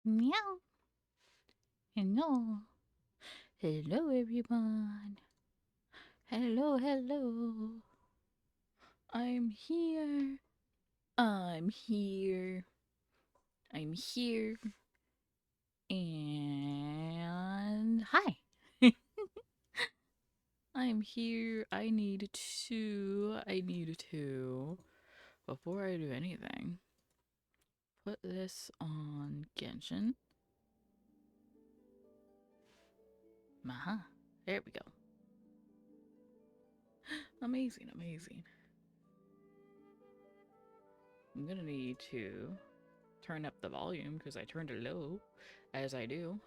Meow. Hello. Hello, everyone. Hello, hello. I'm here. I'm here. I'm here. And hi. I'm here. I need to, before I do anything, put this on Genshin. Aha. There we go. Amazing, amazing. I'm gonna need to turn up the volume because I turned it low, as I do.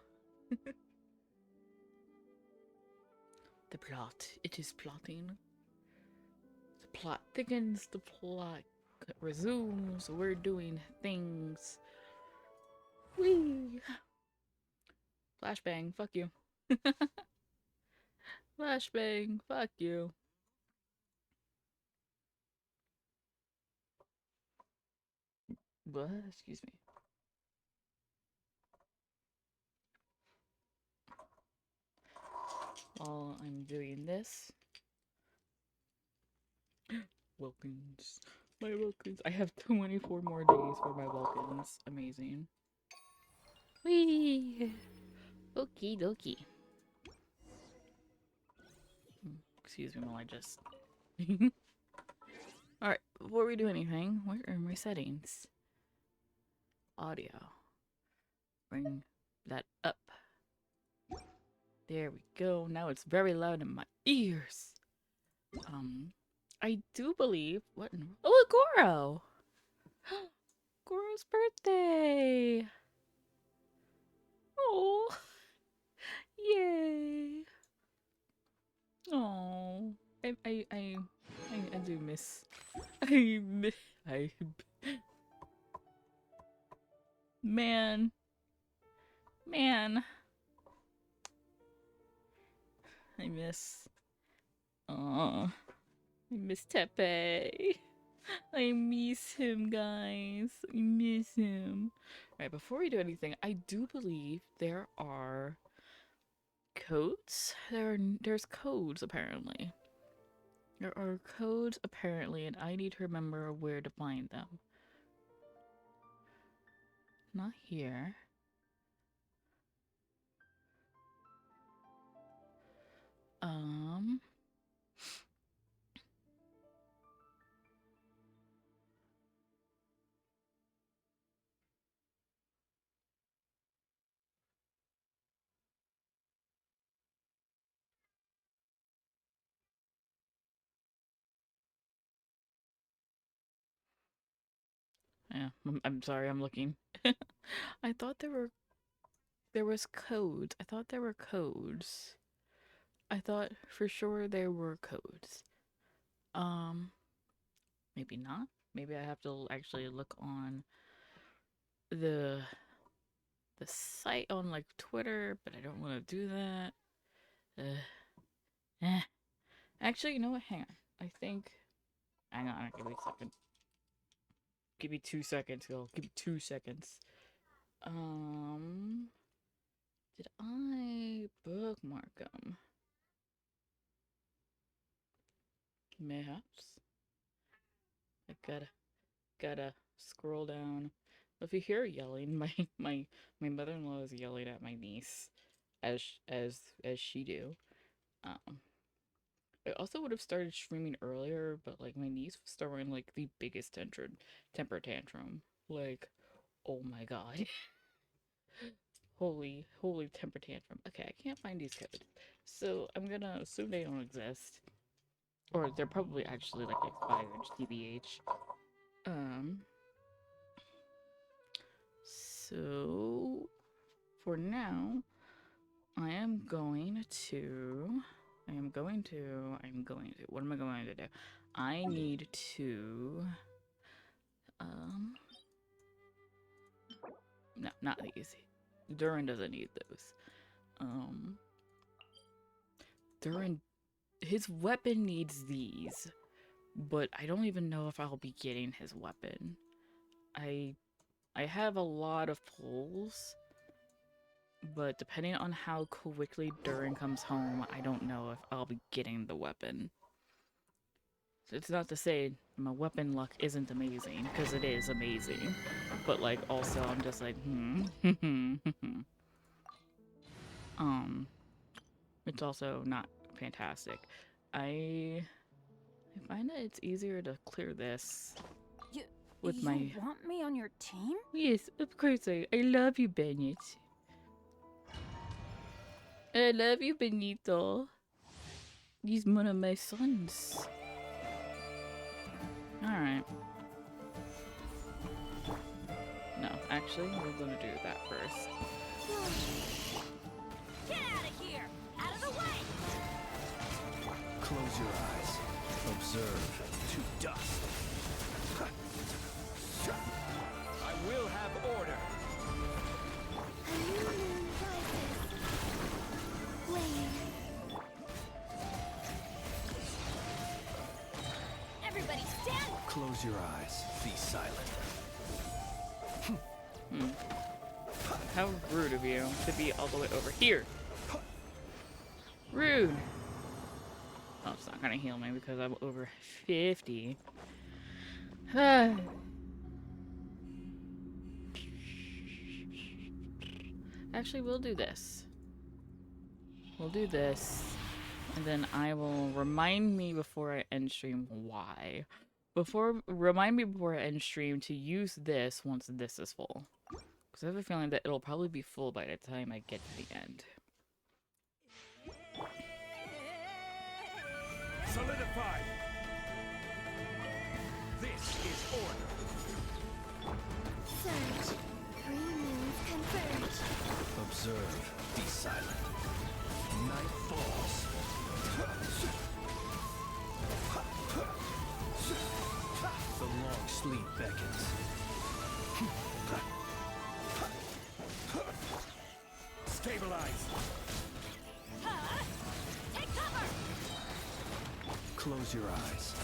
The plot. It is plotting. The plot thickens. The plot resumes. We're doing things. Whee! Flashbang. Fuck you. Flashbang. Fuck you. What? Excuse me. While I'm doing this. Wilkins. My Wilkins. I have 24 more days for my Wilkins. Amazing. Whee! Okie dokie. Excuse me while I just. Alright, before we do anything, where are my settings? Audio. Bring that up. There we go. Now it's very loud in my ears. I do believe. What? Oh, Goro! Goro's birthday! Oh! Yay! Oh, I do miss. I miss. I. Man. Man. I miss. Aw. I miss Tepe. I miss him, guys. I miss him. Alright, before we do anything, I do believe there are codes. There's codes, apparently. There are codes, apparently, and I need to remember where to find them. Not here. Um... Yeah, I'm sorry, I'm looking. I thought there was codes. I thought there were codes. I thought for sure there were codes. Um, maybe not. Maybe I have to actually look on the the site on like Twitter, but I don't want to do that. Eh. Actually, you know what? Hang on. I think. Hang on. Give me a second. Give me 2 seconds, girl. Give me 2 seconds. Um, did I bookmark them? Mayhaps. I gotta scroll down. If you hear yelling, my mother-in-law is yelling at my niece, as she do. Um, I also would have started streaming earlier, but like my niece was throwing like the biggest temper tantrum. Like, oh my god. Holy temper tantrum. Okay, I can't find these codes. So I'm gonna assume they don't exist. Or they're probably actually like expired, TBH. Um so for now, what am I going to do? I need to, um, no, not these. Durin doesn't need those. Um, Durin, his weapon needs these, but I don't even know if I'll be getting his weapon. I, I have a lot of pulls, But depending on how quickly Durin comes home, I don't know if I'll be getting the weapon. So it's not to say my weapon luck isn't amazing, because it is amazing. But like also I'm just like, um it's also not fantastic. I find that it's easier to clear this with my... You want me on your team? Yes, of course I love you, Bennett. I love you, Benito. He's one of my sons. Alright. No, actually, we're gonna do that first. Get out of here! Out of the way! Close your eyes. Observe to dust. I will have order. A new moon rises. Wait. Everybody stand! Close your eyes. Be silent. How rude of you to be all the way over here. Rude. Oh, it's not gonna heal me because I'm over 50. Actually, we'll do this. We'll do this. And then I will remind me before I end stream why. Remind me before I end stream to use this once this is full. Because I have a feeling that it'll probably be full by the time I get to the end. Solidify. This is order. Surge. 3 moons converge. Observe. Be silent. Night falls. The long sleep beckons. Stabilize. Take cover! Close your eyes.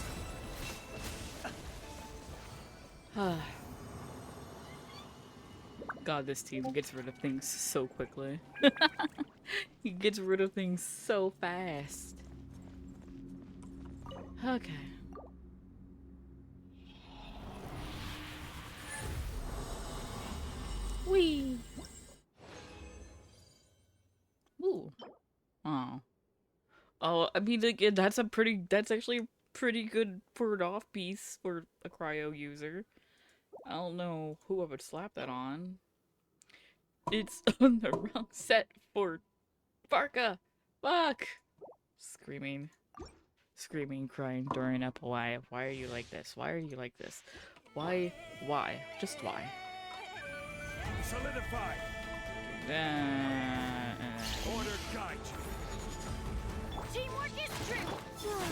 God, this team gets rid of things so quickly. He gets rid of things so fast. Okay. Whee! Ooh. Oh. Oh, I mean, like, that's actually a pretty good poured off piece for a cryo user. I don't know who I would slap that on. It's on the wrong set for Barca! Fuck! Screaming. Screaming, crying during Apple. Why are you like this? Why are you like this? Why? Why? Just why? Solidify. Order guide you. Teamwork is true! Whoa.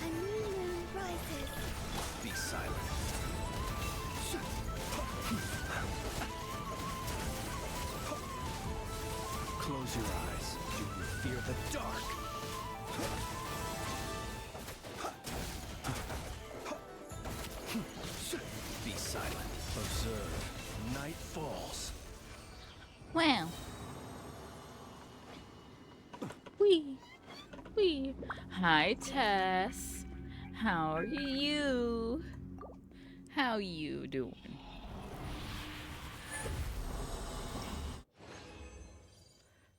A new moon rises. Be silent. Close your eyes. Do you fear the dark? Be silent. Observe. Night falls. Wow. Wee. Wee. Hi, Tess. How are you? How you doing?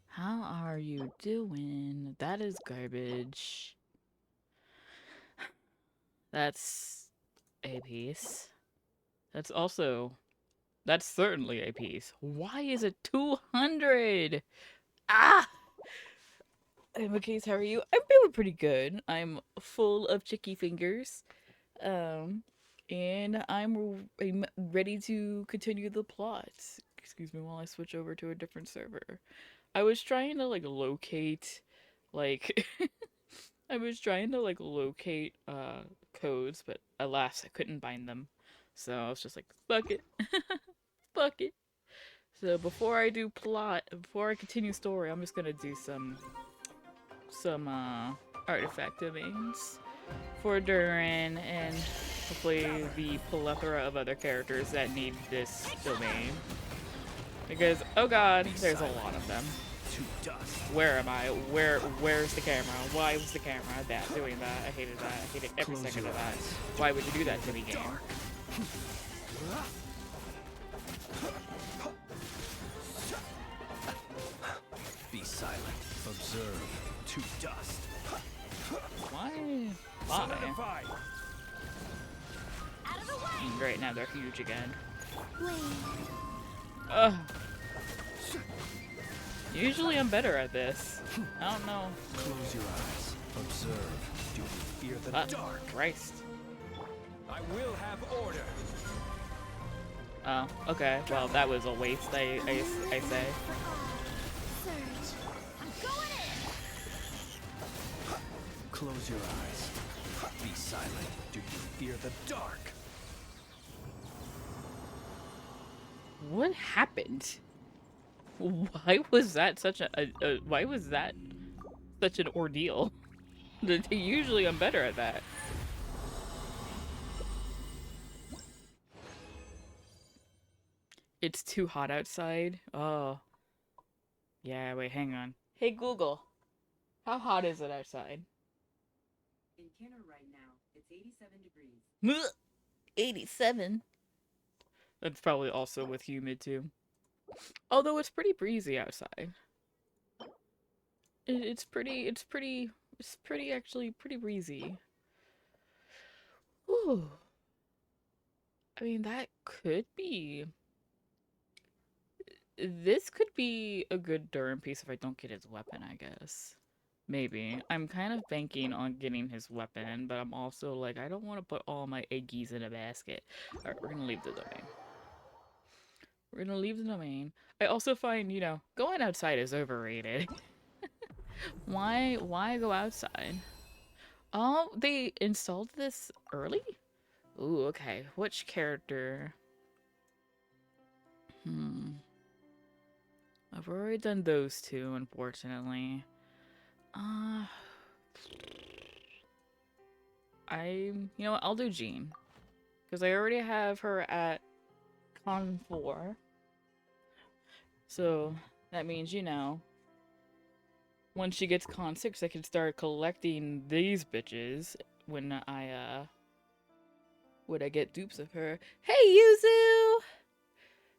How are you doing? That is garbage. That's a piece. That's certainly a piece. Why is it 200? Ah! In case, how are you? I'm feeling pretty good. I'm full of chicky fingers. And I'm ready to continue the plot. Excuse me while I switch over to a different server. I was trying to locate I was trying to locate codes, but alas I couldn't bind them. So I was just like, fuck it. Fuck it. So before I continue story, I'm just gonna do some artifact domains for Durin and hopefully the plethora of other characters that need this domain. Because, oh god, Be there's a silent. lot of them. To dust. Where am I? Where's the camera? Why was the camera doing that? I hated that. I hated every Close second your of that. eyes. Why would you do that to me, game? Dark. Be silent. Observe. To dust. Why? Why? Solidify. Out of the way! Great, now they're huge again. Wait. Ugh. Usually I'm better at this. I don't know. Close your eyes. Observe. Do you fear the dark? Christ. I will have order. Oh, okay. Well, that was a waste, I say. For all. Surge. I'm going in! Close your eyes. Be silent. Do you fear the dark? What happened? Why was that such why was that such an ordeal? Usually I'm better at that. It's too hot outside. Oh. Yeah, wait, hang on. Hey Google, how hot is it outside? In Kenner right now, it's 87 degrees. 87. That's probably also with humid too. Although it's pretty breezy outside. It's actually pretty breezy. Ooh. I mean, this could be a good Durham piece if I don't get his weapon, I guess. Maybe. I'm kind of banking on getting his weapon, but I'm also like, I don't want to put all my eggies in a basket. Alright, we're gonna leave the domain. We're gonna leave the domain. I also find, you know, going outside is overrated. Why go outside? Oh, they installed this early? Ooh, okay. Which character? I've already done those two, unfortunately. You know what, I'll do Jean. Because I already have her at Con 4. So, that means, you know, once she gets Con 6, I can start collecting these bitches when I get dupes of her. Hey, Yuzu!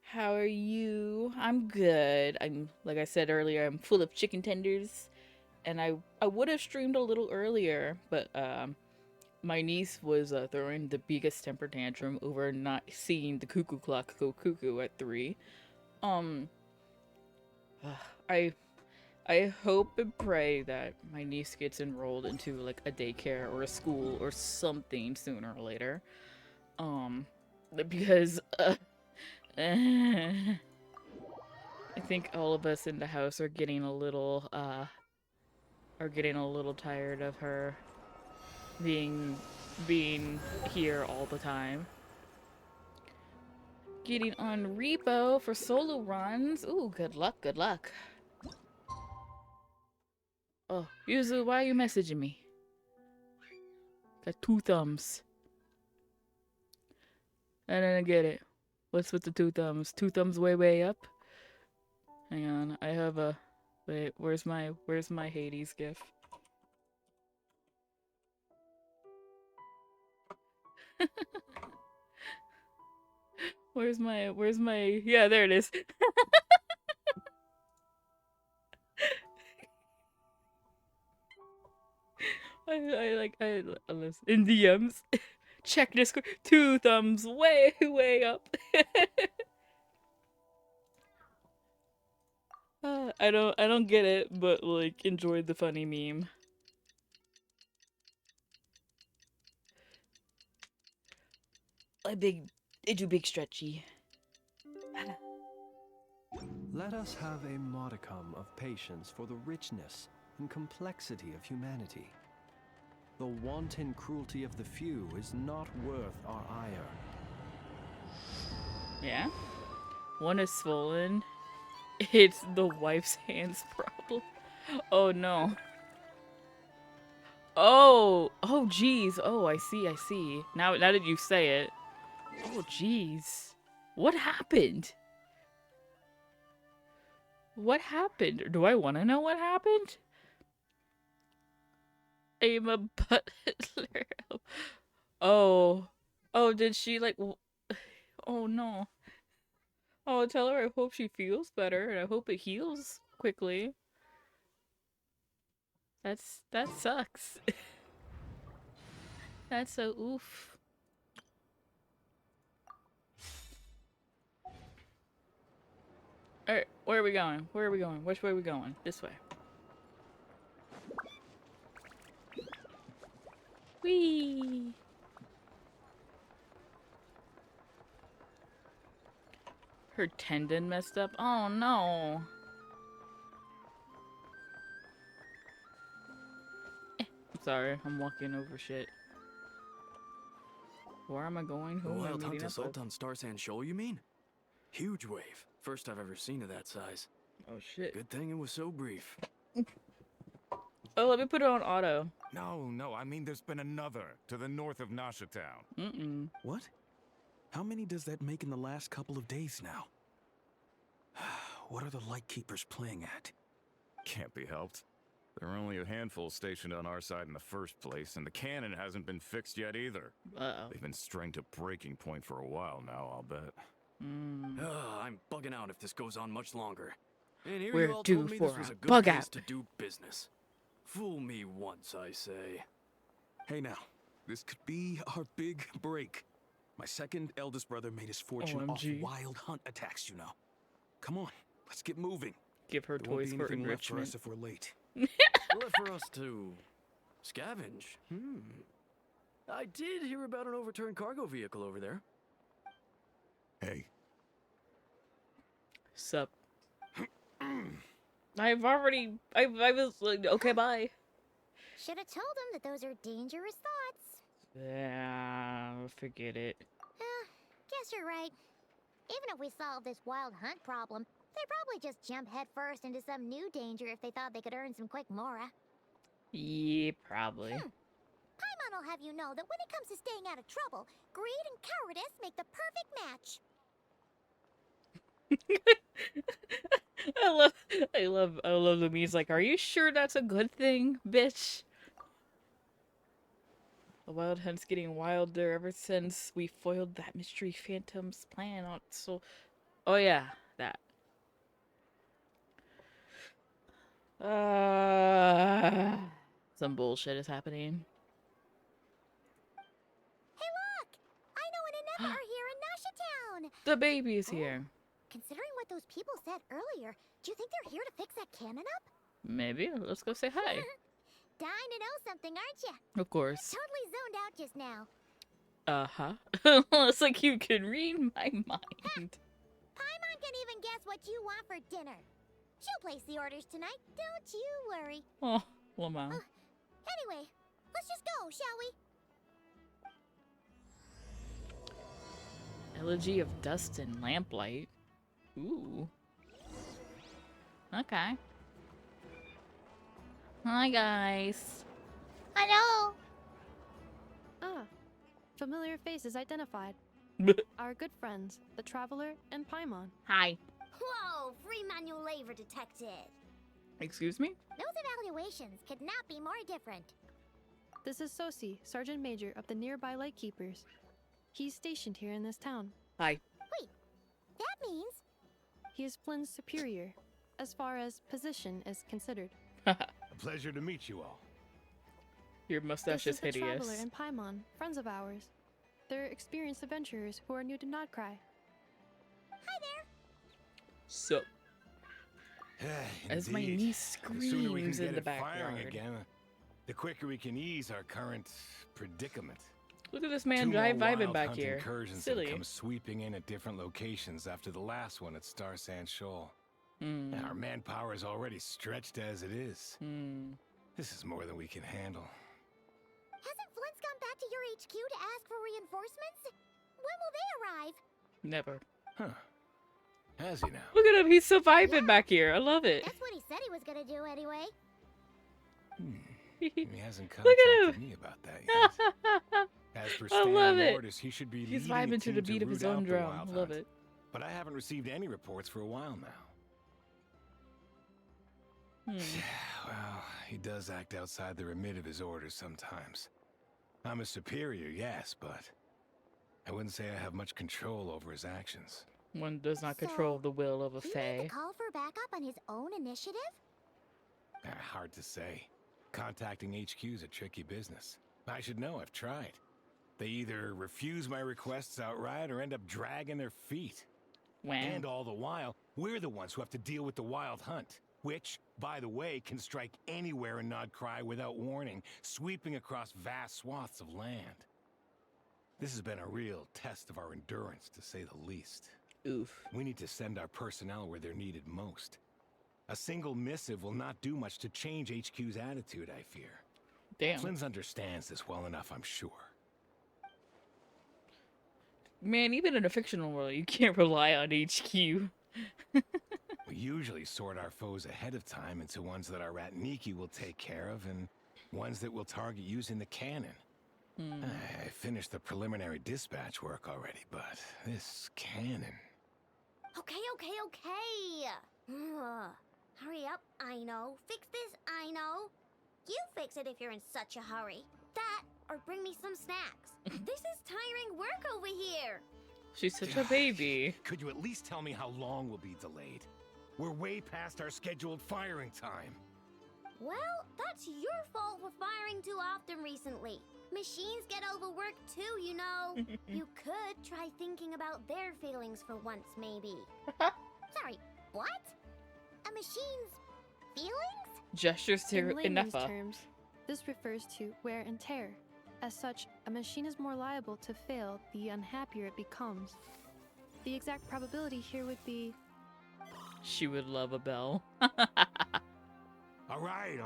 How are you? I'm good. Like I said earlier, I'm full of chicken tenders. And I would have streamed a little earlier, but my niece was throwing the biggest temper tantrum over not seeing the cuckoo clock go cuckoo at 3. I hope and pray that my niece gets enrolled into like a daycare or a school or something sooner or later. Because I think all of us in the house are getting a little tired of her being here all the time. Getting on repo for solo runs. Ooh, good luck, good luck. Oh, Yuzu, why are you messaging me? Got 2 thumbs. I didn't get it. What's with the 2 thumbs? 2 thumbs way up? Hang on, I have a... Wait, where's my Hades gif? Where's my... Yeah, there it is. I listen. In DMs. Check Discord. 2 thumbs way up. I don't get it, but like enjoyed the funny meme. It's a big stretchy. Let us have a modicum of patience for the richness and complexity of humanity. The wanton cruelty of the few is not worth our ire. Yeah? One is swollen. It's the wife's hands problem. Oh no. Oh geez. Oh, I see. Now that you say it. Oh geez. What happened? What happened? Do I want to know what happened? I'm a butler. Oh. Oh, did she like oh no. Oh, tell her I hope she feels better and I hope it heals quickly. That sucks. That's so oof. Alright, where are we going? Where are we going? Which way are we going? This way. Whee! Her tendon messed up? Oh no. I'm sorry, I'm walking over shit. Where am I going? The Who am I wild hunt meeting up assault with? on Star Sand Shoal, you mean? Huge wave. First I've ever seen of that size. Oh shit. Good thing it was so brief. Oh, let me put it on auto. No, I mean there's been another to the north of Nasha Town. Mm-mm. What? How many does that make in the last couple of days now? What are the Lightkeepers playing at? Can't be helped. There are only a handful stationed on our side in the first place, and the cannon hasn't been fixed yet either. Uh-oh. They've been strained to breaking point for a while now, I'll bet. I'm bugging out if this goes on much longer. And here We're you all due told me for this was a a good bug place out. to do business. Fool me once, I say. Hey now, this could be our big break. My second eldest brother made his fortune OMG. off wild hunt attacks, you know. Come on, let's get moving. Give her There won't toys be for anything left for enrichment. us if we're late. Left for us to scavenge. I did hear about an overturned cargo vehicle over there. Hey, Sup. I was like, okay, bye. Should have told him that those are dangerous thoughts. Yeah, forget it. Guess you're right. Even if we solve this wild hunt problem, they'd probably just jump headfirst into some new danger if they thought they could earn some quick mora. Yeah, probably. Paimon will have you know that when it comes to staying out of trouble, greed and cowardice make the perfect match. I love the memes like, are you sure that's a good thing, bitch? The wild hunt's getting wilder ever since we foiled that mystery phantom's plan on so oh yeah, that. Some bullshit is happening. Hey look! Aino and Aneka are here in Nasha Town! The baby is here. Considering what those people said earlier, do you think they're here to fix that cannon up? Maybe. Let's go say hi. Dying to know something, aren't you? Of course. Totally zoned out just now. Uh-huh. It's like you can read my mind. Paimon can even guess what you want for dinner. She'll place the orders tonight, don't you worry. Oh, Lamau. Anyway, let's just go, shall we? Elegy of Dust and Lamplight. Ooh. Okay. Hi, guys. Hello. Ah, familiar faces identified. Our good friends, the Traveler and Paimon. Hi. Whoa, free manual labor detected. Excuse me? Those evaluations could not be more different. This is Sosi, Sergeant Major of the nearby Lightkeepers. He's stationed here in this town. Hi. That means He is Flynn's superior, as far as position is considered. A pleasure to meet you all. Your mustache This is the Traveler hideous. and Paimon, friends of ours. They're experienced adventurers who are new to Nodcry. So, as my Indeed. niece The sooner we can screams in get the it firing backyard. again, the quicker we can ease our current predicament. Look at this man Two drive more vibing wild back hunt here. incursions Silly. have come sweeping in at different locations after the last one at Star Sand Shoal. Hmm. Our manpower is already stretched as it is. Hmm. This is more than we can handle. hasn't Flint's gone back to your HQ to ask for reinforcements? When will they arrive? Never. Huh. Has he now? Look at him. He's still vibing back here. I love it. That's what he said he was gonna do anyway. He hasn't Look at contacted him. me about that yet. As per I standing love it. orders, he should be He's leading a vibing to team the beat of root his own out the drum. wild Love hunt. it. But I haven't received any reports for a while now. Well, he does act outside the remit of his orders sometimes. I'm a superior, yes, but I wouldn't say I have much control over his actions. One does not control the will of a He made fae. the call for backup on his own initiative? Hard to say. Contacting HQ is a tricky business. I should know, I've tried. They either refuse my requests outright or end up dragging their feet. Wow. And all the while, we're the ones who have to deal with the wild hunt, which, by the way, can strike anywhere in Nodcry without warning, sweeping across vast swaths of land. This has been a real test of our endurance, to say the least. Oof. We need to send our personnel where they're needed most. A single missive will not do much to change HQ's attitude, I fear. Damn. Flynn's understands this well enough, I'm sure. Man, even in a fictional world, you can't rely on HQ. We usually sort our foes ahead of time into ones that our Ratniki will take care of and ones that will target using the cannon. I finished the preliminary dispatch work already, but this cannon... Okay. Hurry up, I know. Fix this, I know. You fix it if you're in such a hurry. That, or bring me some snacks. This is tiring work over here. She's such a baby. Could you at least tell me how long we'll be delayed? We're way past our scheduled firing time. Well, that's your fault for firing too often recently. Machines get overworked too, you know. You could try thinking about their feelings for once, maybe. Sorry, what? A machine's feelings? Gestures to In layman's Inefa. terms, this refers to wear and tear. As such, a machine is more liable to fail the unhappier it becomes. The exact probability here would be... She would love a bell. All right.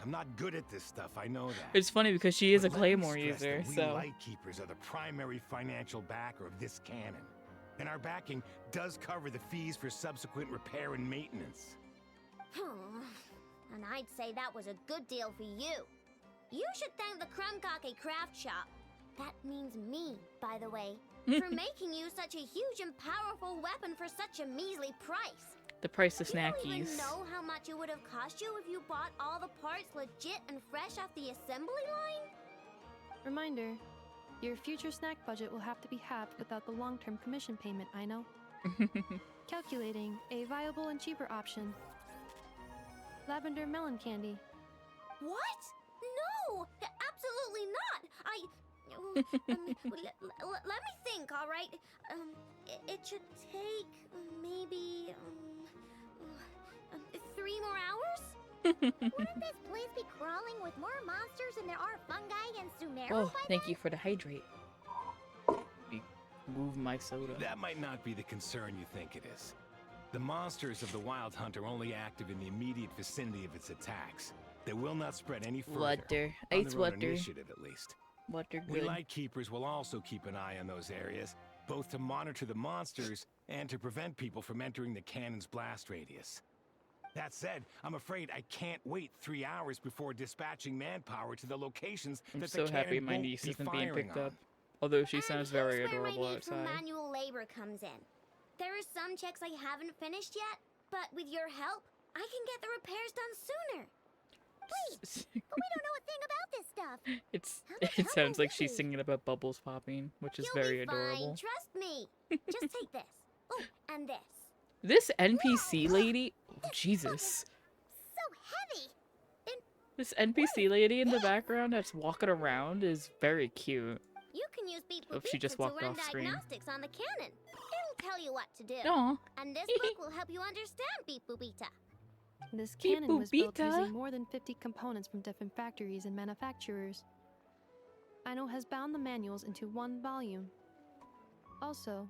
I'm not good at this stuff, I know that. It's funny because she is a But let me claymore stress user, that we so Lightkeepers are the primary financial backer of this cannon. And our backing does cover the fees for subsequent repair and maintenance. And I'd say that was a good deal for you. You should thank the Krumkake craft shop. That means me, by the way, for making you such a huge and powerful weapon for such a measly price. the price of You don't even snackies. know how much it would have cost you if you bought all the parts legit and fresh off the assembly line? Reminder, your future snack budget will have to be halved without the long-term commission payment, I know. Calculating a viable and cheaper option. Lavender melon candy. What? No! Absolutely not! Let me think, all right? It should take maybe 3 more hours? Wouldn't this place be crawling with more monsters than there are fungi and Sumeru Oh, by thank then? you for the hydrate. Move my soda. That might not be the concern you think it is. The monsters of the Wild Hunt are only active in the immediate vicinity of its attacks. They will not spread any further. Water. On Ice their own water. initiative, at least. Water We good. Lightkeepers will also keep an eye on those areas, both to monitor the monsters and to prevent people from entering the cannon's blast radius. That said, I'm afraid I can't wait 3 hours before dispatching manpower to the locations I'm that so the happy cannon my won't niece be isn't being firing picked on. up. Although she And sounds here's very where my adorable need for outside. manual labor comes in. There are some checks I haven't finished yet, but with your help, I can get the repairs done sooner. Wait, but we don't know a thing about this stuff. It's How much it help sounds will like you she's need? singing about bubbles popping, which is You'll very be fine, adorable. trust me. Just take this. Oh, and this. This NPC lady, oh, Jesus. So heavy. This NPC lady in the background that's walking around is very cute. You can use Beep Oh, she just to walked run off screen. diagnostics on the cannon. It'll tell you what to do. Aw. And this book will help you understand Beep Boopita. This Beep cannon was built boopita. using more than 50 components from different factories and manufacturers. Aino has bound the manuals into one volume. Also,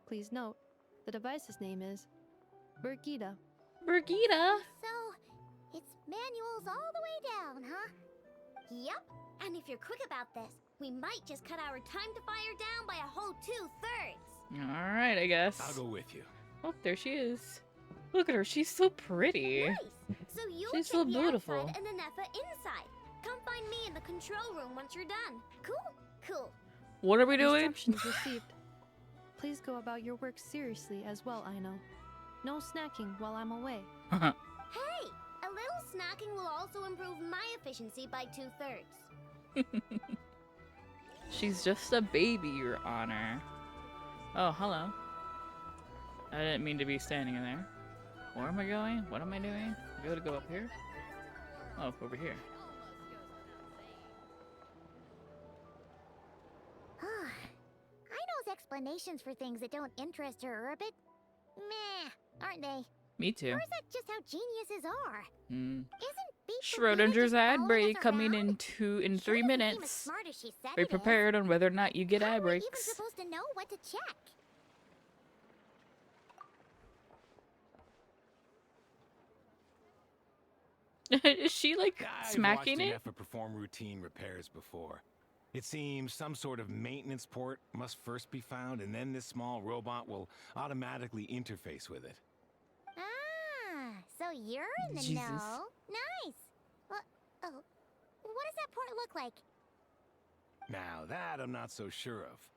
please note, the device's name is Birgitta. Birgitta. So, it's manuals all the way down, huh? Yep. And if you're quick about this, we might just cut our time to fire down by a whole 2/3. Alright, I guess. I'll go with you. Oh, there she is. Look at her, she's so pretty. Nice. So you'll She's check so the beautiful. outside and the Nefa inside. Come find me in the control room once you're done. Cool. What are we doing? Instructions received. Please go about your work seriously as well, Aino. No snacking while I'm away. Hey, a little snacking will also improve my efficiency by 2/3. She's just a baby, Your Honor. Oh, hello. I didn't mean to be standing in there. Where am I going? What am I doing? I gotta go up here? Oh, over here. I know explanations for things that don't interest her a bit meh, aren't they? Me too. Or is that just how geniuses are? Isn't Beep Boop Schrodinger's just ad following break us coming around? in She 3 doesn't seem as minutes. smart as she said Be it is. prepared on whether or not you get How ad are we even breaks. supposed to know what to check? Is she like I've smacking watched it? an effort perform routine repairs before. It seems some sort of maintenance port must first be found, and then this small robot will automatically interface with it. Ah, so you're in the Jesus. know. Nice. What? Oh, what does that port look like? Now, that I'm not so sure of.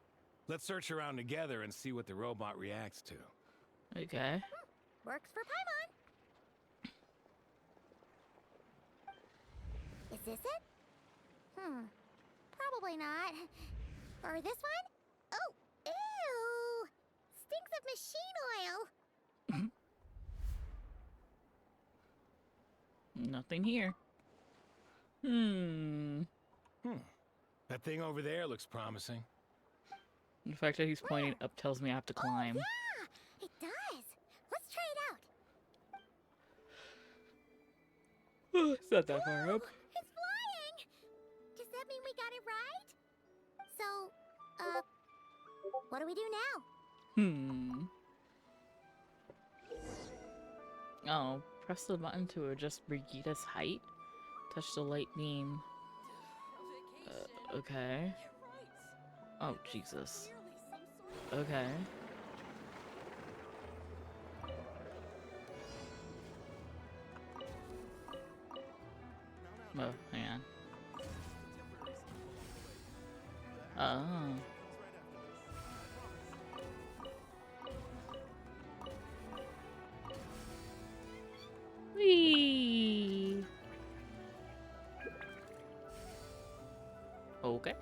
Let's search around together and see what the robot reacts to. Okay. Works for Paimon. Is this it? Probably not. Or this one? Oh, ew! Stinks of machine oil. Nothing here. That thing over there looks promising. The fact that he's pointing up tells me I have to climb. Oh, yeah, it does. Let's try it out. It's not that far up. It's flying! Does that mean we got it right? So, what do we do now? Oh, press the button to adjust Brigida's height. Touch the light beam. Okay. Oh, Jesus. Okay. Oh, hang on. Oh. Whee! Okay.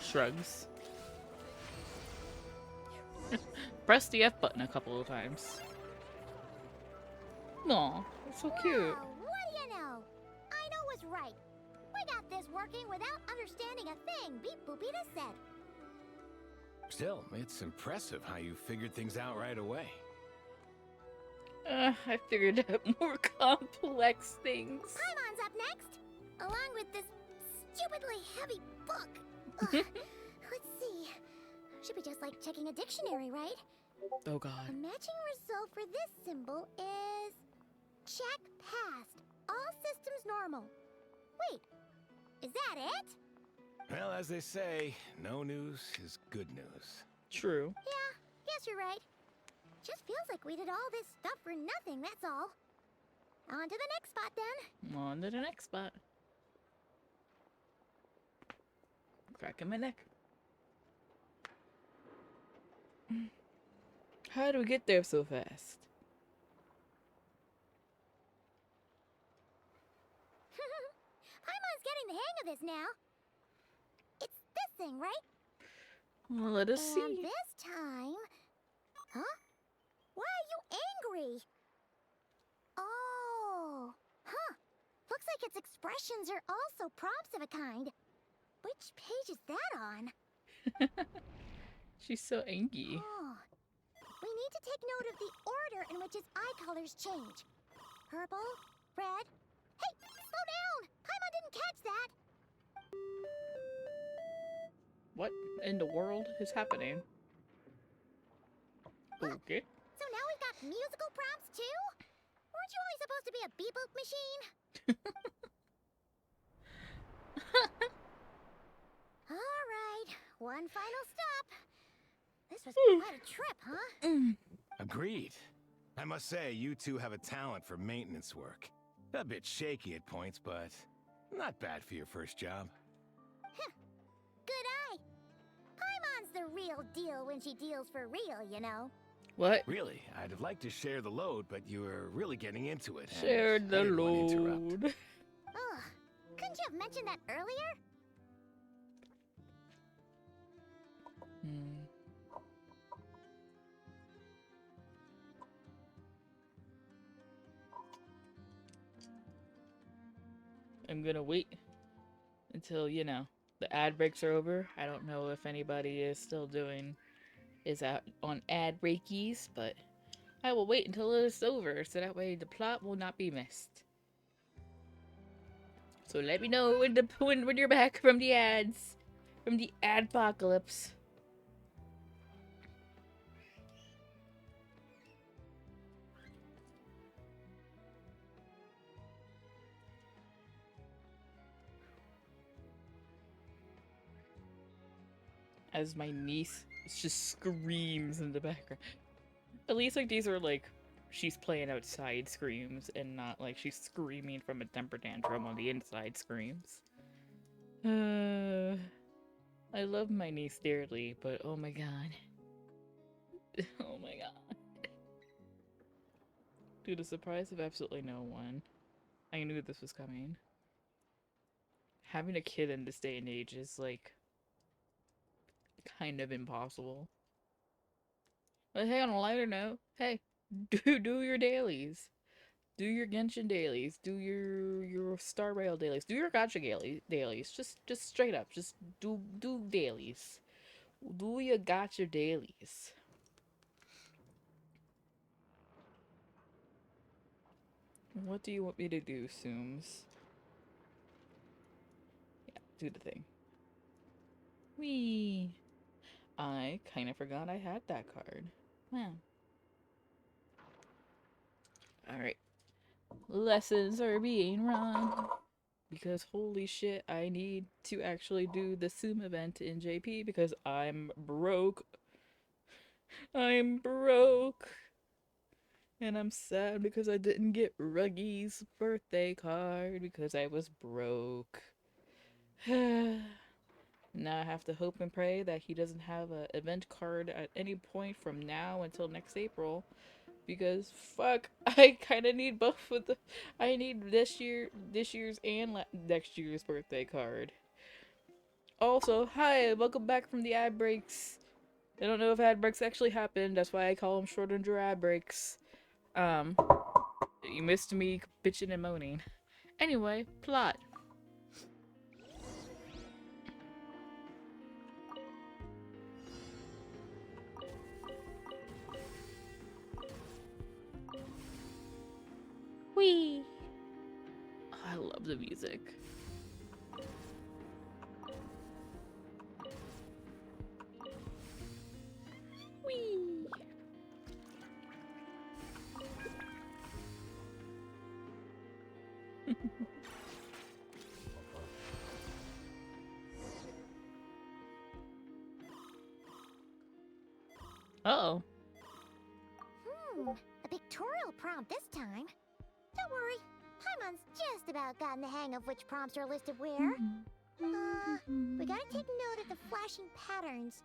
Shrugs. Press the F button a couple of times. Aw, that's so cute. Wow, what do you know? I know what's right. We got this working without understanding a thing Beep Boopita said. Still, it's impressive how you figured things out right away. I figured out more complex things. Paimon's up next, along with this stupidly heavy book. Ugh, let's see. Should be just like checking a dictionary, right? Oh The god. matching result for this symbol is check passed. All systems normal. Wait, is that it? Well, as they say, no news is good news. True. Yeah, guess you're right. Just feels like we did all this stuff for nothing, that's all. On to the next spot then. On to the next spot. Cracking my neck. How do we get there so fast? Paimon's getting the hang of this now. It's this thing, right? Well, let us And see. this time... Huh? Why are you angry? Oh. Huh. Looks like its expressions are also prompts of a kind. Which page is that on? She's so angry. Oh. We need to take note of the order in which its eye colors change. Purple, red... Hey! Slow down! Paimon didn't catch that! What in the world is happening? Okay. So now we've got musical prompts too? Weren't you only supposed to be a beep-boop machine? All right, one final stop. This was quite a trip, huh? Agreed. I must say, you two have a talent for maintenance work. A bit shaky at points, but not bad for your first job. Good eye. Paimon's the real deal when she deals for real, you know. What? Really, I'd have liked to share the load, but you were really getting into it. and Shared I the didn't want to interrupt. load. Ugh, couldn't you have mentioned that earlier? Hmm. I'm gonna wait until, you know, the ad breaks are over. I don't know if anybody is out on ad breakies, but I will wait until it's over so that way the plot will not be missed. So let me know when you're back from the ads, from the adpocalypse. As my niece just screams in the background. At least like these are like she's playing outside screams and not like she's screaming from a temper tantrum on the inside screams. I love my niece dearly, but oh my god. Oh my god. To the surprise of absolutely no one. I knew this was coming. Having a kid in this day and age is like kind of impossible. But hey, on a lighter note, hey, do your dailies. Do your Genshin dailies. Do your Star Rail dailies. Do your Gacha dailies. Just straight up. Just do dailies. Do your Gacha dailies. What do you want me to do, Sooms? Yeah, do the thing. Whee! I kind of forgot I had that card. Wow. Alright. Lessons are being run. Because holy shit, I need to actually do the Zoom event in JP because I'm broke. I'm broke. And I'm sad because I didn't get Ruggy's birthday card because I was broke. Now I have to hope and pray that he doesn't have an event card at any point from now until next April. Because fuck, I kind of need both of the. I need this year's and next year's birthday card. Also, hi, welcome back from the ad breaks. I don't know if ad breaks actually happened. That's why I call them Schrodinger ad breaks. You missed me bitching and moaning. Anyway, plot. Whee! Oh, I love the music. Whee! Uh-oh. A pictorial prompt this time. Don't worry, Paimon's just about gotten the hang of which prompts are listed where. We gotta take note of the flashing patterns.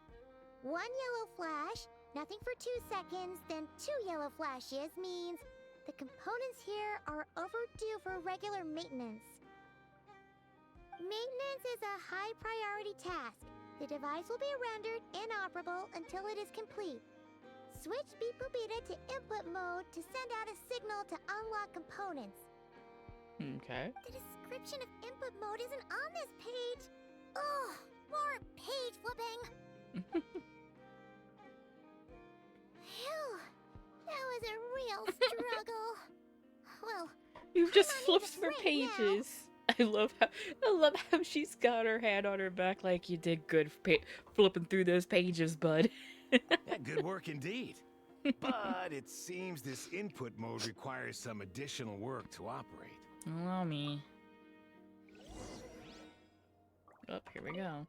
1 yellow flash, nothing for 2 seconds, then 2 yellow flashes means the components here are overdue for regular maintenance. Maintenance is a high priority task. The device will be rendered inoperable until it is complete. Switch Beep Boopita to input mode to send out a signal to unlock components. Okay. The description of input mode isn't on this page. Ugh, more page flipping. Phew, that was a real struggle. Well, You've just Paimon flipped needs a through break now. pages. I love how she's got her hand on her back like you did good flipping through those pages, bud. Yeah, good work indeed. But it seems this input mode requires some additional work to operate. Allow me. Oh, here we go.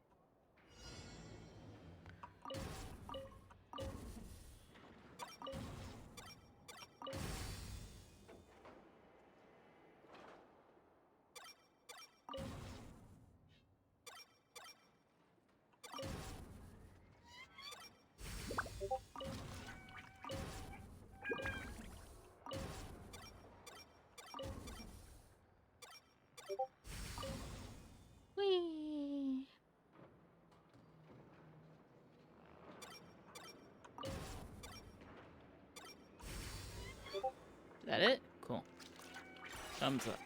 Thumbs up.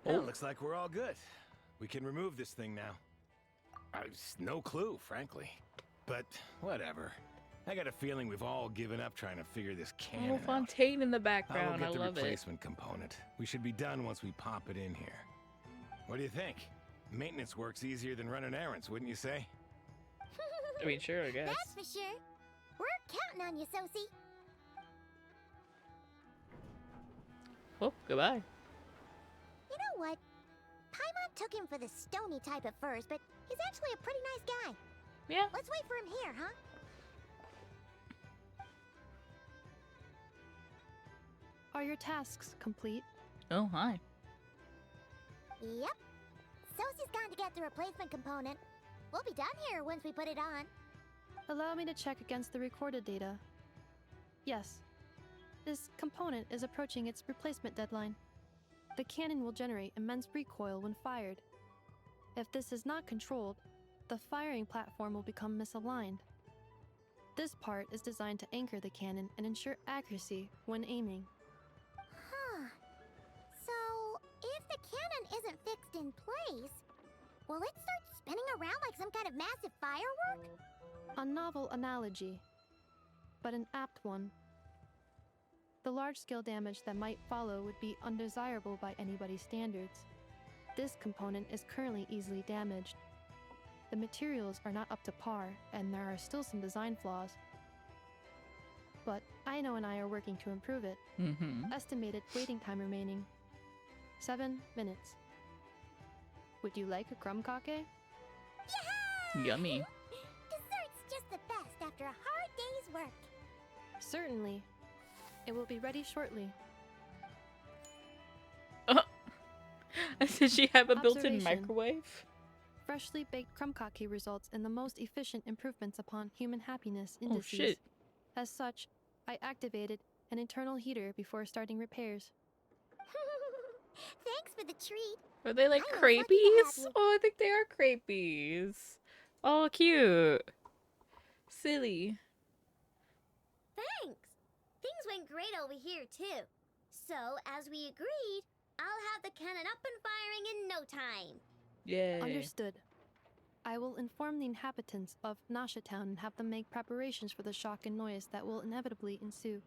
Well, looks like we're all good. We can remove this thing now. I've no clue, frankly. But whatever. I got a feeling we've all given up trying to figure this cannon Oh, out. Fontaine in the I'll background. get I the love it. replacement component. We should be done once we pop it in here. What do you think? Maintenance work's easier than running errands, wouldn't you say? I mean, sure, I guess. That's for sure. We're counting on you, Sosie. Oh, goodbye. You know what? Paimon took him for the stony type at first, but he's actually a pretty nice guy. Yeah. Let's wait for him here, huh? Are your tasks complete? Oh, hi. Yep. Sosie's gone to get the replacement component. We'll be done here once we put it on. Allow me to check against the recorded data. Yes. This component is approaching its replacement deadline. The cannon will generate immense recoil when fired. If this is not controlled, the firing platform will become misaligned. This part is designed to anchor the cannon and ensure accuracy when aiming. Huh. So, if the cannon isn't fixed in place, will it start spinning around like some kind of massive firework? A novel analogy, but an apt one. The large-scale damage that might follow would be undesirable by anybody's standards. This component is currently easily damaged. The materials are not up to par, and there are still some design flaws. But Aino and I are working to improve it. Estimated waiting time remaining: 7 minutes. Would you like a crumb-cake? Yummy. Dessert's just the best after a hard day's work. Certainly. It will be ready shortly. Does she have a built-in Observation. microwave? Freshly baked crumb-cake results in the most efficient improvements upon human happiness Oh, indices. shit. As such, I activated an internal heater before starting repairs. Thanks for the treat. Are they like I was lucky to have creepies? you. Oh, I think they are creepies. Oh, cute. Silly. Thanks. Things went great over here, too. So, as we agreed, I'll have the cannon up and firing in no time. Yeah. Understood. I will inform the inhabitants of Nasha Town and have them make preparations for the shock and noise that will inevitably ensue.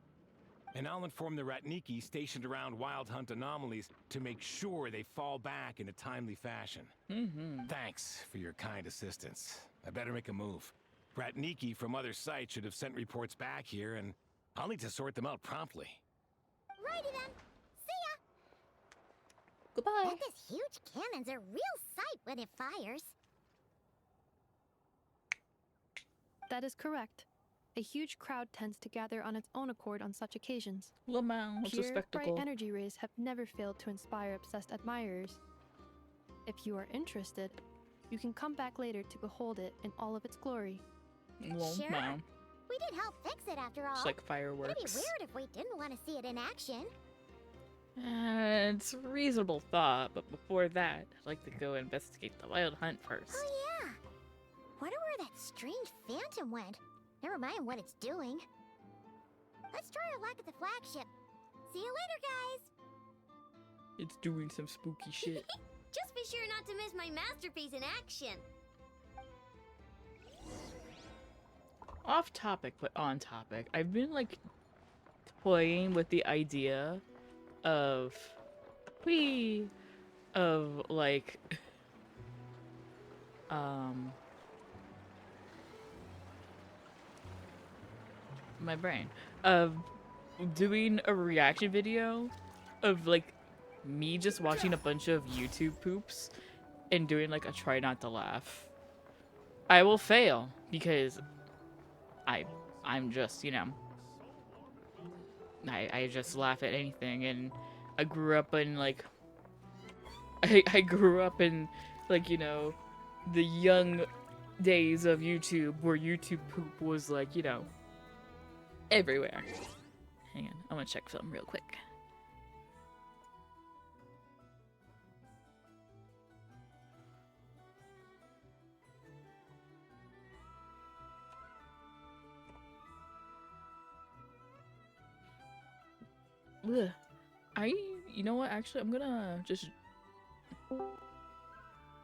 And I'll inform the Ratniki stationed around Wild Hunt anomalies to make sure they fall back in a timely fashion. Thanks for your kind assistance. I better make a move. Ratniki from other sites should have sent reports back here, and I'll need to sort them out promptly. Righty then. See ya. Goodbye. Bet this huge cannon's a real sight when it fires. That is correct. A huge crowd tends to gather on its own accord on such occasions. Lamau, it's a Pure, bright spectacle. energy rays have never failed to inspire obsessed admirers. If you are interested, you can come back later to behold it in all of its glory. Sure. Lamau. We did help fix it after all. It's like It'd be fireworks. weird if we didn't want to see it in action. It's a reasonable thought, but before that, I'd like to go investigate the wild hunt first. Oh yeah. Wonder where that strange phantom went. Never mind what it's doing. Let's try our luck at the flagship. See you later, guys. It's doing some spooky shit. Just be sure not to miss my masterpiece in action. Off topic, but on topic. I've been like toying with the idea of like my brain of doing a reaction video of like me just watching a bunch of YouTube poops and doing like a try not to laugh. I will fail because I'm just, you know, I just laugh at anything, and I grew up in like I grew up in like, you know, the young days of YouTube where YouTube poop was like, you know, everywhere. Hang on, I'm gonna check something real quick. Ugh. You know what? Actually, I'm gonna just.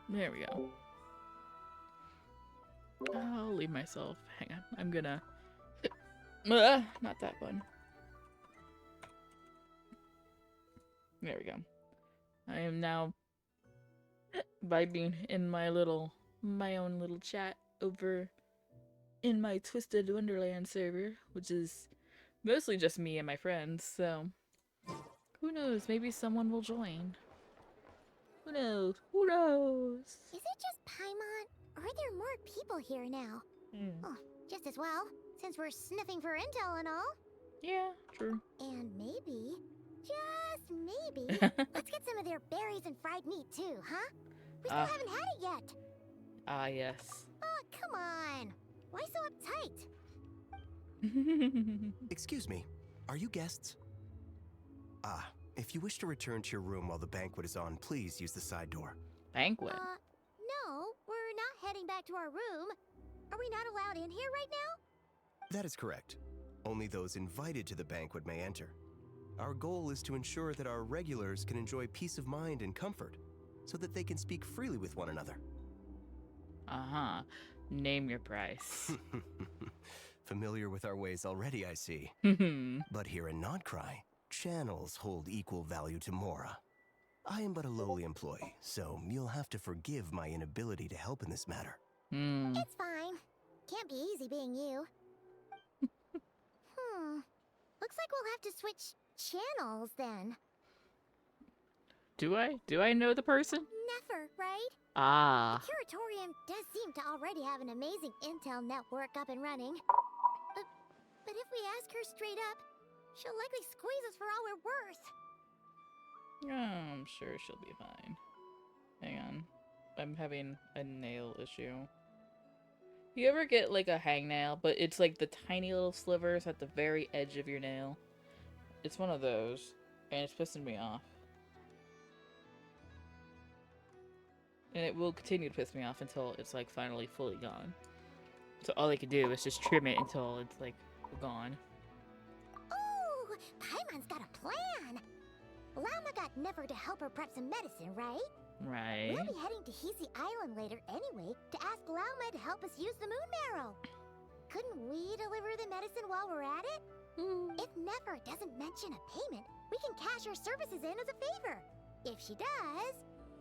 There we go. I'll leave myself. Hang on. I'm gonna. Not that one. There we go. I am now vibing in my own little chat over in my Twisted Wonderland server, which is mostly just me and my friends, so who knows, maybe someone will join. Who knows? Who knows? Is it just Paimon, or are there more people here now? Oh, just as well, since we're sniffing for intel and all. Yeah, true. And maybe, just maybe, let's get some of their berries and fried meat too, huh? We still haven't had it yet. Ah, yes. Oh, come on. Why so uptight? Excuse me, are you guests? Ah, if you wish to return to your room while the banquet is on, please use the side door. Banquet? No, we're not heading back to our room. Are we not allowed in here right now? That is correct. Only those invited to the banquet may enter. Our goal is to ensure that our regulars can enjoy peace of mind and comfort, so that they can speak freely with one another. Uh-huh. Name your price. Familiar with our ways already, I see. But here in Nodcry, channels hold equal value to Mora. I am but a lowly employee, so you'll have to forgive my inability to help in this matter. It's fine. Can't be easy being you. Looks like we'll have to switch channels then. Do I know the person? Never, right? Ah. The Curatorium does seem to already have an amazing intel network up and running. But if we ask her straight up, she'll likely squeeze us for all we're worth. Oh, I'm sure she'll be fine. Hang on. I'm having a nail issue. You ever get like a hangnail, but it's like the tiny little slivers at the very edge of your nail? It's one of those, and it's pissing me off. And it will continue to piss me off until it's like finally fully gone. So all I can do is just trim it until it's like gone. Oh, Paimon's got a plan. Llama got Never to help her prep some medicine, right? Right. We'll be heading to Hisi Island later anyway to ask Lauma to help us use the moon marrow. Couldn't we deliver the medicine while we're at it? If Never doesn't mention a payment, we can cash our services in as a favor. If she does,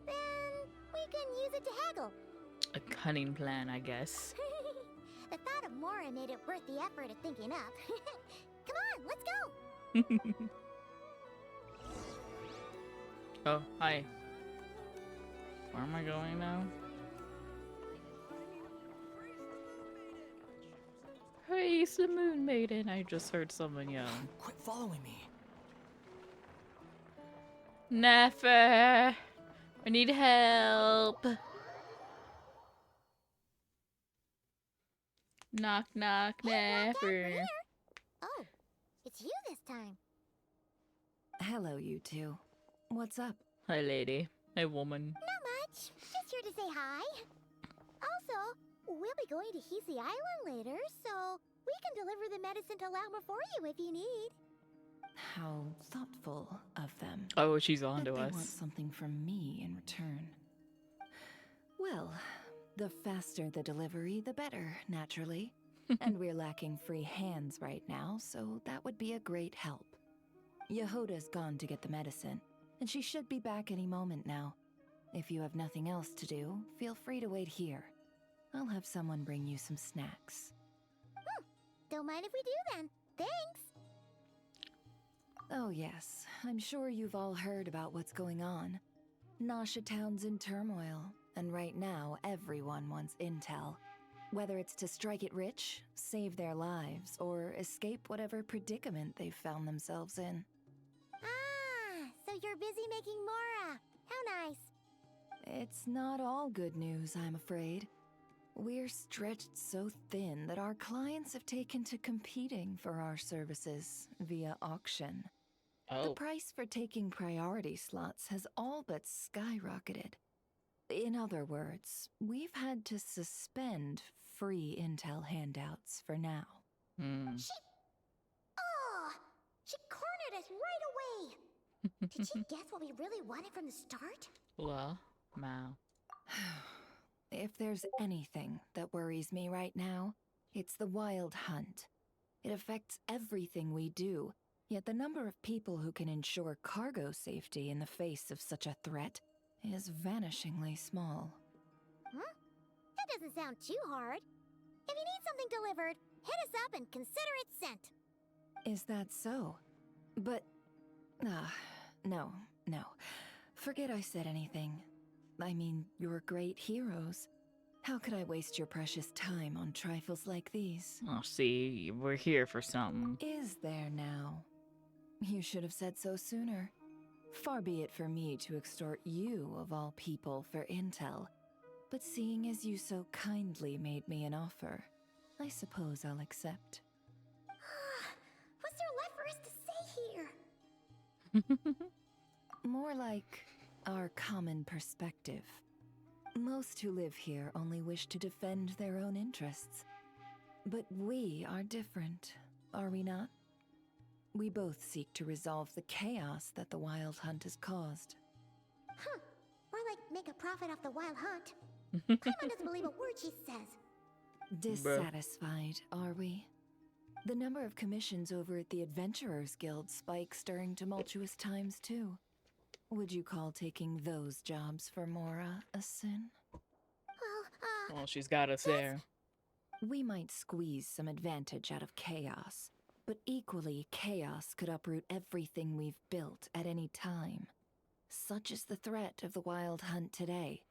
then we can use it to haggle. A cunning plan, I guess. The thought of Mora made it worth the effort of thinking up. Come on, let's go! Oh, hi. Where am I going now? Praise the Moon Maiden. I just heard someone yell. Quit following me. Nefer! I need help! Knock, knock, Nefer. Oh, it's you this time. Hello, you two. What's up? Hi, lady. Hi, woman. Not much. Just here to say hi. Also, we'll be going to Hisi Island later, so we can deliver the medicine to Lauma for you if you need. How thoughtful of them. Oh, she's on to But they us. want something from me in return. Well, the faster the delivery, the better, naturally. And we're lacking free hands right now, so that would be a great help. Yehoda's gone to get the medicine, and she should be back any moment now. If you have nothing else to do, feel free to wait here. I'll have someone bring you some snacks. Don't mind if we do then. Thanks. Oh yes, I'm sure you've all heard about what's going on. Nasha Town's in turmoil, and right now everyone wants intel. Whether it's to strike it rich, save their lives, or escape whatever predicament they've found themselves in. Ah, so you're busy making Mora. How nice. It's not all good news, I'm afraid. We're stretched so thin that our clients have taken to competing for our services via auction. The price for taking priority slots has all but skyrocketed. In other words, we've had to suspend free intel handouts for now. She cornered us right away. Did she guess what we really wanted from the start? Well, Mao. If there's anything that worries me right now, it's the wild hunt. It affects everything we do, yet the number of people who can ensure cargo safety in the face of such a threat is vanishingly small. Huh? That doesn't sound too hard. If you need something delivered, hit us up and consider it sent. Is that so? But... no. Forget I said anything. I mean, you're great heroes. How could I waste your precious time on trifles like these? Oh, see, we're here for something. Is there now? You should have said so sooner. Far be it for me to extort you, of all people, for intel. But seeing as you so kindly made me an offer, I suppose I'll accept. What's there left for us to say here? More like our common perspective. Most who live here only wish to defend their own interests. But we are different, are we not? We both seek to resolve the chaos that the wild hunt has caused. Huh. More like make a profit off the wild hunt. Paimon doesn't believe a word she says. Dissatisfied, are we? The number of commissions over at the Adventurers Guild spikes during tumultuous times, too. Would you call taking those jobs for Mora a sin? Well, she's got us there. We might squeeze some advantage out of chaos, but equally, chaos could uproot everything we've built at any time. Such is the threat of the wild hunt today.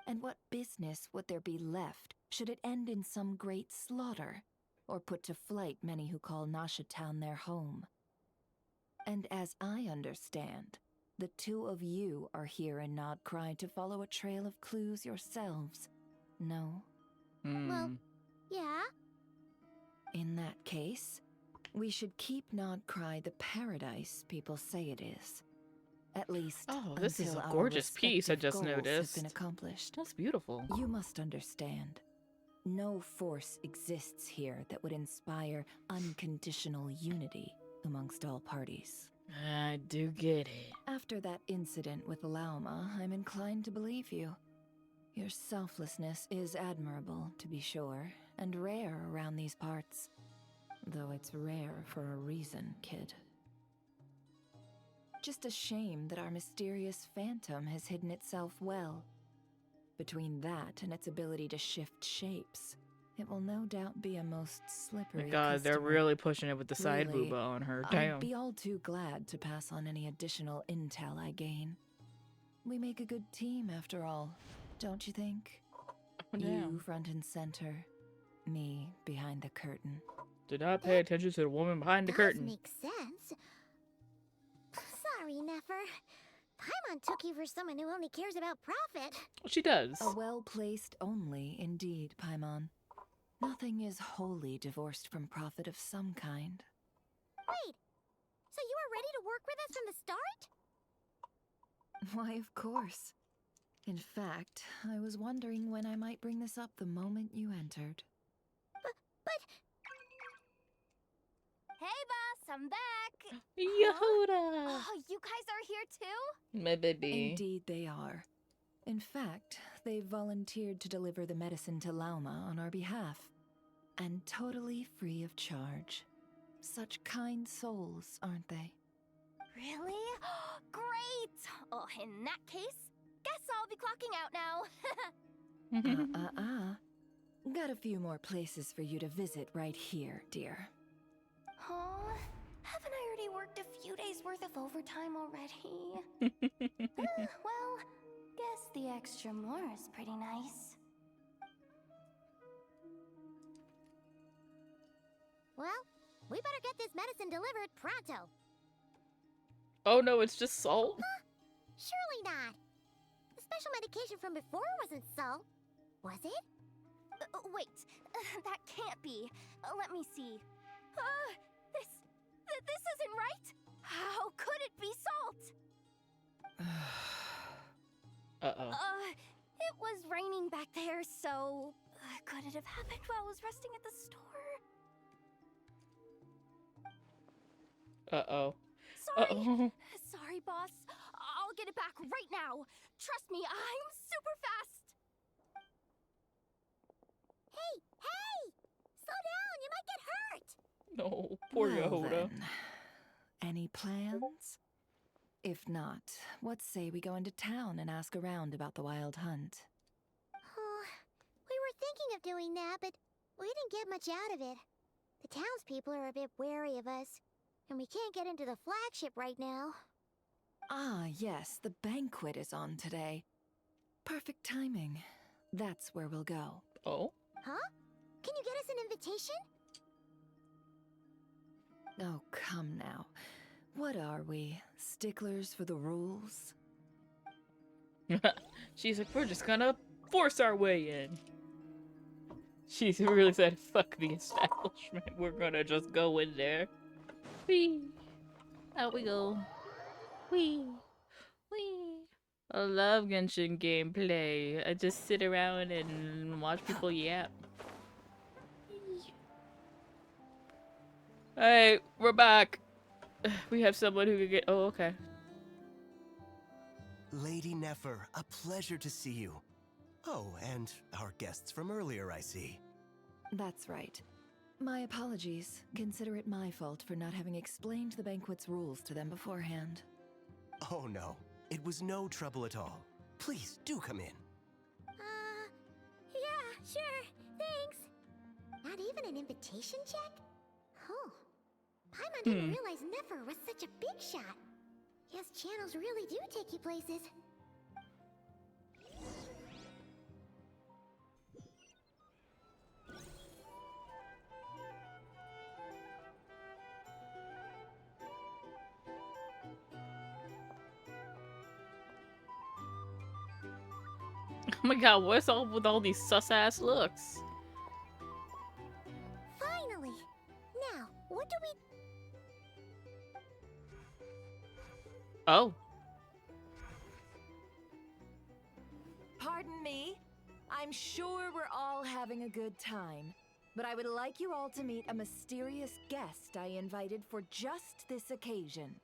And what business would there be left should it end in some great slaughter, or put to flight many who call Nashatown their home? And as I understand, the two of you are here in Nodcry to follow a trail of clues yourselves, no? Well, yeah. In that case, we should keep Nodcry the paradise people say it is. At least, oh, this is until a our gorgeous piece I just respective goals noticed. have been accomplished. That's beautiful. You must understand. No force exists here that would inspire unconditional unity amongst all parties. I do get it. After that incident with Lauma, I'm inclined to believe you. Your selflessness is admirable, to be sure, and rare around these parts. Though it's rare for a reason, kid. Just a shame that our mysterious phantom has hidden itself well. Between that and its ability to shift shapes, it will no doubt be a most slippery My God, they're customer. really pushing it with the side Really, booba on her. I'd Damn. be all too glad to pass on any additional intel I gain. We make a good team, after all, don't you think? Oh, You damn. front and center, me behind the curtain. Do not pay attention to the woman behind the Does curtain. make sense. Sorry, Nefer. Paimon took you for someone who only cares about profit. She does. A well-placed only, indeed, Paimon. Nothing is wholly divorced from profit of some kind. Wait, so you were ready to work with us from the start? Why, of course. In fact, I was wondering when I might bring this up the moment you entered. But... Hey, boss, I'm back. Yehuda! Oh, you guys are here too? My baby. Indeed they are. In fact, they've volunteered to deliver the medicine to Lauma on our behalf. And totally free of charge. Such kind souls, aren't they? Really? Great! Oh, in that case, guess I'll be clocking out now. Got a few more places for you to visit right here, dear. Oh, haven't I already worked a few days worth of overtime already? Well, guess the extra more is pretty nice. Well, we better get this medicine delivered pronto. Oh no, it's just salt? Surely not. The special medication from before wasn't salt, was it? Wait, that can't be. Let me see. This isn't right. How could it be salt? Uh-oh. It was raining back there, so could it have happened while I was resting at the store? Uh-oh. So Uh-oh. Sorry, boss. I'll get it back right now. Trust me, I'm super fast. Hey, hey! Slow down, you might get hurt! No, poor Well, Yehoda. then, any plans? If not, what say we go into town and ask around about the wild hunt? Oh, we were thinking of doing that, but we didn't get much out of it. The townspeople are a bit wary of us, and we can't get into the flagship right now. Ah, yes, the banquet is on today. Perfect timing. That's where we'll go. Oh? Huh? Can you get us an invitation? Oh, come now. What are we? Sticklers for the rules? She's like, we're just gonna force our way in. She's really said, fuck the establishment. We're gonna just go in there. Whee! Out we go. Whee! Whee! I love Genshin gameplay. I just sit around and watch people yap. Hey, we're back. We have someone who could get. Oh, okay. Lady Nefer, a pleasure to see you. Oh, and our guests from earlier, I see. That's right. My apologies. Consider it my fault for not having explained the banquet's rules to them beforehand. Oh no, it was no trouble at all. Please, do come in. Yeah, sure. Thanks. Not even an invitation check? Oh. Paimon didn't realize Nefer was such a big shot. Yes, channels really do take you places. Oh my god, what's all with all these sus-ass looks? Finally! Now, what do we... Oh. Pardon me? I'm sure we're all having a good time, but I would like you all to meet a mysterious guest I invited for just this occasion.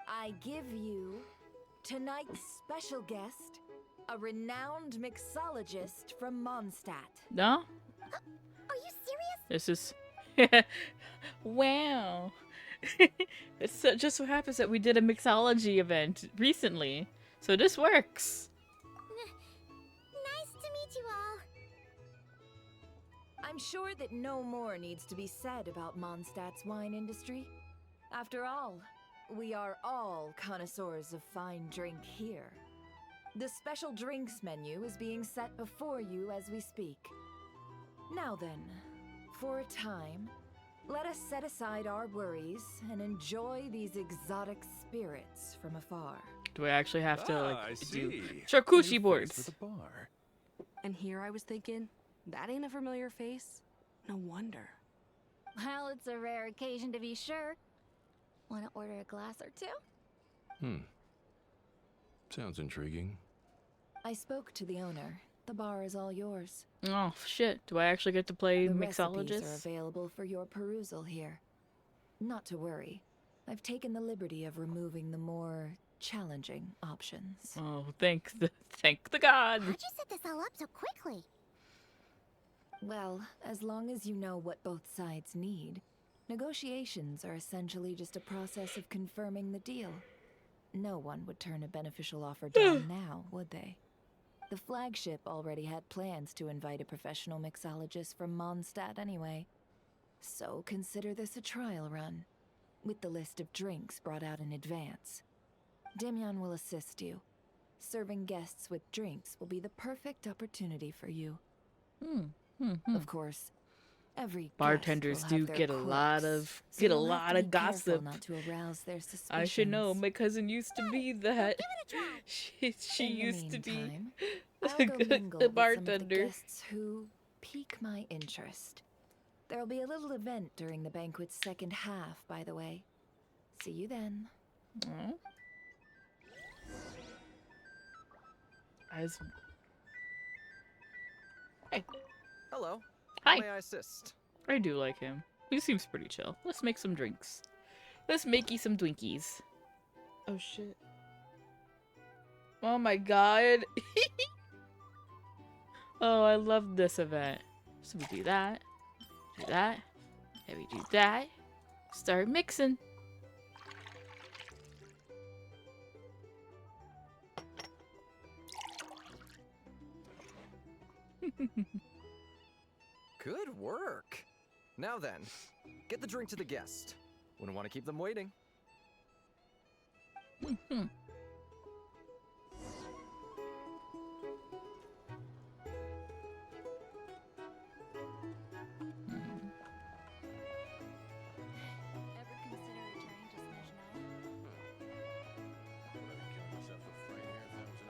I give you tonight's special guest, a renowned mixologist from Mondstadt. No? Are you serious? This is... Wow. Just so happens that we did a mixology event recently. So this works. Nice to meet you all. I'm sure that no more needs to be said about Mondstadt's wine industry. After all, we are all connoisseurs of fine drink here. The special drinks menu is being set before you as we speak. Now then, for a time, let us set aside our worries and enjoy these exotic spirits from afar. Do I actually have to I like see. do charcuterie New boards? face for the bar. And here I was thinking, that ain't a familiar face. No wonder. Well, it's a rare occasion to be sure. Want to order a glass or two? Sounds intriguing. I spoke to the owner. The bar is all yours. Oh shit! Do I actually get to play The recipes are mixologist? available for your perusal here. Not to worry. I've taken the liberty of removing the more challenging options. Oh, thank the god. How'd you set this all up so quickly? Well, as long as you know what both sides need, negotiations are essentially just a process of confirming the deal. No one would turn a beneficial offer down now, would they? The flagship already had plans to invite a professional mixologist from Mondstadt anyway. So consider this a trial run, with the list of drinks brought out in advance. Demyon will assist you. Serving guests with drinks will be the perfect opportunity for you. Of course, every Bartenders guest will do have their get a lot quirks, of so get a you'll have lot to of be careful gossip. not to arouse their suspicions. I should know. My cousin used to be that. She In the used to be meantime, I'll go mingle a with some of the bartender. guests who pique my interest. There'll be a little event during the banquet's second half, by the way. See you then. Oh. As hey, Hello. Hi. How may I assist? I do like him. He seems pretty chill. Let's make some drinks. Let's makey some Twinkies. Oh shit. Oh my god. Oh, I love this event. So we do that, and we do that. Start mixing. Good work. Now then, get the drink to the guest. Wouldn't want to keep them waiting.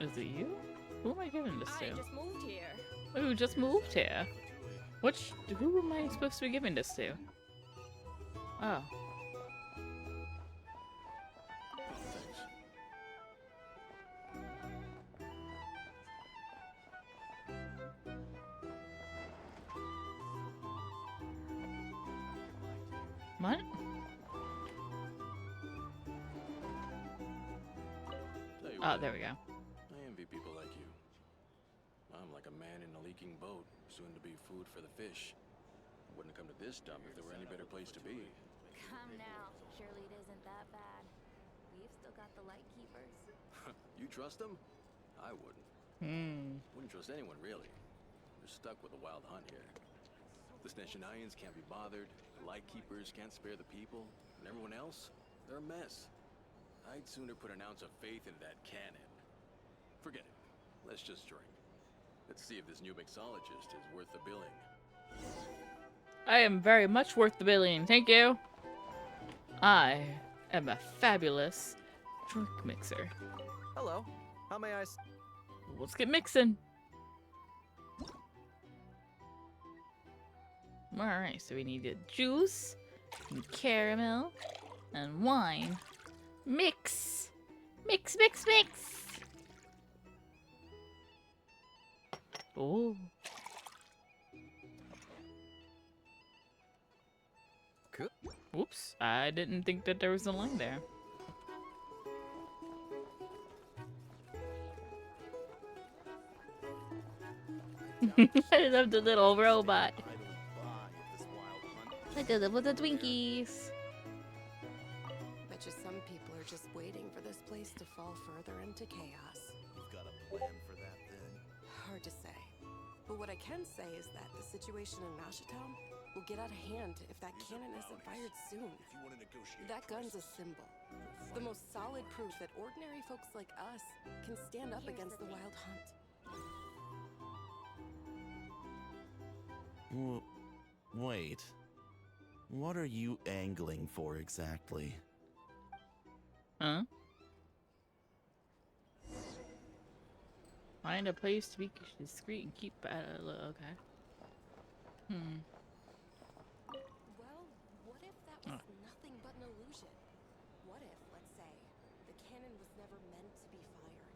Is it you? Who am I giving this to? I just moved here. Who just moved here? Who am I supposed to be giving this to? Oh. What? Oh, there we go. I envy people like you. I'm like a man in a leaking boat, soon to be food for the fish. I wouldn't come to this dump if there were any better place to be. Come now. Surely it isn't that bad. We've still got the light keepers. You trust them? I wouldn't. Wouldn't trust anyone, really. We're stuck with a wild hunt here. The Sneshanians can't be bothered, the Lightkeepers can't spare the people, and everyone else, they're a mess. I'd sooner put an ounce of faith into that cannon. Forget it. Let's just drink. Let's see if this new mixologist is worth the billing. I am very much worth the billion, thank you. I am a fabulous drink mixer. Hello. How may I... Let's get mixing. Alright, so we need a juice, and caramel, and wine. Mix! Mix, mix, mix! Oh. Oops, I didn't think that there was a line there. I love the little robot. I did it with the Twinkies. Bet you some people are just waiting for this place to fall further into chaos. You've got a plan for that, then? Hard to say. But what I can say is that the situation in Nashatown will get out of hand if that cannon isn't fired soon. That gun's a symbol. The most solid proof that ordinary folks like us can stand up against the wild hunt. Wait. What are you angling for exactly? Huh? Find a place to be discreet and keep at a low. Okay. Well, what if that was nothing but an illusion? What if, let's say, the cannon was never meant to be fired?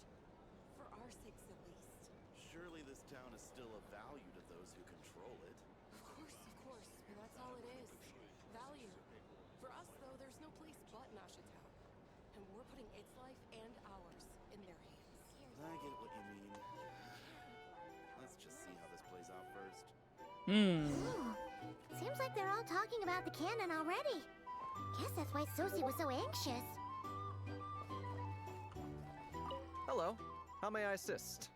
For our sakes, at least. Surely this town is still of value to those who control it. Of course, but that's all it is. Value. For us, though, there's no place but Nashatown. And we're putting its life and ours in their hands. I get what you mean. Let's just see how this plays out first. Ooh, seems like they're all talking about the cannon already. Guess that's why Sosie was so anxious. Hello. How may I assist?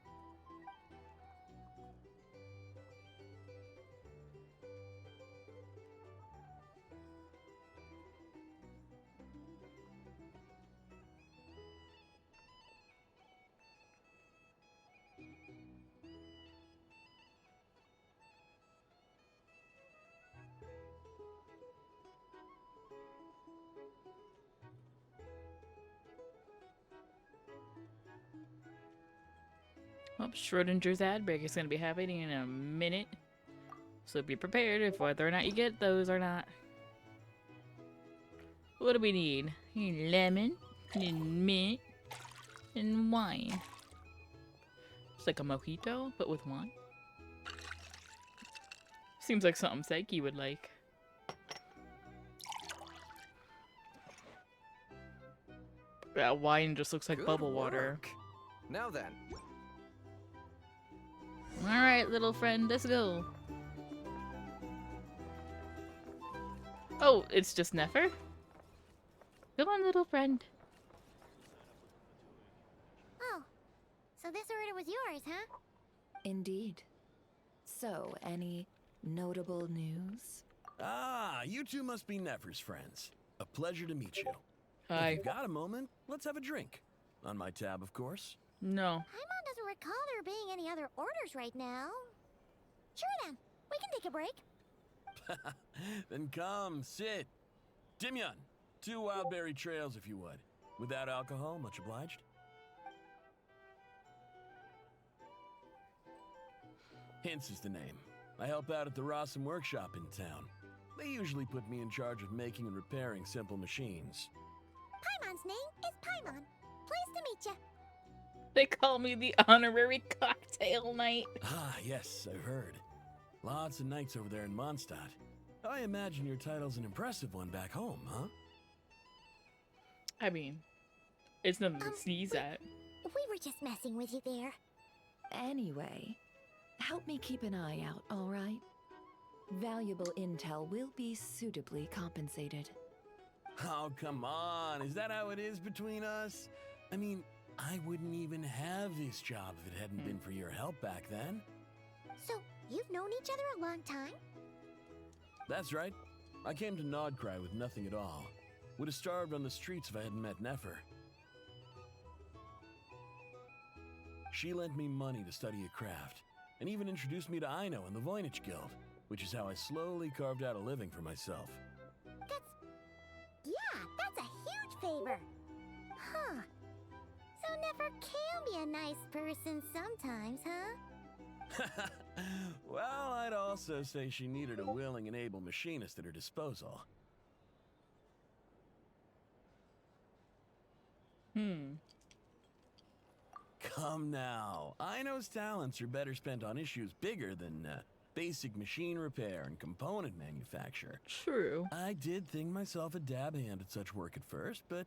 Well, Schrodinger's ad break is going to be happening in a minute. So be prepared if whether or not you get those or not. What do we need? We need lemon, we need mint, and wine. It's like a mojito, but with wine. Seems like something Saiki would like. That wine just looks like Good bubble water. work. Now then. Alright, little friend, let's go. Oh, it's just Nefer? Come on, little friend. Oh, so this order was yours, huh? Indeed. So, any notable news? Ah, you two must be Nefer's friends. A pleasure to meet you. Hi. If you've got a moment, let's have a drink. On my tab, of course. No. Paimon doesn't recall there being any other orders right now. Sure then, we can take a break. Then come, sit. Dimyon, 2 wild berry trails if you would. Without alcohol, much obliged. Hints is the name. I help out at the Rossum workshop in town. They usually put me in charge of making and repairing simple machines. Paimon's name is Paimon. Pleased to meet you. They call me the honorary cocktail knight. Ah, yes, I've heard. Lots of nights over there in Mondstadt. I imagine your title's an impressive one back home, huh? I mean, it's nothing to sneeze at. We were just messing with you there. Anyway, help me keep an eye out, all right? Valuable intel will be suitably compensated. Oh, come on. Is that how it is between us? I mean, I wouldn't even have this job if it hadn't been for your help back then. So, you've known each other a long time? That's right. I came to Nodcry with nothing at all. Would have starved on the streets if I hadn't met Nefer. She lent me money to study a craft, and even introduced me to Aino and the Voynich Guild, which is how I slowly carved out a living for myself. That's a huge favor. Huh. So Nefer can be a nice person sometimes, huh? Well, I'd also say she needed a willing and able machinist at her disposal. Come now. Aino's talents are better spent on issues bigger than basic machine repair and component manufacture. True. I did think myself a dab hand at such work at first, but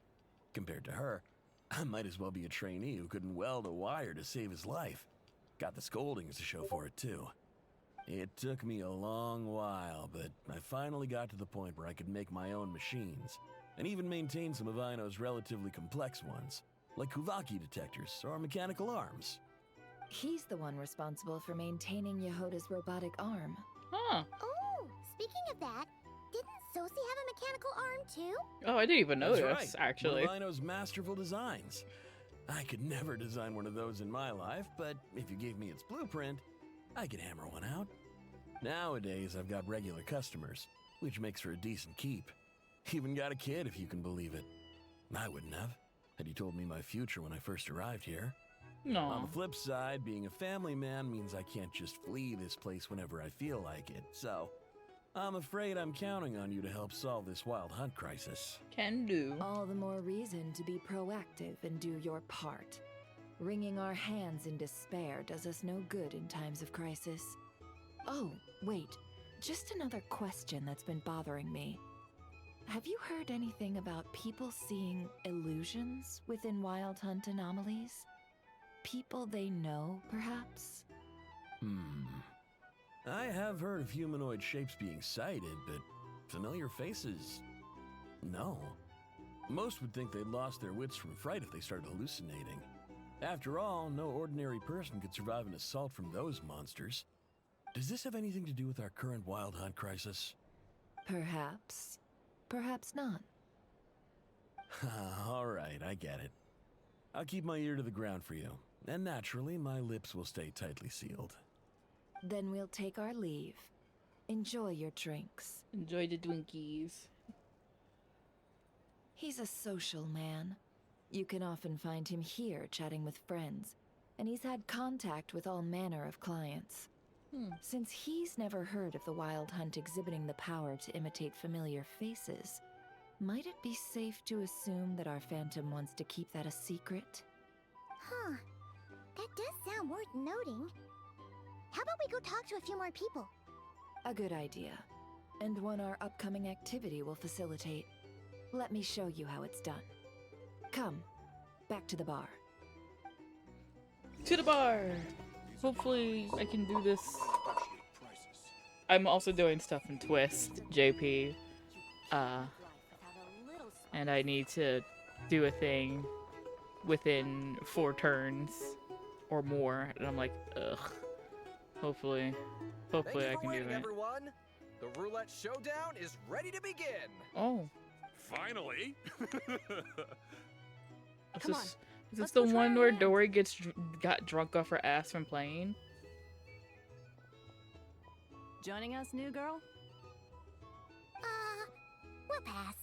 compared to her, I might as well be a trainee who couldn't weld a wire to save his life. Got the scoldings to show for it, too. It took me a long while, but I finally got to the point where I could make my own machines, and even maintain some of Aino's relatively complex ones, like Kuvaki detectors or mechanical arms. He's the one responsible for maintaining Yehoda's robotic arm. Huh. Oh, speaking of that, didn't Sosi have a mechanical arm too? Oh, I didn't even notice, That's right. actually. One of Aino's masterful designs. I could never design one of those in my life, but if you gave me its blueprint, I could hammer one out. Nowadays, I've got regular customers, which makes for a decent keep. Even got a kid, if you can believe it. I wouldn't have, had he told me my future when I first arrived here. No. On the flip side, being a family man means I can't just flee this place whenever I feel like it, so I'm afraid I'm counting on you to help solve this wild hunt crisis. Can do. All the more reason to be proactive and do your part. Wringing our hands in despair does us no good in times of crisis. Oh, wait. Just another question that's been bothering me. Have you heard anything about people seeing illusions within Wild Hunt anomalies? People they know, perhaps? I have heard of humanoid shapes being sighted, but familiar faces? No. Most would think they'd lost their wits from fright if they started hallucinating. After all, no ordinary person could survive an assault from those monsters. Does this have anything to do with our current wild hunt crisis? Perhaps. Perhaps not. All right, I get it. I'll keep my ear to the ground for you, and naturally, my lips will stay tightly sealed. Then we'll take our leave. Enjoy your drinks. Enjoy the Twinkies. He's a social man. You can often find him here chatting with friends, and he's had contact with all manner of clients. Since he's never heard of the Wild Hunt exhibiting the power to imitate familiar faces, might it be safe to assume that our Phantom wants to keep that a secret? Huh. That does sound worth noting. How about we go talk to a few more people? A good idea. And one our upcoming activity will facilitate. Let me show you how it's done. Come, back to the bar. To the bar! Hopefully I can do this. I'm also doing stuff in Twist, JP. And I need to do a thing within 4 turns or more. And I'm like, ugh. Hopefully I can do that. Everyone. The roulette showdown is ready to begin. Oh. Finally! Is this the one where Dory got drunk off her ass from playing? Joining us, new girl? We'll pass.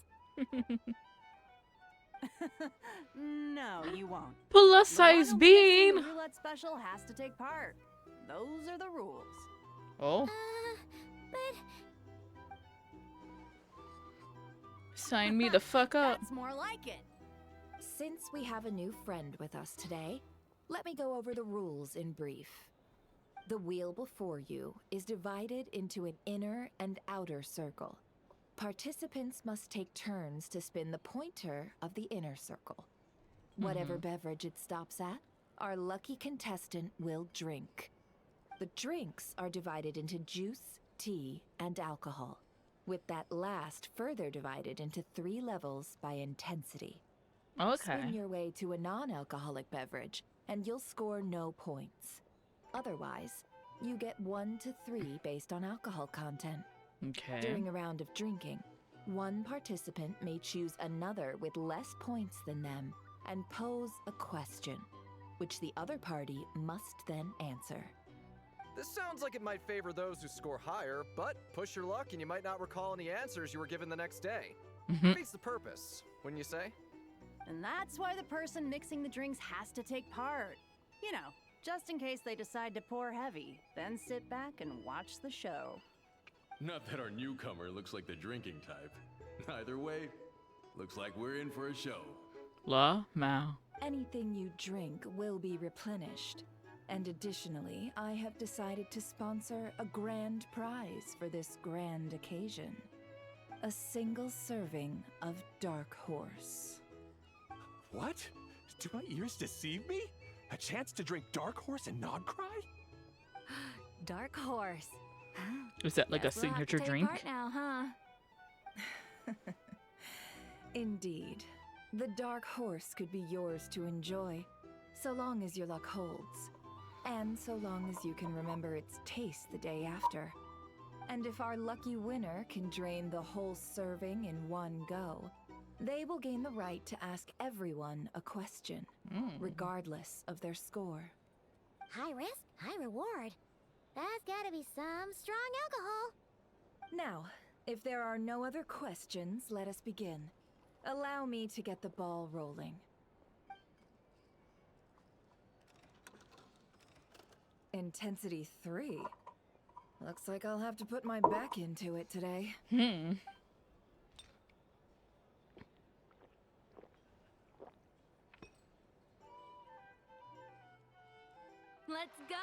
No, you won't. Plus size bean! The roulette special has to take part. Those are the rules. Oh? But... Sign me the fuck up. That's more like it. Since we have a new friend with us today, let me go over the rules in brief. The wheel before you is divided into an inner and outer circle. Participants must take turns to spin the pointer of the inner circle. Whatever beverage it stops at, our lucky contestant will drink. The drinks are divided into juice, tea, and alcohol, with that last further divided into 3 levels by intensity. Okay. Spin your way to a non-alcoholic beverage, and you'll score no points. Otherwise, you get 1 to 3 based on alcohol content. Okay. During a round of drinking, one participant may choose another with less points than them and pose a question, which the other party must then answer. This sounds like it might favor those who score higher, but push your luck and you might not recall any answers you were given the next day. Defeats the purpose, wouldn't you say? And that's why the person mixing the drinks has to take part. You know, just in case they decide to pour heavy, then sit back and watch the show. Not that our newcomer looks like the drinking type. Either way, looks like we're in for a show. La Mao. Anything you drink will be replenished. And additionally, I have decided to sponsor a grand prize for this grand occasion. A single serving of Dark Horse. What? Do my ears deceive me? A chance to drink Dark Horse and not cry? Dark Horse. Is that like a signature drink? Part now, huh? Indeed. The Dark Horse could be yours to enjoy, so long as your luck holds. And so long as you can remember its taste the day after. And if our lucky winner can drain the whole serving in one go, they will gain the right to ask everyone a question, regardless of their score. High risk, high reward. That's gotta be some strong alcohol. Now, if there are no other questions, let us begin. Allow me to get the ball rolling. Intensity 3. Looks like I'll have to put my back into it today. Let's go!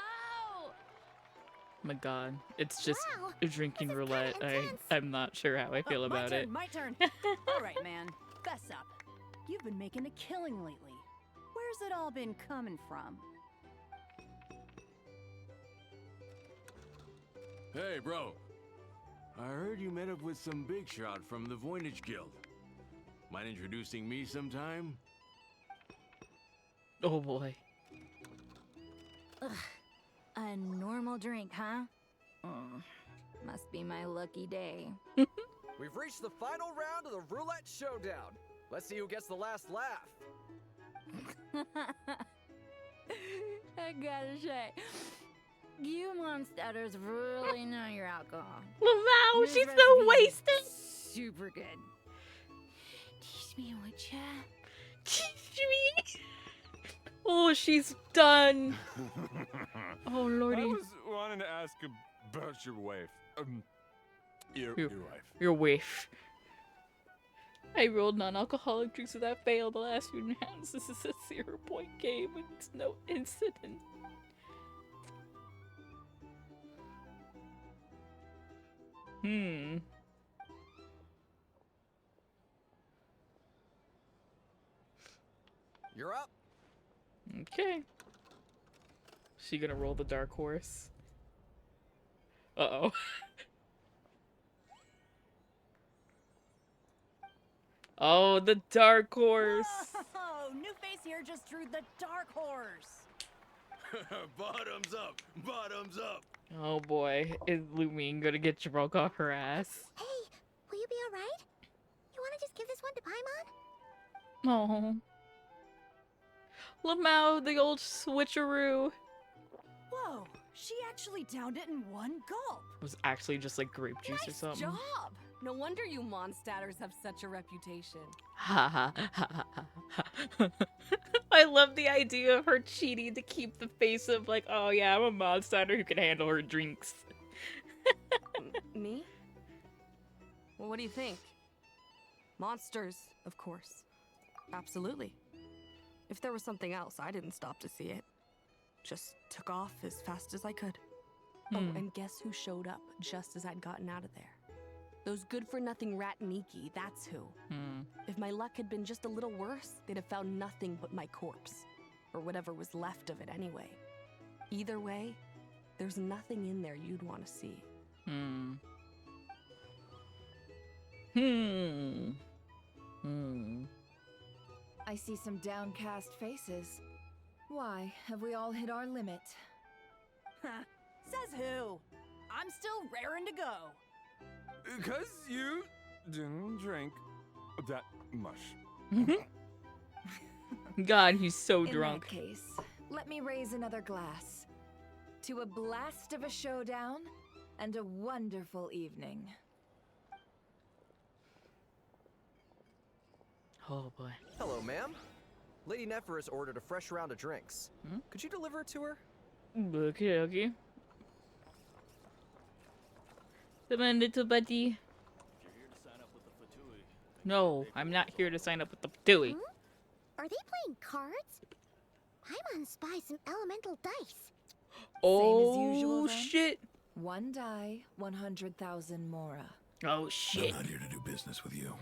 My god, it's just Wow, drinking roulette. I'm not sure how I feel about it. My turn. All right, man. Fess up. You've been making a killing lately. Where's it all been coming from? Hey, bro. I heard you met up with some big shot from the Voynich Guild. Mind introducing me sometime? Oh boy. Ugh. A normal drink, huh? Must be my lucky day. We've reached the final round of the roulette showdown. Let's see who gets the last laugh. I gotta say, you monsters really know your alcohol. Wow, This she's recipe so is wasted. Super good. Teach me, would ya? Teach me. Oh, she's done. Oh lordy. I was wanting to ask about your wife. Your wife. Your wife. I rolled non-alcoholic drinks without fail the last few rounds. This is a 0-point game with no incident. You're up. Okay. She gonna roll the dark horse? Uh-oh. Oh, the dark horse. Oh, new face here just drew the dark horse. Bottoms up! Bottoms up! Oh boy, is Lumine gonna get drunk off her ass? Hey, will you be alright? You wanna just give this one to Paimon? Oh. Lamau, the old switcheroo. Whoa, she actually downed it in one gulp. It was actually just like grape juice or something. Job! No wonder you Mondstatters have such a reputation. Ha ha ha ha. I love the idea of her cheating to keep the face of like, oh yeah, I'm a Mondstatter who can handle her drinks. Me? Well, what do you think? Monsters, of course. Absolutely. If there was something else, I didn't stop to see it. Just took off as fast as I could. Oh, and guess who showed up just as I'd gotten out of there? Those good-for-nothing Rat-Niki, that's who. If my luck had been just a little worse, they'd have found nothing but my corpse. Or whatever was left of it anyway. Either way, there's nothing in there you'd want to see. I see some downcast faces. Why, have we all hit our limit? Says who? I'm still raring to go. 'Cause you didn't drink that much. God, he's so In drunk. that case, let me raise another glass. To a blast of a showdown and a wonderful evening. Oh boy. Hello, ma'am. Lady Nefer has ordered a fresh round of drinks. Could you deliver it to her? Okay, okay. Come on, little buddy. No, I'm not here to sign up with the Fatui. Are they playing cards? Paimon spies some elemental dice. Oh, usual, then? shit. One die, 100,000 Mora. Oh, shit. I'm not here to do business with you.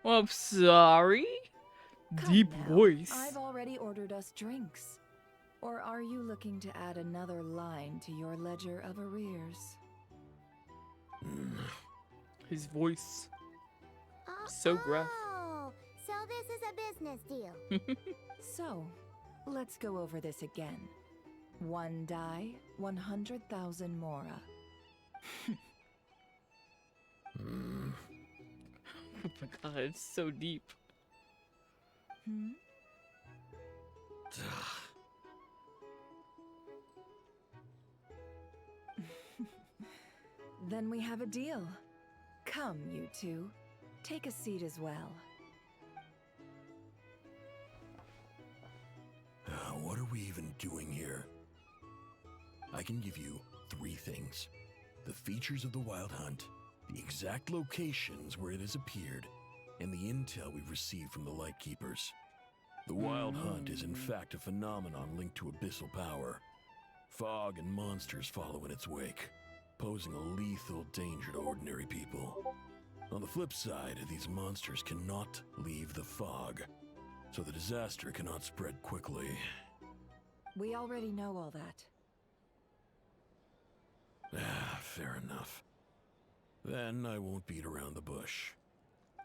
I'm sorry. Deep Now, voice. I've already ordered us drinks. Or are you looking to add another line to your ledger of arrears? His voice. So gruff. Oh, so this is a business deal. So, let's go over this again. One die, 100,000 Mora. Oh my god, it's so deep. Then we have a deal. Come, you two. Take a seat as well. What are we even doing here? I can give you 3 things. The features of the Wild Hunt, the exact locations where it has appeared, and the intel we've received from the Lightkeepers. The Wild Hunt is in fact a phenomenon linked to abyssal power. Fog and monsters follow in its wake, posing a lethal danger to ordinary people. On the flip side, these monsters cannot leave the fog, so the disaster cannot spread quickly. We already know all that. Fair enough. Then I won't beat around the bush.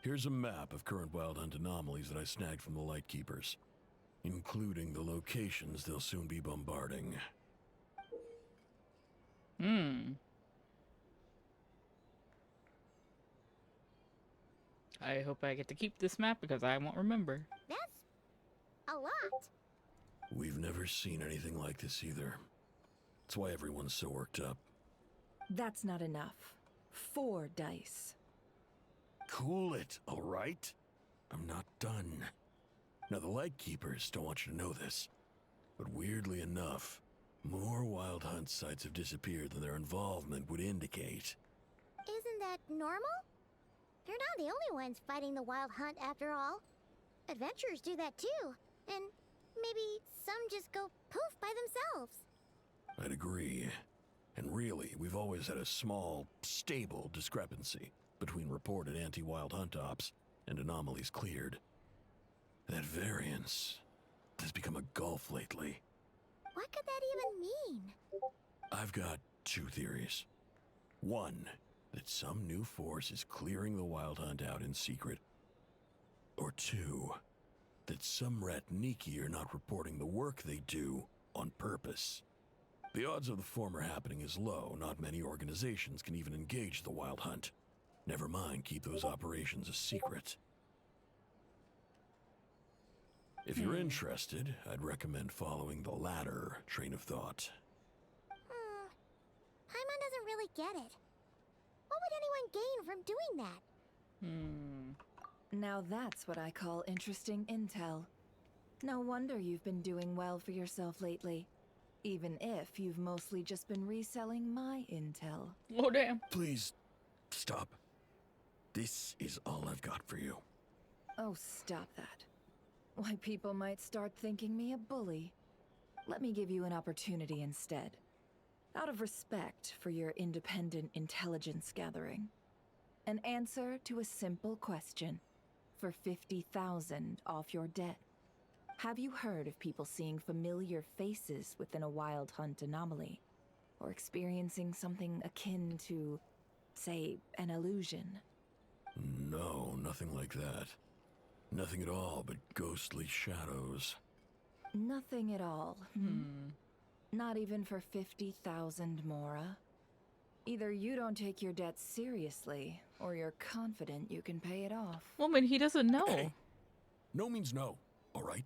Here's a map of current Wild Hunt anomalies that I snagged from the Lightkeepers, including the locations they'll soon be bombarding. I hope I get to keep this map because I won't remember. That's a lot. We've never seen anything like this either. That's why everyone's so worked up. That's not enough. 4 dice. Cool it, all right? I'm not done. Now, the Lightkeepers don't want you to know this, but weirdly enough, more Wild Hunt sites have disappeared than their involvement would indicate. Isn't that normal? They're not the only ones fighting the Wild Hunt after all. Adventurers do that too. And maybe some just go poof by themselves. I'd agree. And really, we've always had a small, stable discrepancy between reported anti-Wild Hunt ops and anomalies cleared. That variance has become a gulf lately. What could that even mean? I've got two theories. One, that some new force is clearing the Wild Hunt out in secret. Or two, that some Ratniki are not reporting the work they do on purpose. The odds of the former happening is low. Not many organizations can even engage the Wild Hunt. Never mind keep those operations a secret. If you're interested, I'd recommend following the latter train of thought. Paimon doesn't really get it. What would anyone gain from doing that? Now that's what I call interesting intel. No wonder you've been doing well for yourself lately. Even if you've mostly just been reselling my intel. Oh, damn. Please, stop. This is all I've got for you. Oh, stop that. Why, people might start thinking me a bully. Let me give you an opportunity instead. Out of respect for your independent intelligence gathering. An answer to a simple question for 50,000 off your debt. Have you heard of people seeing familiar faces within a Wild Hunt anomaly? Or experiencing something akin to, say, an illusion? No, nothing like that. Nothing at all but ghostly shadows. Nothing at all. Not even for 50,000 Mora. Either you don't take your debt seriously, or you're confident you can pay it off. Woman, he doesn't know. Hey, no means no, all right?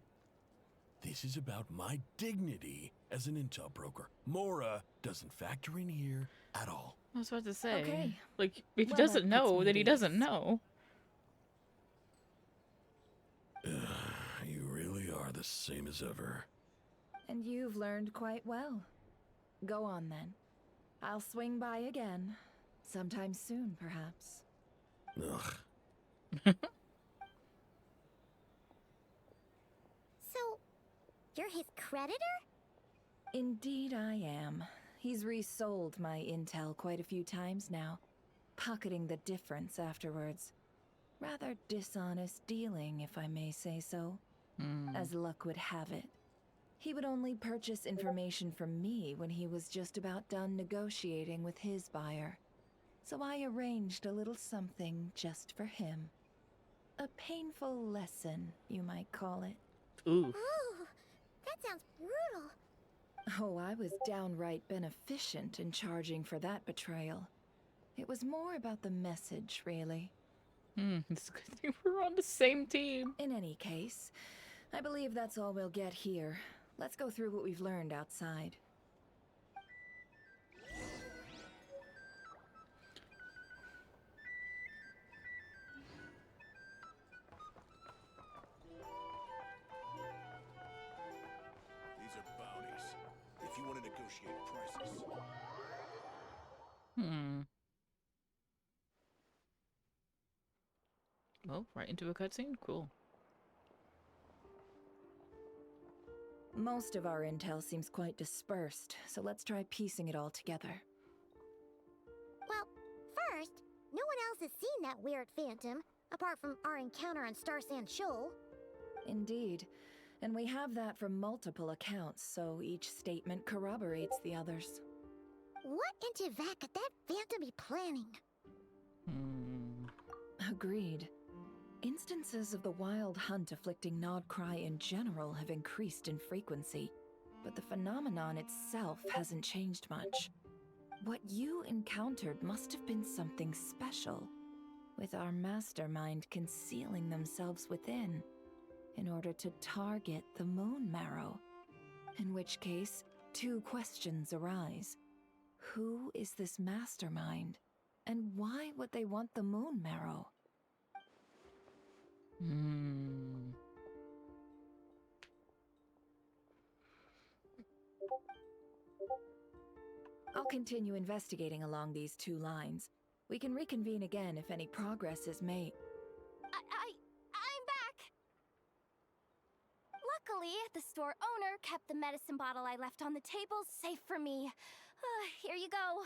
This is about my dignity as an intel broker. Mora doesn't factor in here at all. I was about to say. Okay. Like, if he Well, doesn't that puts know, me then he at doesn't ease. know. You really are the same as ever. And you've learned quite well. Go on then. I'll swing by again. Sometime soon, perhaps. Ugh. So, you're his creditor? Indeed I am. He's resold my intel quite a few times now, pocketing the difference afterwards. Rather dishonest dealing, if I may say so. As luck would have it. He would only purchase information from me when he was just about done negotiating with his buyer. So I arranged a little something just for him. A painful lesson, you might call it. Ooh. Oh, that sounds brutal. Oh, I was downright beneficent in charging for that betrayal. It was more about the message, really. It's a good thing we're on the same team. In any case, I believe that's all we'll get here. Let's go through what we've learned outside. These are bounties. If you want to negotiate prices. Well, right into a cutscene? Cool. Most of our intel seems quite dispersed, so let's try piecing it all together. Well, first, no one else has seen that weird phantom, apart from our encounter on Star Sand Shoal. Indeed. And we have that from multiple accounts, so each statement corroborates the others. What in Teyvat could that phantom be planning? Agreed. Instances of the Wild Hunt afflicting Nodcry in general have increased in frequency, but the phenomenon itself hasn't changed much. What you encountered must have been something special, with our mastermind concealing themselves within, in order to target the Moon Marrow. In which case, two questions arise. Who is this mastermind? And why would they want the Moon Marrow? I'll continue investigating along these two lines. We can reconvene again if any progress is made. I'm back! Luckily, the store owner kept the medicine bottle I left on the table safe for me. Here you go.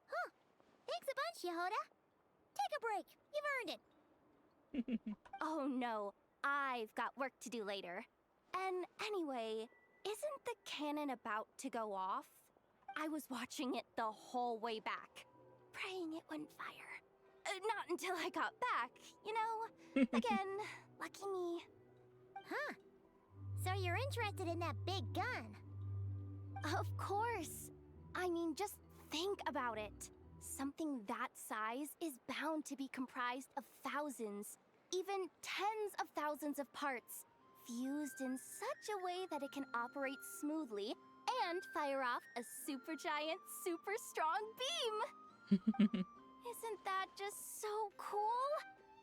Huh. Thanks a bunch, Yehoda. Take a break. You've earned it. Oh no, I've got work to do later. And anyway, isn't the cannon about to go off? I was watching it the whole way back, praying it wouldn't fire. Not until I got back, you know? Again, lucky me. Huh. So you're interested in that big gun? Of course. I mean, just think about it. Something that size is bound to be comprised of thousands, even tens of thousands of parts, fused in such a way that it can operate smoothly and fire off a supergiant, super strong beam. Isn't that just so cool?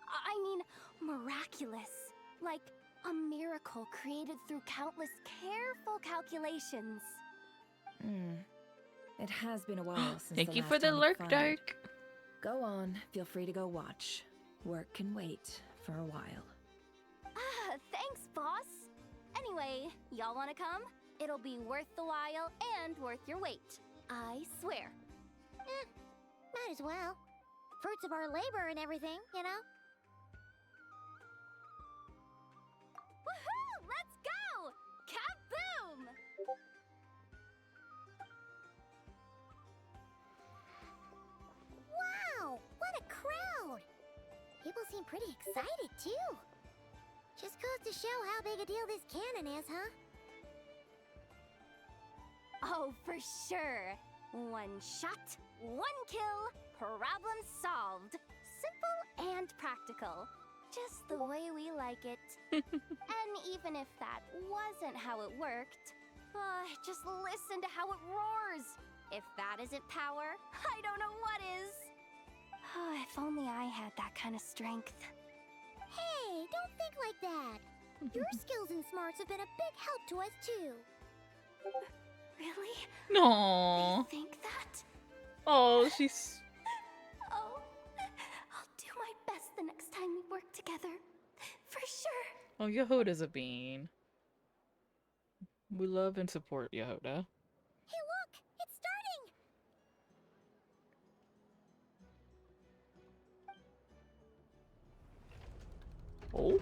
I mean, miraculous. Like a miracle created through countless careful calculations. It has been a while since Thank the you last for the time it lurk, fired. Dark. Go on, feel free to go watch. Work can wait for a while. Thanks, boss. Anyway, y'all wanna come? It'll be worth the while and worth your wait. I swear. Might as well. Fruits of our labor and everything, you know? Woohoo! Let's go! Kaboom! Wow! What a crowd! People seem pretty excited, too. Just goes to show how big a deal this cannon is, huh? Oh, for sure. One shot, one kill, problem solved. Simple and practical. Just the way we like it. And even if that wasn't how it worked, just listen to how it roars. If that isn't power, I don't know what is. If only I had that kind of strength. Hey, don't think like that. Your skills and smarts have been a big help to us, too. Really? No. They think that? Oh, she's. Oh, I'll do my best the next time we work together. For sure. Oh, Yehoda's a bean. We love and support Yehoda. Hey, look! It's starting! Oh.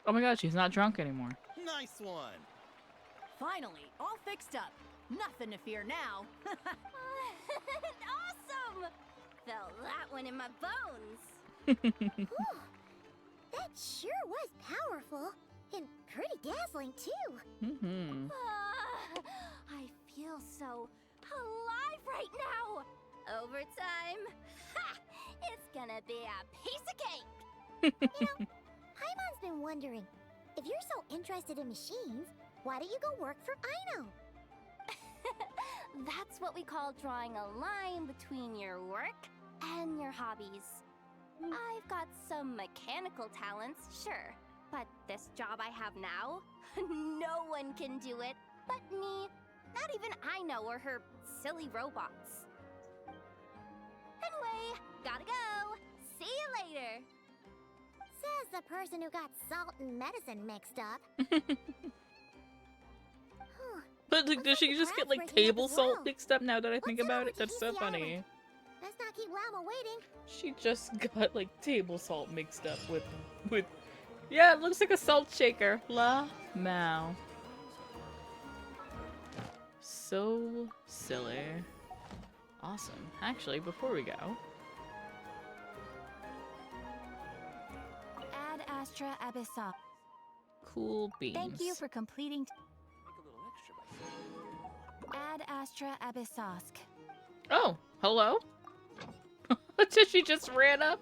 Oh my god, she's not drunk anymore. Nice one. Finally, all fixed up. Nothing to fear now. Awesome! Felt that one in my bones. Whew. That sure was powerful. And pretty dazzling, too. Mm-hmm. I feel so alive right now. Overtime. Ha! It's gonna be a piece of cake. You know, Paimon's been wondering, if you're so interested in machines, why don't you go work for Aino? That's what we call drawing a line between your work and your hobbies. I've got some mechanical talents, sure, but this job I have now, no one can do it but me. Not even Aino or her silly robots. Anyway, gotta go. See you later. Says the person who got salt and medicine mixed up. But like, does she just get like table salt mixed up now that I think about it? That's so funny. Let's not keep Llama waiting. She just got like table salt mixed up with yeah, it looks like a salt shaker. La Mao. So silly. Awesome. Actually, before we go, Ad Astra Abyssa. cool beans. Thank you for completing. Ad Astra Abyssosk. Oh, hello? Did she just ran up?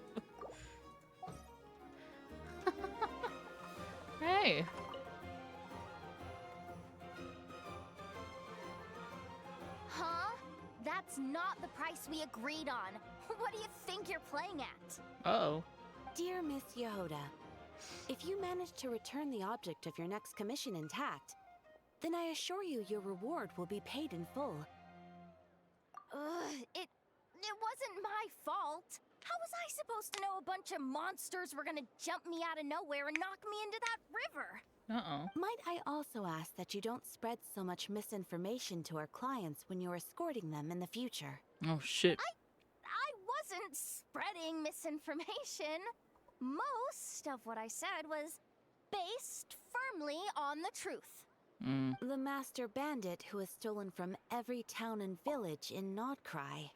Hey. Huh? That's not the price we agreed on. What do you think you're playing at? Uh-oh. Dear Miss Yehoda, if you manage to return the object of your next commission intact, then I assure you your reward will be paid in full. It wasn't my fault. How was I supposed to know a bunch of monsters were gonna jump me out of nowhere and knock me into that river? Uh-oh. Might I also ask that you don't spread so much misinformation to our clients when you're escorting them in the future? Oh, shit. I wasn't spreading misinformation. Most of what I said was based firmly on the truth. The master bandit who has stolen from every town and village in Nodcry.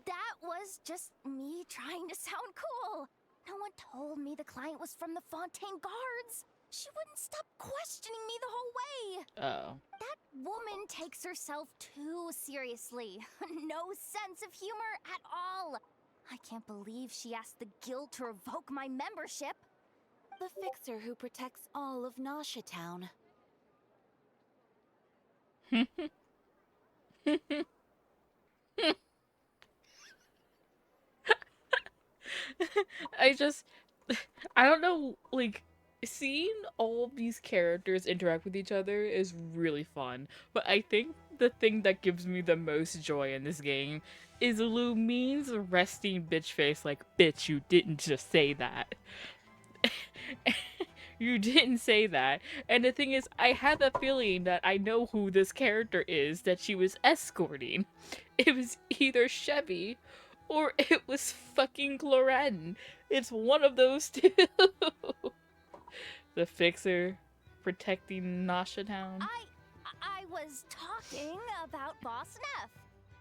That was just me trying to sound cool. No one told me the client was from the Fontaine Guards. She wouldn't stop questioning me the whole way. Oh. That woman takes herself too seriously. No sense of humor at all. I can't believe she asked the guild to revoke my membership. The fixer who protects all of Nasha Town. I don't know, like, seeing all these characters interact with each other is really fun, but I think the thing that gives me the most joy in this game is Lumine's resting bitch face, like, bitch, you didn't just say that. You didn't say that. And the thing is, I had the feeling that I know who this character is that she was escorting. It was either Chevy or it was fucking Cloren. It's one of those two. The fixer protecting Nasha Town. I was talking about Boss Neff.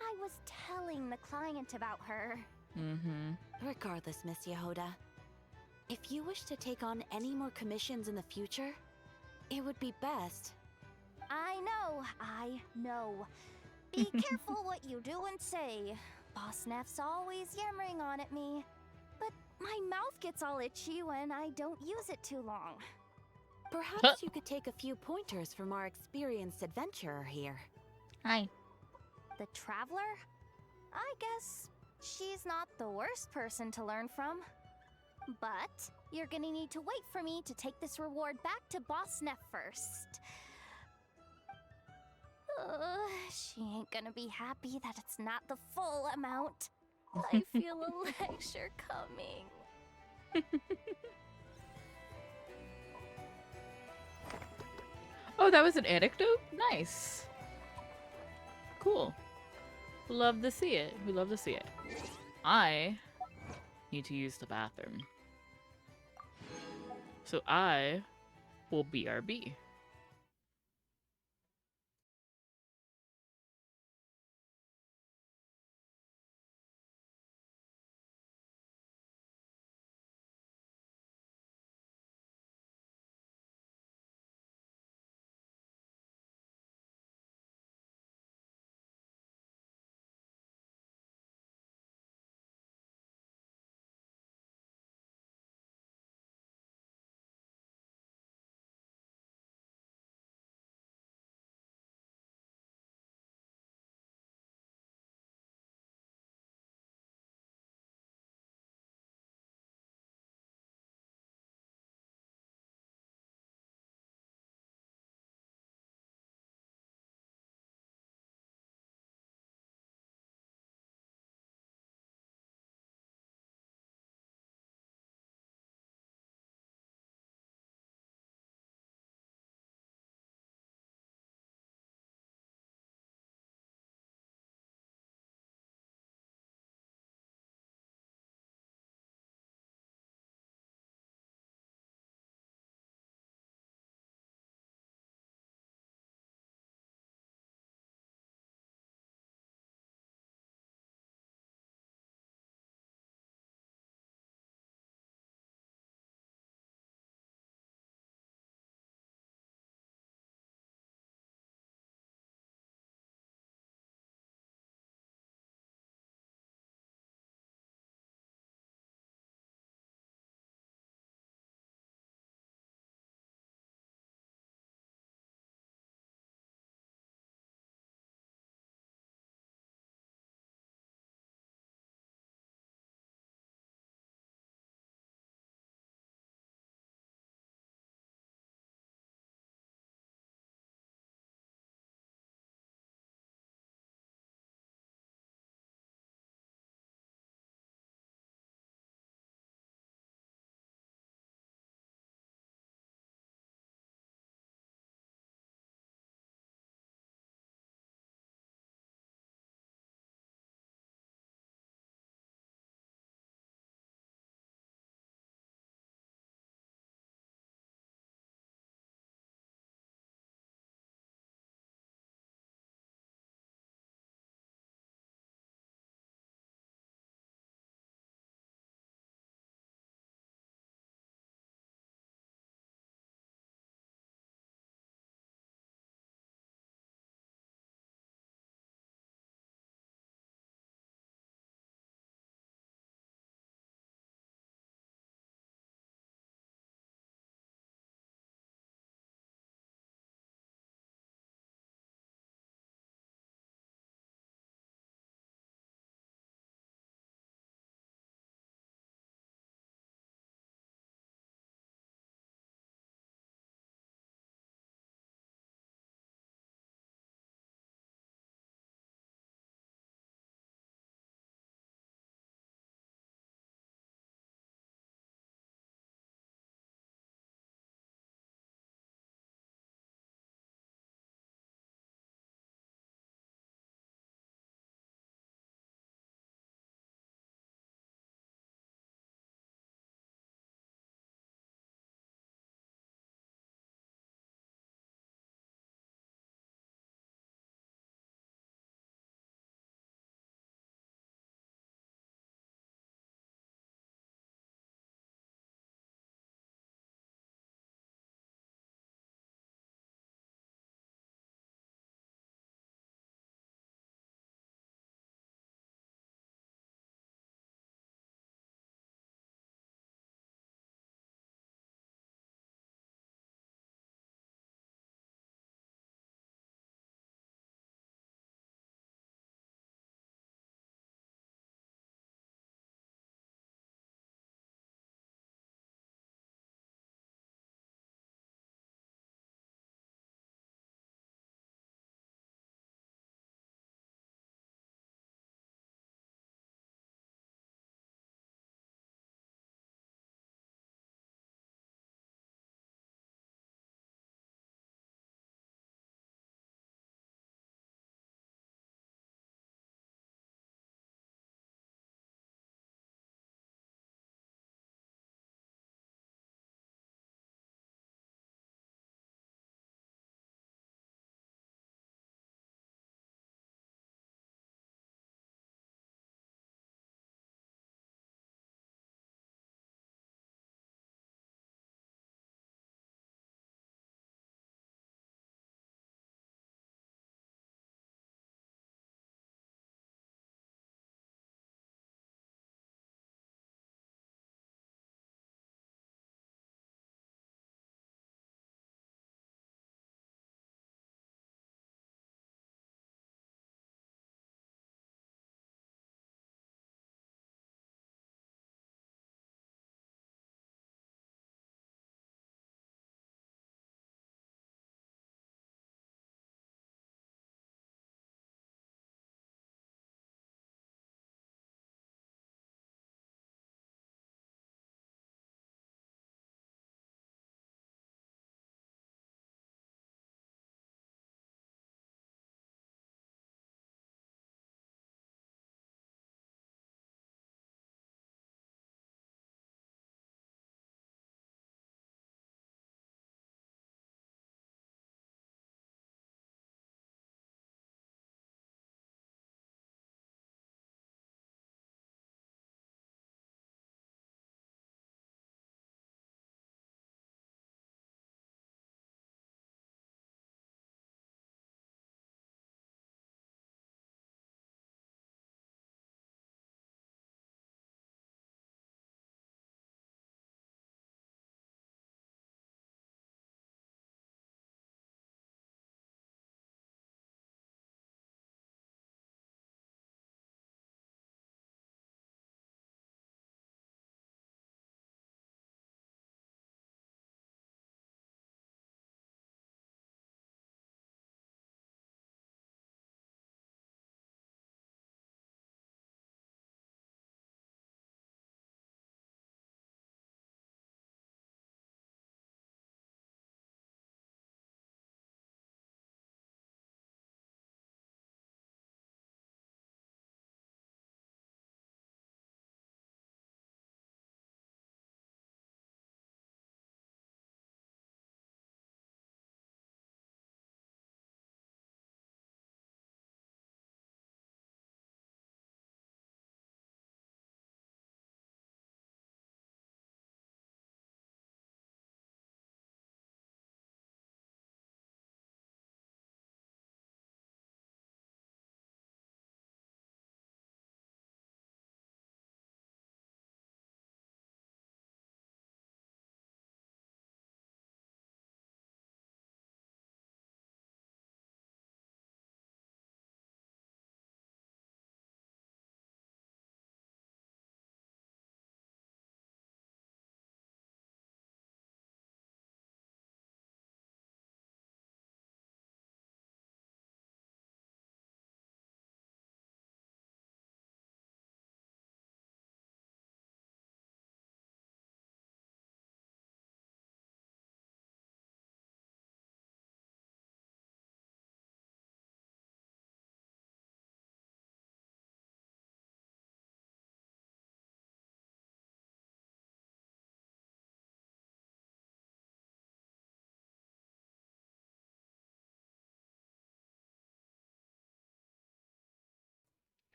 I was telling the client about her. Regardless, Miss Yehoda, if you wish to take on any more commissions in the future, it would be best. I know. Be careful what you do and say. Boss Neff's always yammering on at me. But my mouth gets all itchy when I don't use it too long. Perhaps you could take a few pointers from our experienced adventurer here. Hi. The Traveler? I guess she's not the worst person to learn from. But you're gonna need to wait for me to take this reward back to Boss Neff first. She ain't gonna be happy that it's not the full amount. I feel a lecture coming. Oh, that was an anecdote? Nice. Cool. Love to see it. We love to see it. I need to use the bathroom. So I will BRB.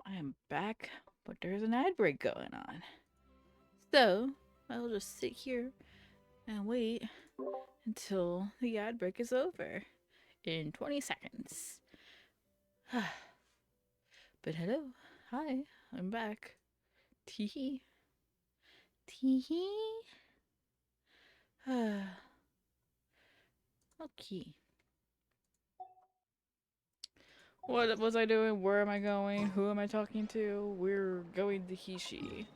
I am back, but there's an ad break going on. So, I'll just sit here and wait until the ad break is over in 20 seconds. But hello, hi, I'm back. Teehee. Teehee. Okay. What was I doing? Where am I going? Who am I talking to? We're going to Hishi.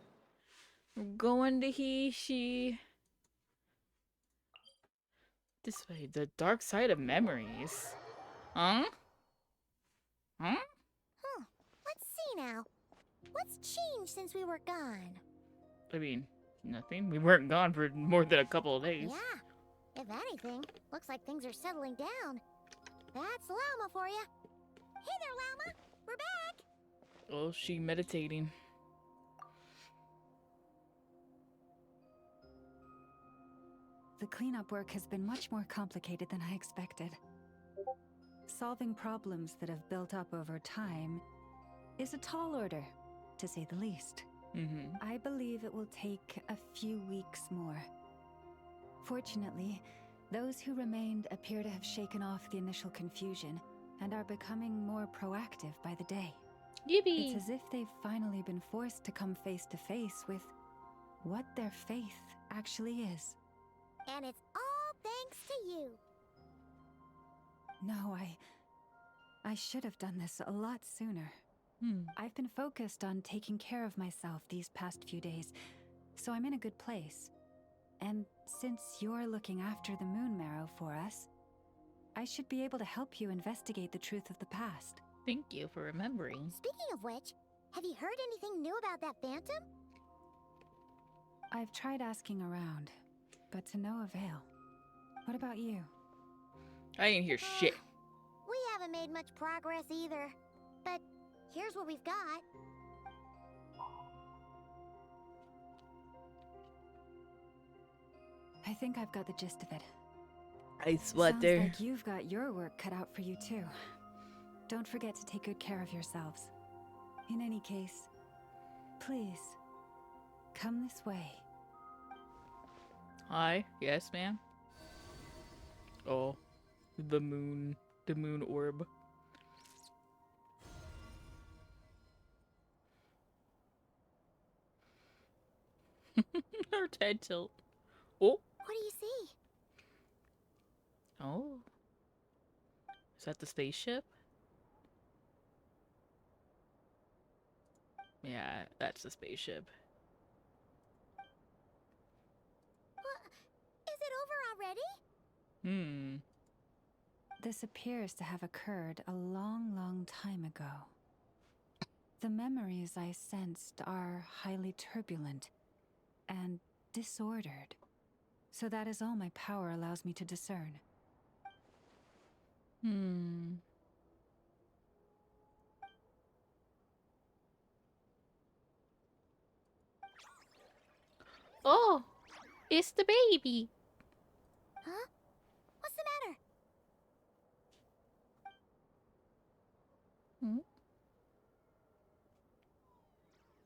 We're going to Hishi. This way, the dark side of memories. Huh? Huh? Huh. Let's see now. What's changed since we were gone? I mean, nothing. We weren't gone for more than a couple of days. Yeah. If anything, looks like things are settling down. That's Llama for you. Hey there, Llama. We're back. Oh, she meditating. The cleanup work has been much more complicated than I expected. Solving problems that have built up over time is a tall order, to say the least. I believe it will take a few weeks more. Fortunately, those who remained appear to have shaken off the initial confusion and are becoming more proactive by the day. Yippee! It's as if they've finally been forced to come face to face with what their faith actually is. And it's all thanks to you. No, I should have done this a lot sooner. I've been focused on taking care of myself these past few days, so I'm in a good place. And since you're looking after the moon marrow for us, I should be able to help you investigate the truth of the past. Thank you for remembering. Speaking of which, have you heard anything new about that phantom? I've tried asking around, but to no avail. What about you? I ain't hear shit. We haven't made much progress either. But here's what we've got. I think I've got the gist of it. I sweater. Sounds like you've got your work cut out for you too. Don't forget to take good care of yourselves. In any case, please, come this way. Hi. Yes, ma'am. Oh, the moon orb. Her head tilt. Oh. What do you see? Oh. Is that the spaceship? Yeah, that's the spaceship. Is it over already? This appears to have occurred a long, long time ago. The memories I sensed are highly turbulent and disordered. So that is all my power allows me to discern. Oh, it's the baby. Huh? What's the matter?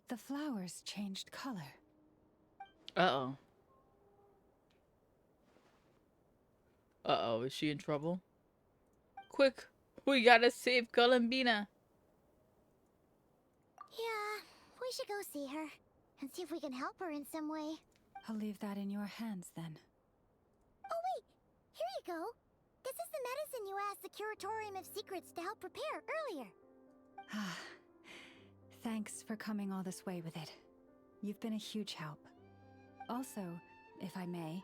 The flowers changed color. Uh-oh. Uh-oh, is she in trouble? Quick, we gotta save Columbina. Yeah, we should go see her and see if we can help her in some way. I'll leave that in your hands then. Oh wait, here you go. This is the medicine you asked the Curatorium of Secrets to help prepare earlier. Thanks for coming all this way with it. You've been a huge help. Also, if I may,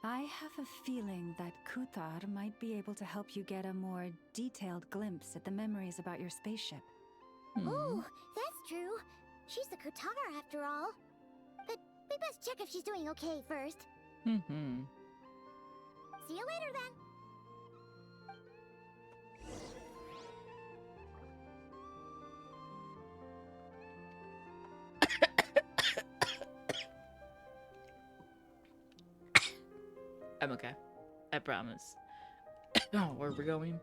I have a feeling that Kuthar might be able to help you get a more detailed glimpse at the memories about your spaceship. Ooh, that's true. She's the Kutar after all. But we best check if she's doing okay first. See you later then. I'm okay. I promise. Oh, where are we going?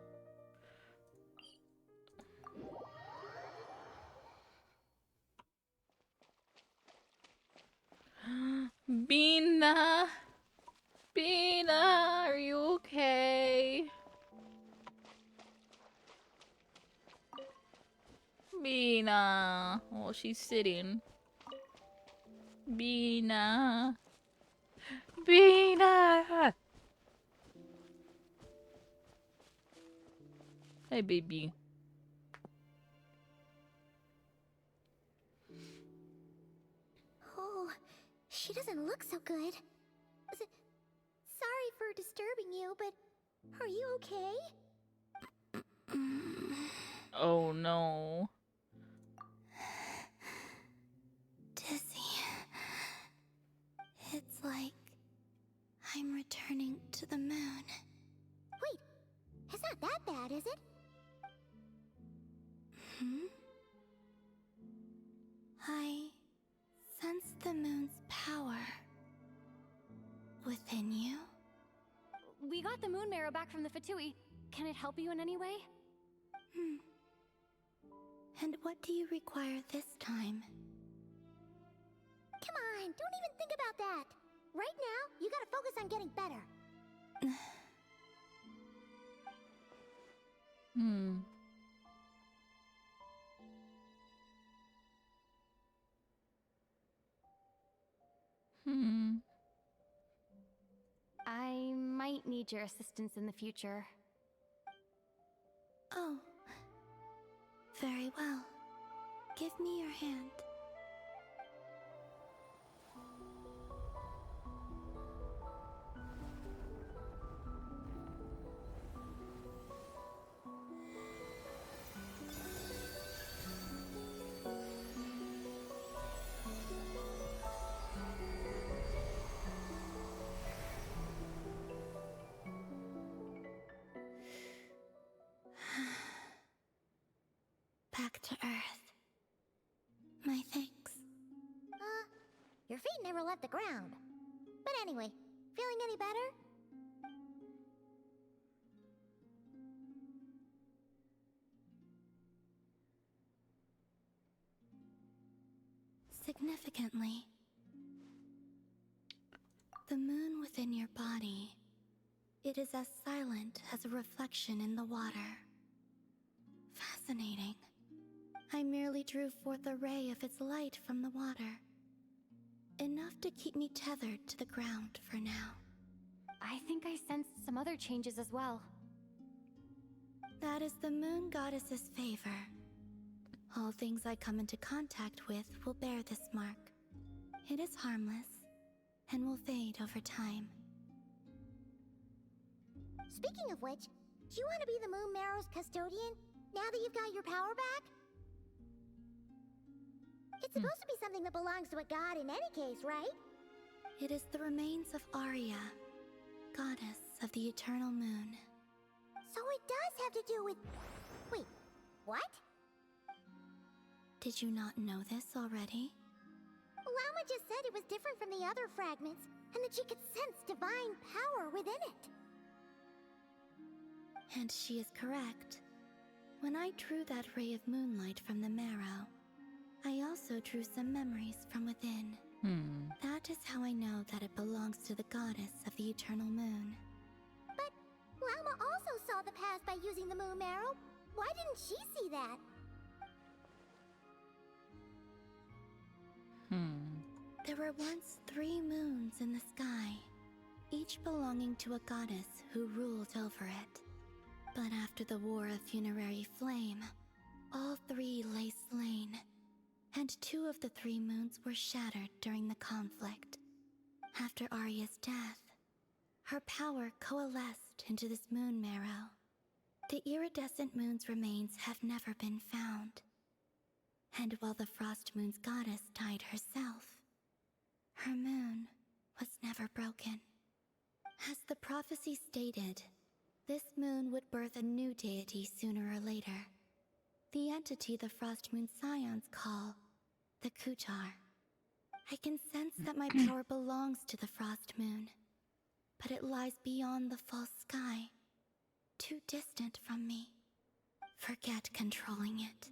Bina. Oh, she's sitting. Bina. Bina. Hey, baby. Oh, she doesn't look so good. Sorry for disturbing you, but are you okay? Oh no. Dizzy. It's like I'm returning to the moon. Wait, it's not that bad, is it? I sense the moon's power within you. We got the moon marrow back from the Fatui. Can it help you in any way? And what do you require this time? Come on, don't even think about that. Right now, you gotta focus on getting better. I might need your assistance in the future. Oh. Very well. Give me your hand. Back to Earth. My thanks. Your feet never left the ground. But anyway, feeling any better? Significantly, the moon within your body, it is as silent as a reflection in the water. Fascinating. I merely drew forth a ray of its light from the water. Enough to keep me tethered to the ground for now. I think I sensed some other changes as well. That is the moon goddess's favor. All things I come into contact with will bear this mark. It is harmless and will fade over time. Speaking of which, do you want to be the Moon Marrow's custodian now that you've got your power back? It's supposed to be something that belongs to a god in any case, right? It is the remains of Arya, goddess of the eternal moon. So it does have to do with... Wait, what? Did you not know this already? Lama just said it was different from the other fragments, and that she could sense divine power within it. And she is correct. When I drew that ray of moonlight from the marrow, I also drew some memories from within. That is how I know that it belongs to the goddess of the eternal moon. But Lama also saw the past by using the moon marrow. Why didn't she see that? There were once 3 moons in the sky, each belonging to a goddess who ruled over it. But after the War of Funerary Flame, all 3 lay slain, and 2 of the 3 moons were shattered during the conflict. After Arya's death, her power coalesced into this moon marrow. The iridescent moon's remains have never been found. And while the Frost Moon's goddess died herself, her moon was never broken. As the prophecy stated, this moon would birth a new deity sooner or later. The entity the Frost Moon Scions call the Kutar. I can sense that my power belongs to the Frost Moon, but it lies beyond the false sky, too distant from me. Forget controlling it.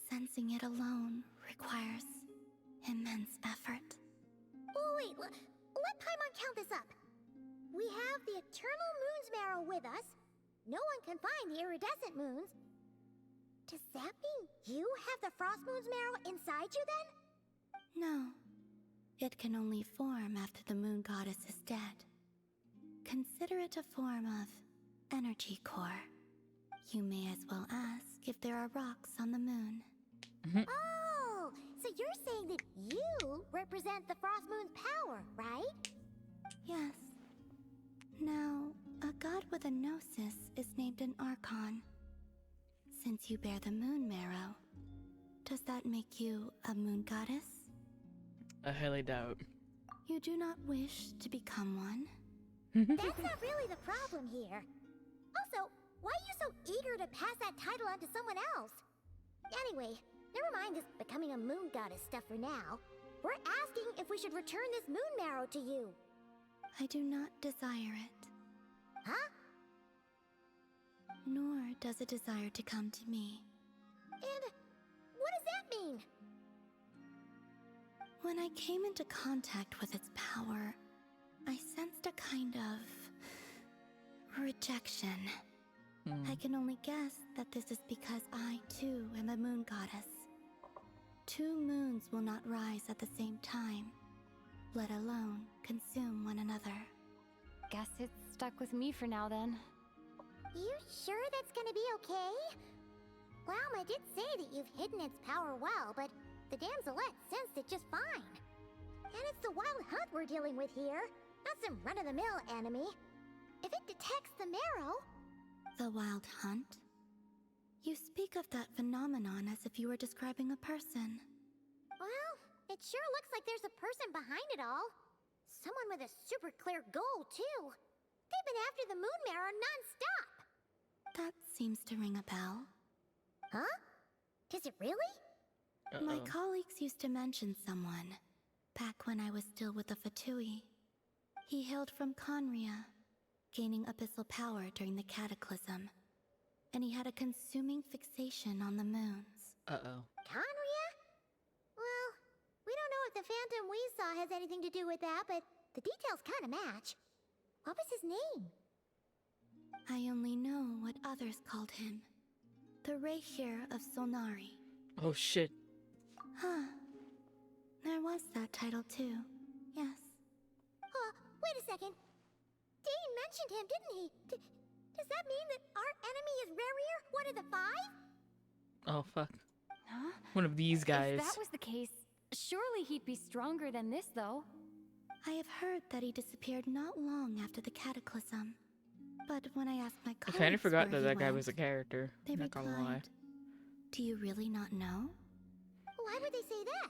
Sensing it alone requires immense effort. Oh wait, let Paimon count this up. We have the Eternal Moon's marrow with us. No one can find the iridescent moons. Does that mean You have the Frost Moon's marrow inside you then? No. It can only form after the moon goddess is dead. Consider it a form of energy core. You may as well ask if there are rocks on the moon. Oh, so you're saying that you represent the Frost Moon's power, right? Yes. Now, a god with a gnosis is named an Archon. Since you bear the moon marrow, does that make you a moon goddess? I highly doubt. You do not wish to become one? That's not really the problem here. Also, why are you so eager to pass that title on to someone else? Anyway, never mind this becoming a moon goddess stuff for now. We're asking if we should return this moon marrow to you. I do not desire it. Huh? Nor does it desire to come to me. And what does that mean? When I came into contact with its power, I sensed a kind of rejection. I can only guess that this is because I, too, am a moon goddess. Two moons will not rise at the same time, let alone consume one another. Guess it's stuck with me for now then. You sure that's gonna be okay? Glauma did say that you've hidden its power well, but the damselette sensed it just fine. And it's the wild hunt we're dealing with here, not some run-of-the-mill enemy. If it detects the marrow... The wild hunt? You speak of that phenomenon as if you were describing a person. Well, it sure looks like there's a person behind it all. Someone with a super clear goal, too. They've been after the moon marrow non-stop. That seems to ring a bell. Huh? Does it really? My colleagues used to mention someone, back when I was still with the Fatui. He hailed from Conria, gaining abyssal power during the cataclysm, and he had a consuming fixation on the moons. Conria? Well, we don't know if the phantom we saw has anything to do with that, but the details kind of match. What was his name? I only know what others called him. The Reikir of Solnari. Oh shit. Huh. There was that title too. Yes. Wait a second. Dane mentioned him, didn't he? Does that mean that our enemy is Rarier, one of the five? Oh fuck. Huh? One of these guys. If that was the case, surely he'd be stronger than this, though. I have heard that he disappeared not long after the cataclysm. But when I asked my I colleagues kind of forgot where that he that guy went, was a character. they Not gonna lie. replied, "Do you really not know?" Why would they say that?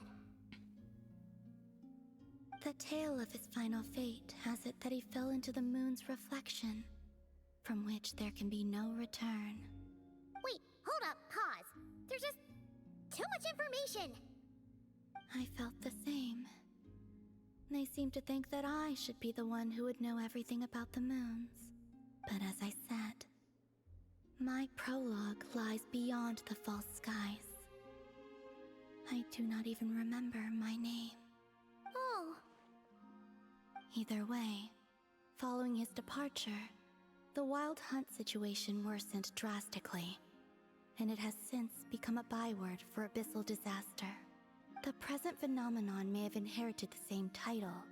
The tale of his final fate has it that he fell into the moon's reflection, from which there can be no return. Wait, hold up, pause. There's just too much information. I felt the same. They seemed to think that I should be the one who would know everything about the moons. But as I said, my prologue lies beyond the false skies. I do not even remember my name. Oh. Either way, following his departure, the wild hunt situation worsened drastically, and it has since become a byword for abyssal disaster. The present phenomenon may have inherited the same title,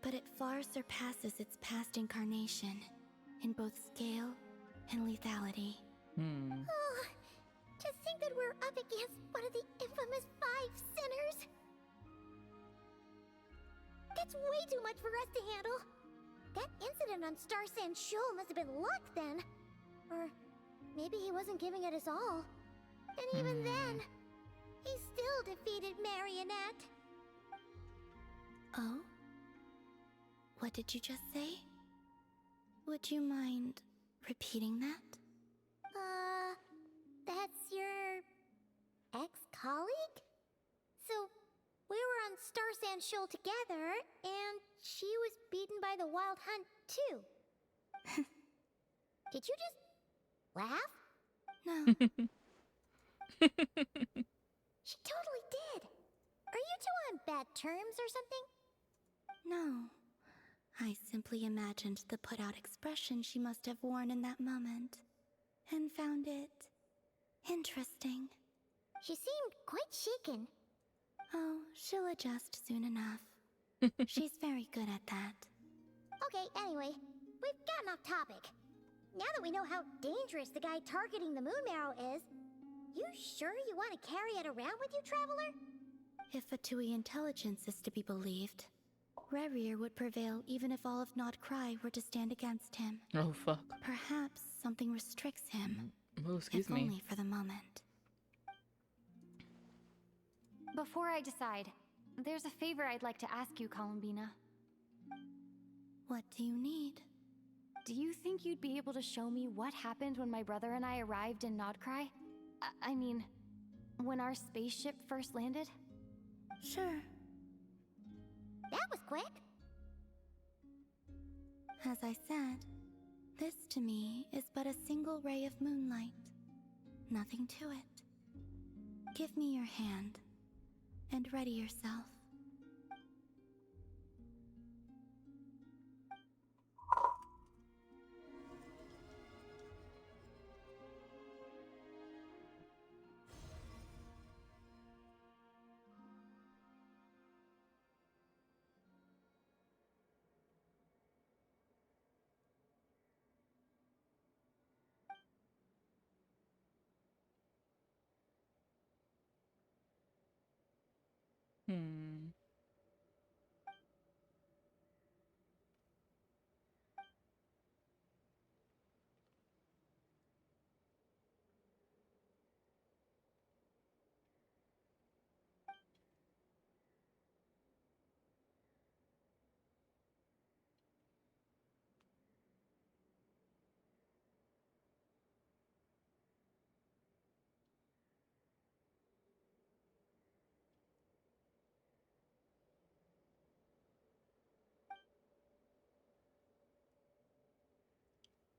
but it far surpasses its past incarnation in both scale and lethality. Oh, to think that we're up against one of the infamous 5 sinners. That's way too much for us to handle. That incident on Star Sand Shoal must have been luck then. Or maybe he wasn't giving it his all. And even then, he still defeated Marionette. Oh? What did you just say? Would you mind repeating that? That's your ex-colleague? So, we were on Star Sand Shoal together, and she was beaten by the Wild Hunt, too. Did you just laugh? No. She totally did. Are you two on bad terms or something? No. I simply imagined the put-out expression she must have worn in that moment, and found it interesting. She seemed quite shaken. Oh, she'll adjust soon enough. She's very good at that. Okay, anyway, we've gotten off topic. Now that we know how dangerous the guy targeting the moon marrow is, you sure you want to carry it around with you, Traveler? If Fatui intelligence is to be believed, Rerir would prevail even if all of Nod Cry were to stand against him. Oh, fuck. Perhaps something restricts him. Oh, excuse me. Only for the moment. Before I decide, there's a favor I'd like to ask you, Columbina. What do you need? Do you think you'd be able to show me what happened when my brother and I arrived in Nodcry? I mean, when our spaceship first landed? Sure. That was quick. As I said, this to me is but a single ray of moonlight. Nothing to it. Give me your hand, and ready yourself. Hmm.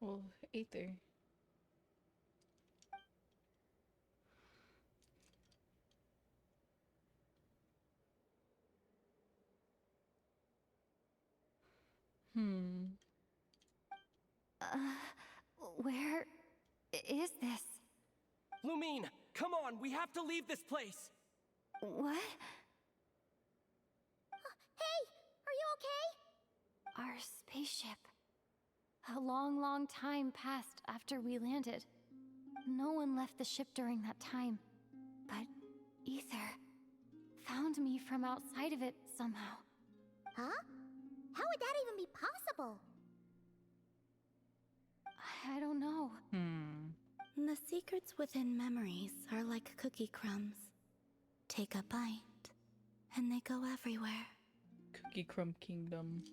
Well, Aether. Hmm. Where is this? Lumine, come on, we have to leave this place. What? Hey, are you okay? Our spaceship. A long, long time passed after we landed. No one left the ship during that time. But Ether found me from outside of it somehow. Huh? How would that even be possible? I don't know. The secrets within memories are like cookie crumbs. Take a bite, and they go everywhere. Cookie Crumb Kingdom.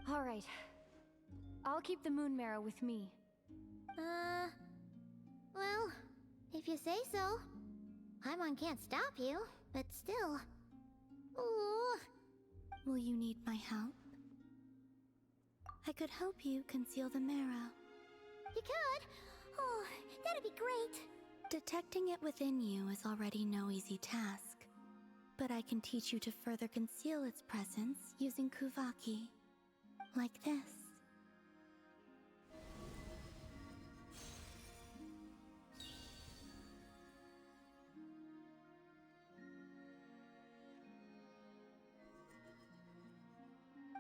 All right. I'll keep the moon marrow with me. Well, if you say so. Paimon can't stop you, but still. Ooh. Will you need my help? I could help you conceal the marrow. You could? Oh, that'd be great. Detecting it within you is already no easy task. But I can teach you to further conceal its presence using Kuvaki. Like this.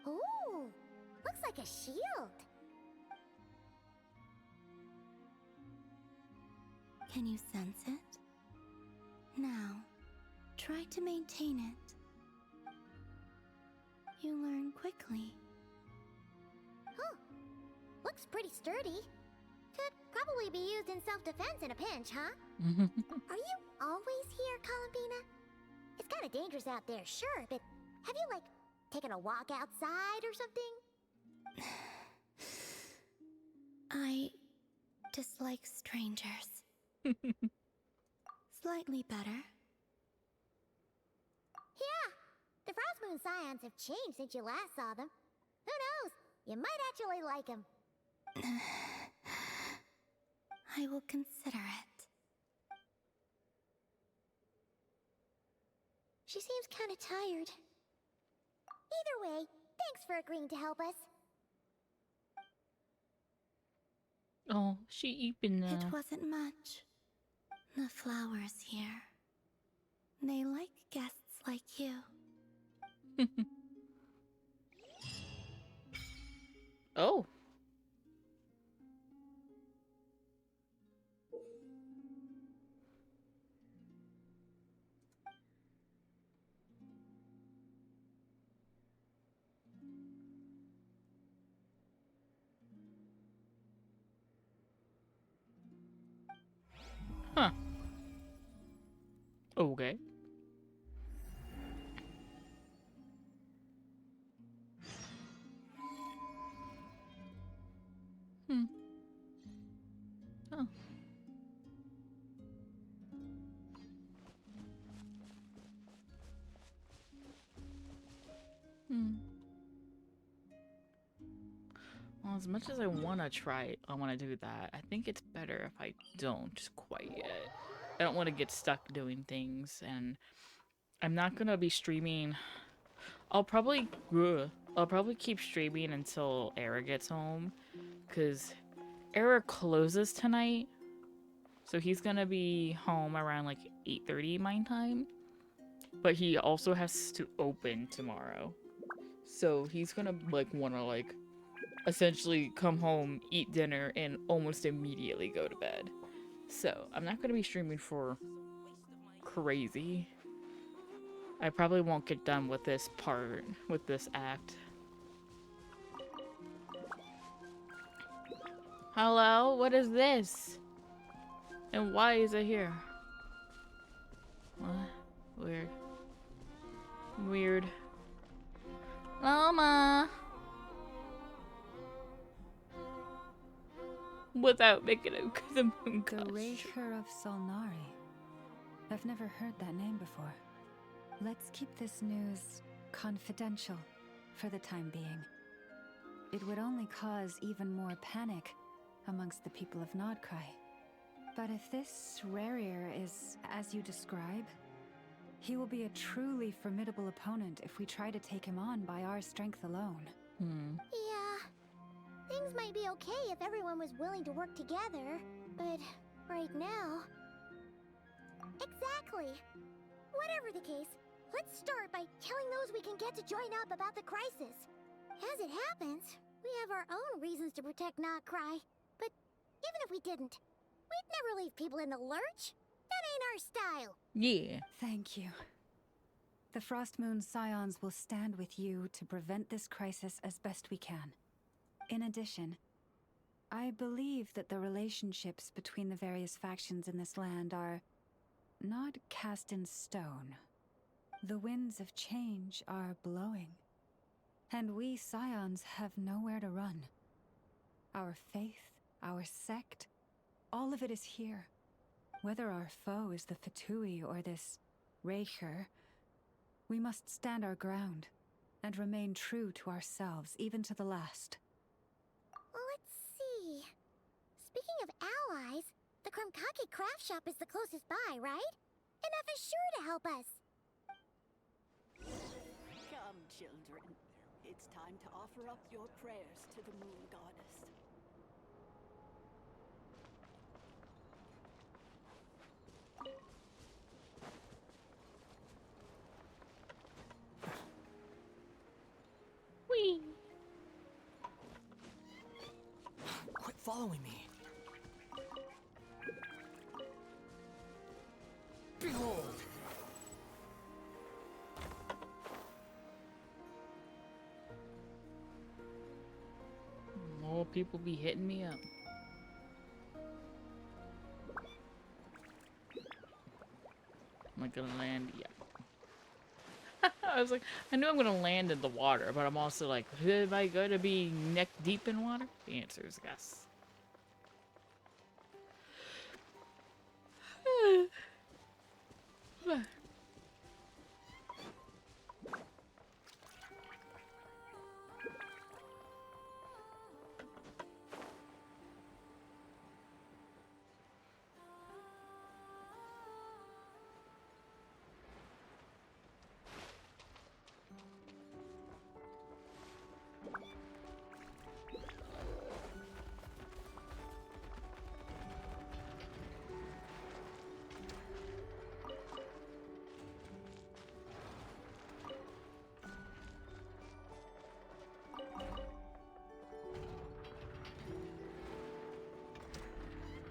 Ooh, looks like a shield. Can you sense it? Now, try to maintain it. You learn quickly. Huh. Looks pretty sturdy. Could probably be used in self-defense in a pinch, huh? Are you always here, Columbina? It's kind of dangerous out there, sure, but have you, like, taken a walk outside or something? I dislike strangers. Slightly better. Yeah, the Frost Moon Scions have changed since you last saw them. Who knows? You might actually like them. I will consider it. She seems kind of tired. Either way, thanks for agreeing to help us. Oh, she eating now. It wasn't much. The flowers here. They like guests like you. Oh. Huh. Okay. Hmm. Oh. Hmm. Well, as much as I want to try it, I want to do that. I think it's better if I don't just quite yet. I don't want to get stuck doing things, and I'm not gonna be streaming. I'll probably keep streaming until Era gets home, cause Era closes tonight, so he's gonna be home around like 8:30 my time. But he also has to open tomorrow, so he's gonna like wanna like essentially come home, eat dinner, and almost immediately go to bed. So I'm not gonna be streaming for crazy. I probably won't get done with this part, with this act. Hello? What is this? And why is it here? What? Weird. Weird. Llama! Without making a the moon The costume. Raker of Solnari. I've never heard that name before. Let's keep this news confidential for the time being. It would only cause even more panic amongst the people of Nodcry. But if this Rarier is as you describe, he will be a truly formidable opponent if we try to take him on by our strength alone. Yeah, things might be okay if everyone was willing to work together, but right now... Exactly! Whatever the case, let's start by telling those we can get to join up about the crisis. As it happens, we have our own reasons to protect Nodcry, but even if we didn't, we'd never leave people in the lurch. That ain't our style. Yeah. Thank you. The Frostmoon Scions will stand with you to prevent this crisis as best we can. In addition, I believe that the relationships between the various factions in this land are not cast in stone. The winds of change are blowing, and we Scions have nowhere to run. Our faith, our sect, all of it is here. Whether our foe is the Fatui or this Raker, we must stand our ground and remain true to ourselves, even to the last. Let's see. Speaking of allies, the Krumkake craft shop is the closest by, right? Enough is sure to help us. Come, children. It's time to offer up your prayers to the Moon Goddess. Whee! Quit following me. Behold! More people be hitting me up. Am I gonna land? Yeah. I was like, I knew I'm gonna land in the water, but I'm also like, am I gonna be neck deep in water? The answer is yes.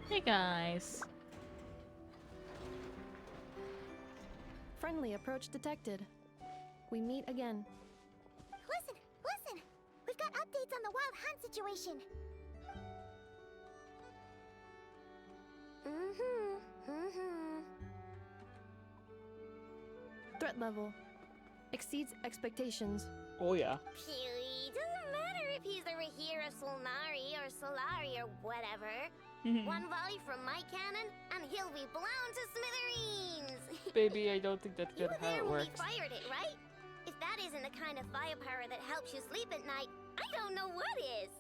Hey guys. Friendly approach detected. We meet again. Listen, listen! We've got updates on the wild hunt situation. Threat level exceeds expectations. Oh yeah. Phew, doesn't matter if he's the Rahira Solnari or Solari or whatever. One volley from my cannon, and he'll be blown to smithereens! Baby, I don't think that's You good were how there it when works. we fired it, right? If that isn't the kind of firepower that helps you sleep at night, I don't know what is.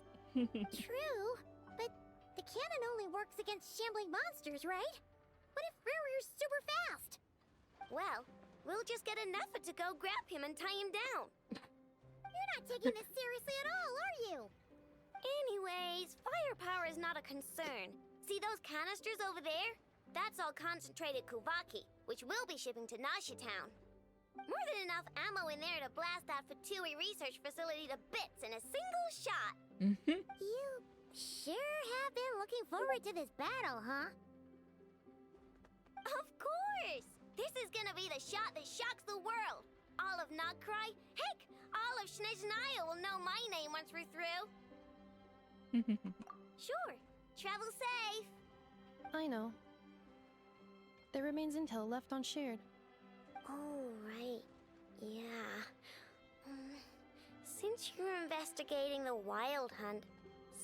True, but the cannon only works against shambling monsters, right? What if Riri's super fast? Well, we'll just get an effort to go grab him and tie him down. You're not taking this seriously at all, are you? Anyways, firepower is not a concern. See those canisters over there? That's all concentrated Kuvaki, which we'll be shipping to Nasha Town. More than enough ammo in there to blast that Fatui research facility to bits in a single shot. You sure have been looking forward to this battle, huh? Of course! This is gonna be the shot that shocks the world. All of Nagkrai, heck, all of Snezhnaya will know my name once we're through. Sure, travel safe. I know. There remains intel left unshared. Oh, right. Yeah. Since you're investigating the wild hunt,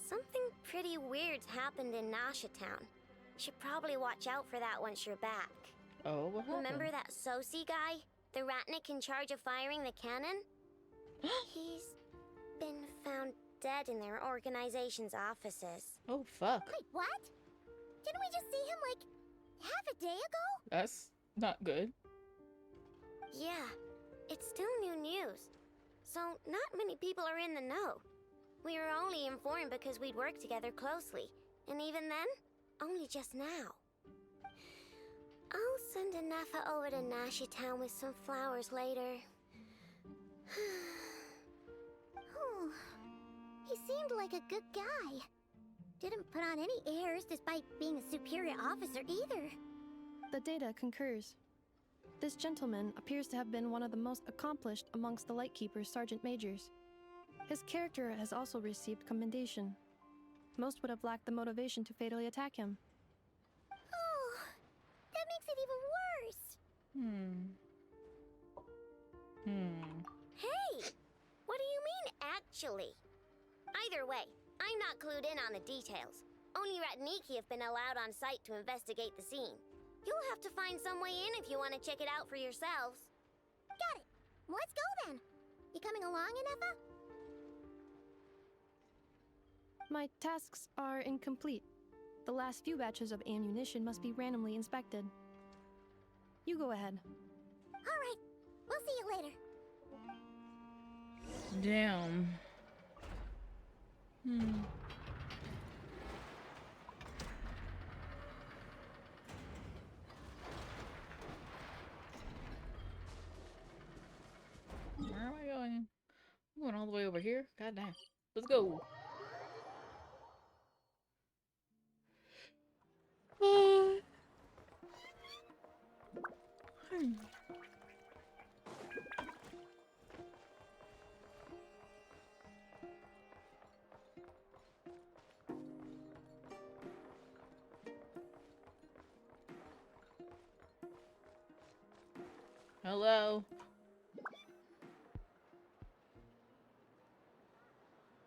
something pretty weird's happened in Nasha Town. Should probably watch out for that once you're back. Oh, what happened? Remember that Sosi guy? The Ratnik in charge of firing the cannon? He's been found dead in their organization's offices. Oh, fuck. Wait, what? Didn't we just see him, like, half a day ago? That's not good. Yeah, it's still new news. So, not many people are in the know. We were only informed because we'd worked together closely. And even then, only just now. I'll send a Nafa over to Nashi Town with some flowers later. Oh, he seemed like a good guy. Didn't put on any airs despite being a superior officer either. The data concurs. This gentleman appears to have been one of the most accomplished amongst the Lightkeeper's sergeant majors. His character has also received commendation. Most would have lacked the motivation to fatally attack him. Oh, that makes it even worse. Hey, what do you mean, actually? Either way, I'm not clued in on the details. Only Ratniki have been allowed on site to investigate the scene. You'll have to find some way in if you want to check it out for yourselves. Got it. Let's go then. You coming along, Inefa? My tasks are incomplete. The last few batches of ammunition must be randomly inspected. You go ahead. All right. We'll see you later. Damn. Where am I going? I'm going all the way over here. God damn. Let's go. Hello.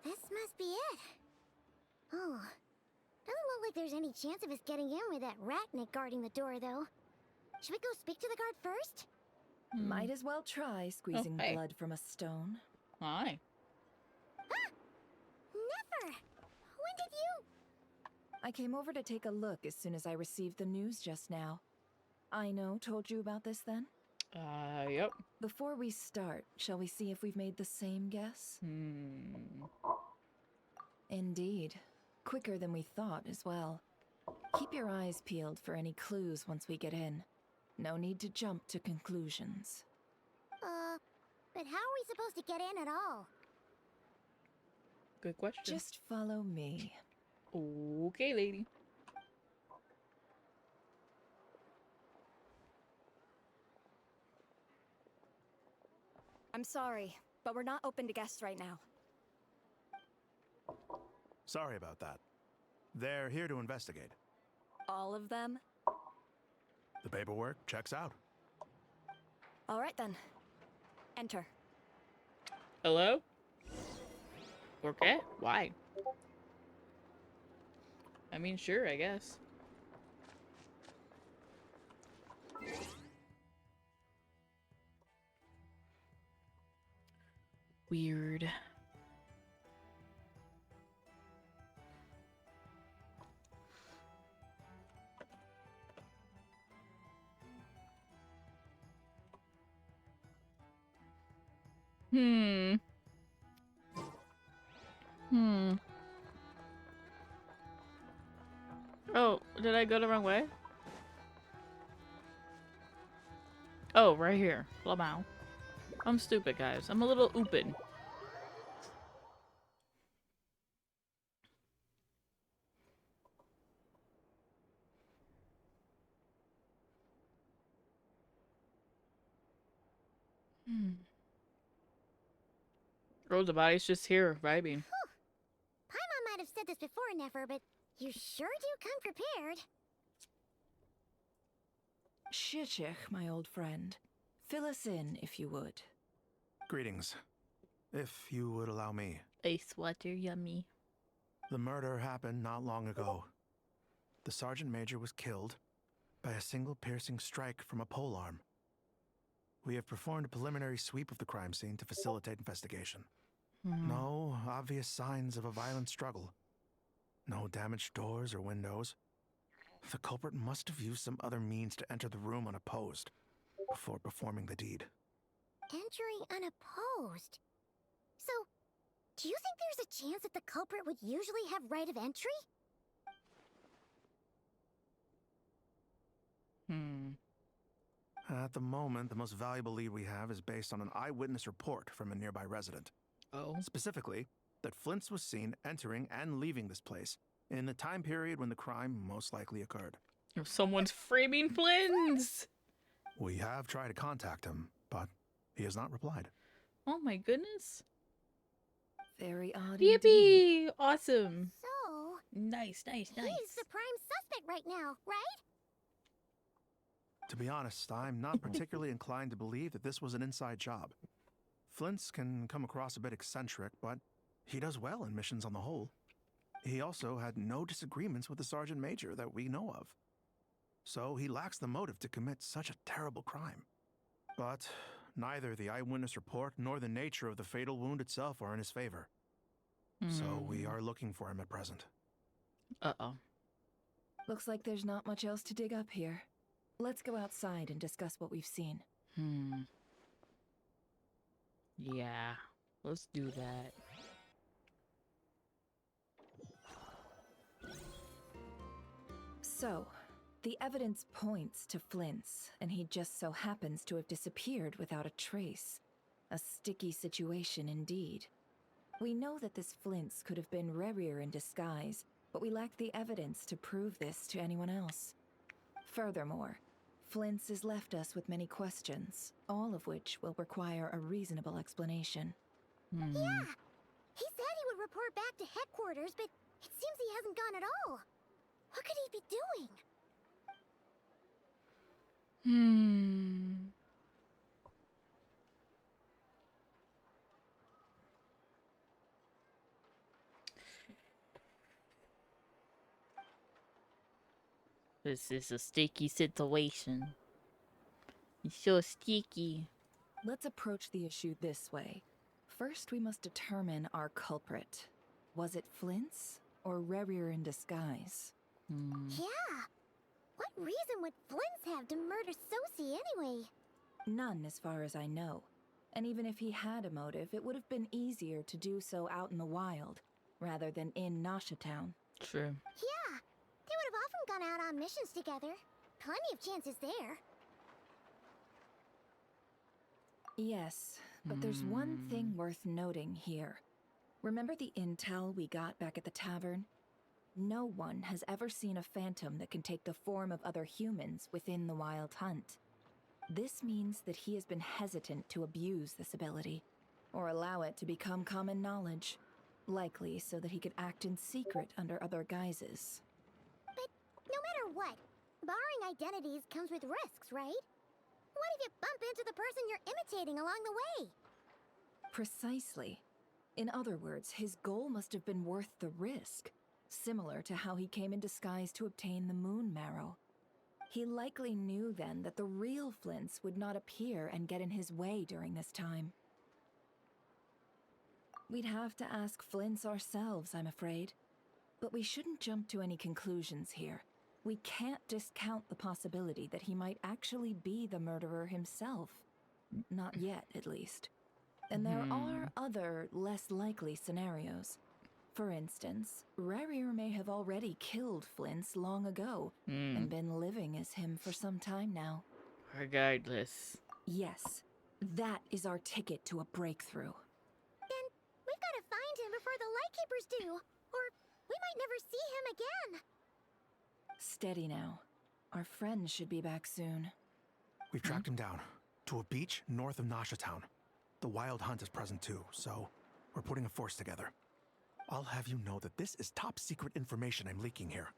This must be it. Oh, doesn't look like there's any chance of us getting in with that Ratnik guarding the door, though. Should we go speak to the guard first? Might as well try squeezing hey. blood from a stone. Hi. Never! When did you... I came over to take a look as soon as I received the news just now. Aino told you about this then? Yep. Before we start, shall we see if we've made the same guess? Indeed. Quicker than we thought as well. Keep your eyes peeled for any clues once we get in. No need to jump to conclusions. But how are we supposed to get in at all? Good question. Just follow me. Okay, lady. I'm sorry, but we're not open to guests right now. Sorry about that. They're here to investigate. All of them? The paperwork checks out. All right then. Enter. Hello? Okay, why? I mean, sure, I guess. Weird. Hmm. Oh, did I go the wrong way? Oh, right here. Lamau. I'm stupid, guys. I'm a little oopin. Oh, the body's just here, vibing. Paimon might have said this before, Never, but you sure do come prepared. Shishich, my old friend. Fill us in, if you would. Greetings. If you would allow me. Ice water, yummy. The murder happened not long ago. The Sergeant Major was killed by a single piercing strike from a polearm. We have performed a preliminary sweep of the crime scene to facilitate investigation. No obvious signs of a violent struggle. No damaged doors or windows. The culprit must have used some other means to enter the room unopposed before performing the deed. Entering unopposed. So, do you think there's a chance that the culprit would usually have right of entry? At the moment, the most valuable lead we have is based on an eyewitness report from a nearby resident. Oh. Specifically, that Flint's was seen entering and leaving this place in the time period when the crime most likely occurred. Someone's framing Flint's! We have tried to contact him, but he has not replied. Oh my goodness. Very odd. Yippee! Awesome. So... Nice. He's the prime suspect right now, right? To be honest, I'm not particularly inclined to believe that this was an inside job. Flint's can come across a bit eccentric, but he does well in missions on the whole. He also had no disagreements with the Sergeant Major that we know of. So he lacks the motive to commit such a terrible crime. But neither the eyewitness report nor the nature of the fatal wound itself are in his favor. So we are looking for him at present. Uh-oh. Looks like there's not much else to dig up here. Let's go outside and discuss what we've seen. Yeah, let's do that. So, the evidence points to Flint's, and he just so happens to have disappeared without a trace. A sticky situation indeed. We know that this Flint's could have been Rerir in disguise, but we lack the evidence to prove this to anyone else. Furthermore, Flint's has left us with many questions, all of which will require a reasonable explanation. Yeah! He said he would report back to headquarters, but it seems he hasn't gone at all. What could he be doing? This is a sticky situation. It's so sticky. Let's approach the issue this way. First, we must determine our culprit. Was it Flint's or Rerir in disguise? Yeah! What reason would Flint's have to murder Sosie anyway? None, as far as I know. And even if he had a motive, it would have been easier to do so out in the wild, rather than in Nasha Town. True. Yeah! They would have often gone out on missions together. Plenty of chances there. Yes, but there's one thing worth noting here. Remember the intel we got back at the tavern? No one has ever seen a phantom that can take the form of other humans within the Wild Hunt. This means that he has been hesitant to abuse this ability, or allow it to become common knowledge, likely so that he could act in secret under other guises. But no matter what, borrowing identities comes with risks, right? What if you bump into the person you're imitating along the way? Precisely. In other words, his goal must have been worth the risk, similar to how he came in disguise to obtain the moon marrow. He likely knew then that the real Flints would not appear and get in his way during this time. We'd have to ask Flints ourselves, I'm afraid. But we shouldn't jump to any conclusions here. We can't discount the possibility that he might actually be the murderer himself. Not yet, at least. And there are other, less likely scenarios. For instance, Rarier may have already killed Flints long ago and been living as him for some time now. Regardless. Yes, that is our ticket to a breakthrough. Then we've got to find him before the Lightkeepers do, or we might never see him again. Steady now. Our friend should be back soon. We've tracked him down to a beach north of Nasha Town. The Wild Hunt is present too, so we're putting a force together. I'll have you know that this is top secret information I'm leaking here.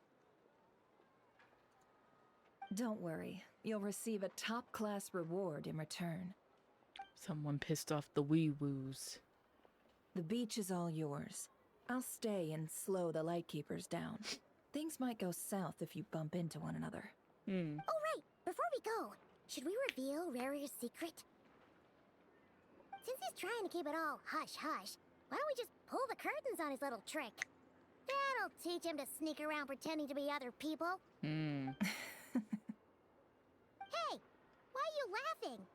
Don't worry, you'll receive a top-class reward in return. Someone pissed off the wee-woos. The beach is all yours. I'll stay and slow the Lightkeepers down. Things might go south if you bump into one another. Oh, right. Before we go, should we reveal Rarier's secret? Since he's trying to keep it all hush-hush, why don't we just pull the curtains on his little trick? That'll teach him to sneak around pretending to be other people. Hey! Why are you laughing?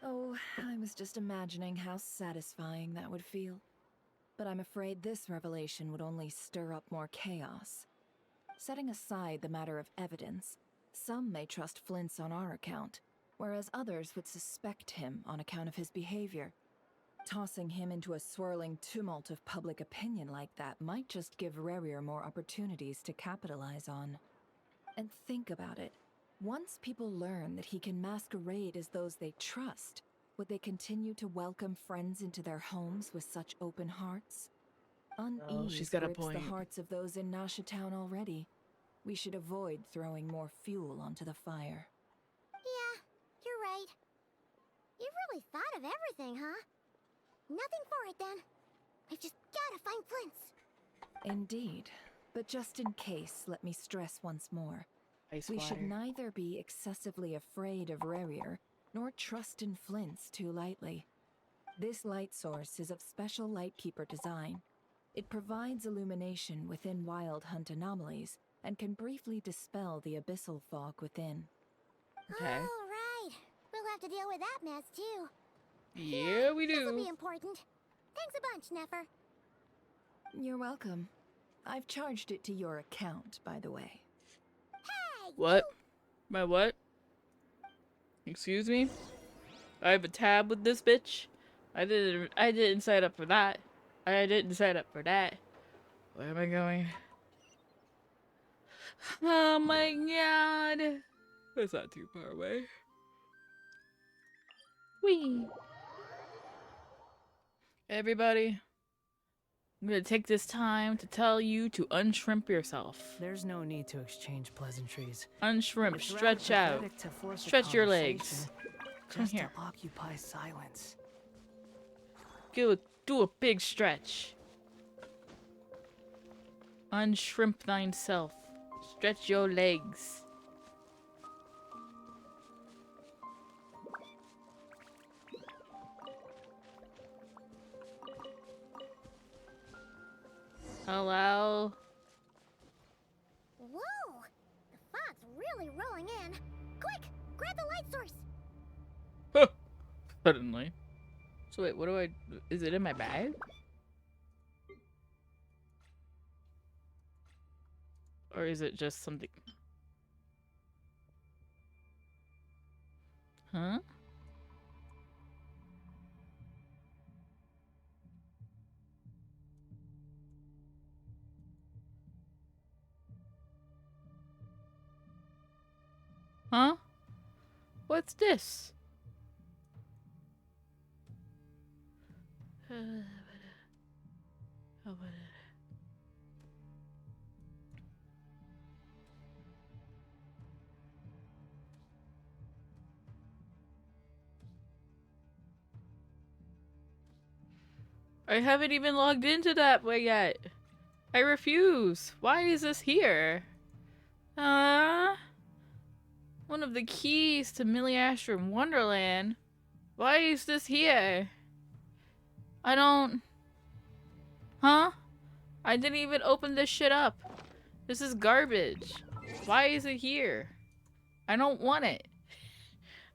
Oh, I was just imagining how satisfying that would feel. But I'm afraid this revelation would only stir up more chaos. Setting aside the matter of evidence, some may trust Flint's on our account, whereas others would suspect him on account of his behavior. Tossing him into a swirling tumult of public opinion like that might just give Rarier more opportunities to capitalize on. And think about it. Once people learn that he can masquerade as those they trust, would they continue to welcome friends into their homes with such open hearts? Unease she's got a grips point. the hearts of those in Nasha Town already. We should avoid throwing more fuel onto the fire. Yeah, you're right. You've really thought of everything, huh? Nothing for it, then. We've just gotta find Flint's. Indeed. But just in case, let me stress once more. Ice We water. should neither be excessively afraid of Rarier, nor trust in Flint's too lightly. This light source is of special Lightkeeper design. It provides illumination within Wild Hunt anomalies, and can briefly dispel the abyssal fog within. Okay. All right. We'll have to deal with that mess, too. Yeah, we This'll do. be important. Thanks a bunch, Nefer. You're welcome. I've charged it to your account, by the way. Hey! What? My what? Excuse me? I have a tab with this bitch? I didn't sign up for that. I didn't sign up for that. Where am I going? Oh my god! That's not too far away. Whee! Everybody, I'm gonna take this time to tell you to unshrimp yourself. There's no need to exchange pleasantries. Unshrimp, It's rather stretch out. pathetic to force a Stretch your legs. conversation Come just here. to occupy silence. Do a big stretch. Unshrimp thyself. Stretch your legs. Hello? Whoa! The fog's really rolling in. Quick! Grab the light source! Suddenly. So wait, what do I... Is it in my bag? Or is it just something... Huh? Huh? What's this? I haven't even logged into that way yet. I refuse. Why is this here? One of the keys to Millie Astrum Wonderland. Why is this here? I don't... Huh? I didn't even open this shit up. This is garbage. Why is it here? I don't want it.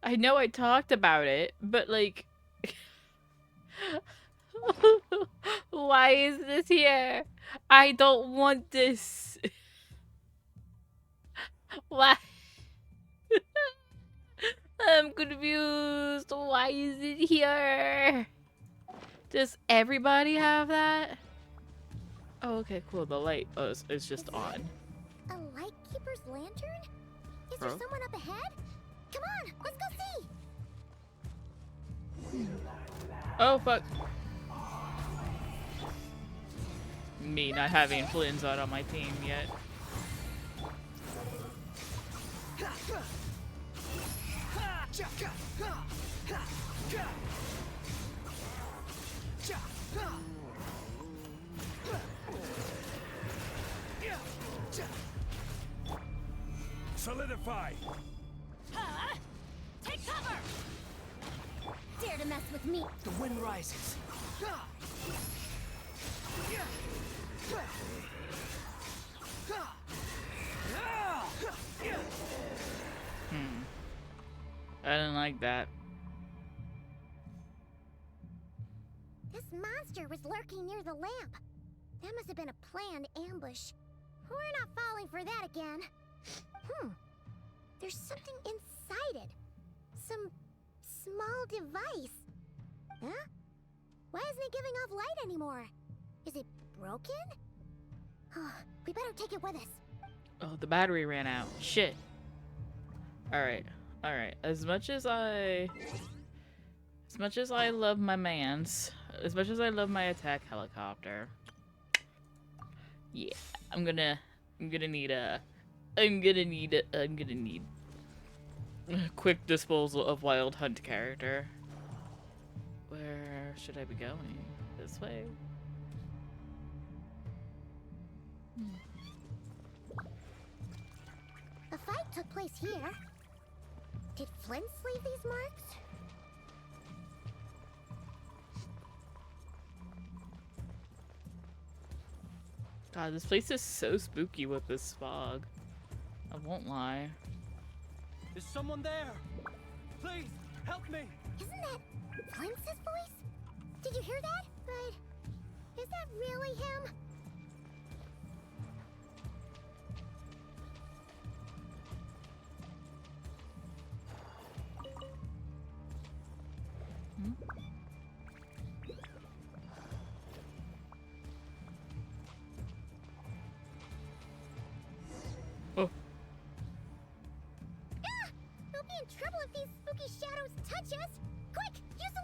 I know I talked about it, but like... Why is this here? I don't want this. Why? I'm confused. Why is it here? Does everybody have that? Oh, okay, cool. The light is just on. A lightkeeper's lantern? Is there Bro? someone up ahead? Come on, let's go see! Oh, fuck. Me not having Flynn's out on my team yet. Solidify! Take cover! Dare to mess with me! The wind rises. I didn't like that. This monster was lurking near the lamp. That must have been a planned ambush. We're not falling for that again. There's something inside it. Some small device. Huh? Why isn't it giving off light anymore? Is it broken? We better take it with us. Oh, the battery ran out. Shit. Alright. Alright. As much as I love my mans, as much as I love my attack helicopter, yeah, I'm gonna need a quick disposal of Wild Hunt character. Where should I be going? This way? The fight took place here. Did Flint leave these marks? God, this place is so spooky with this fog. I won't lie. Is someone there? Please, help me! Isn't that Flint's voice? Did you hear that? But is that really him? Oh. Ah! We'll be in trouble if these spooky shadows touch us! Quick! Use the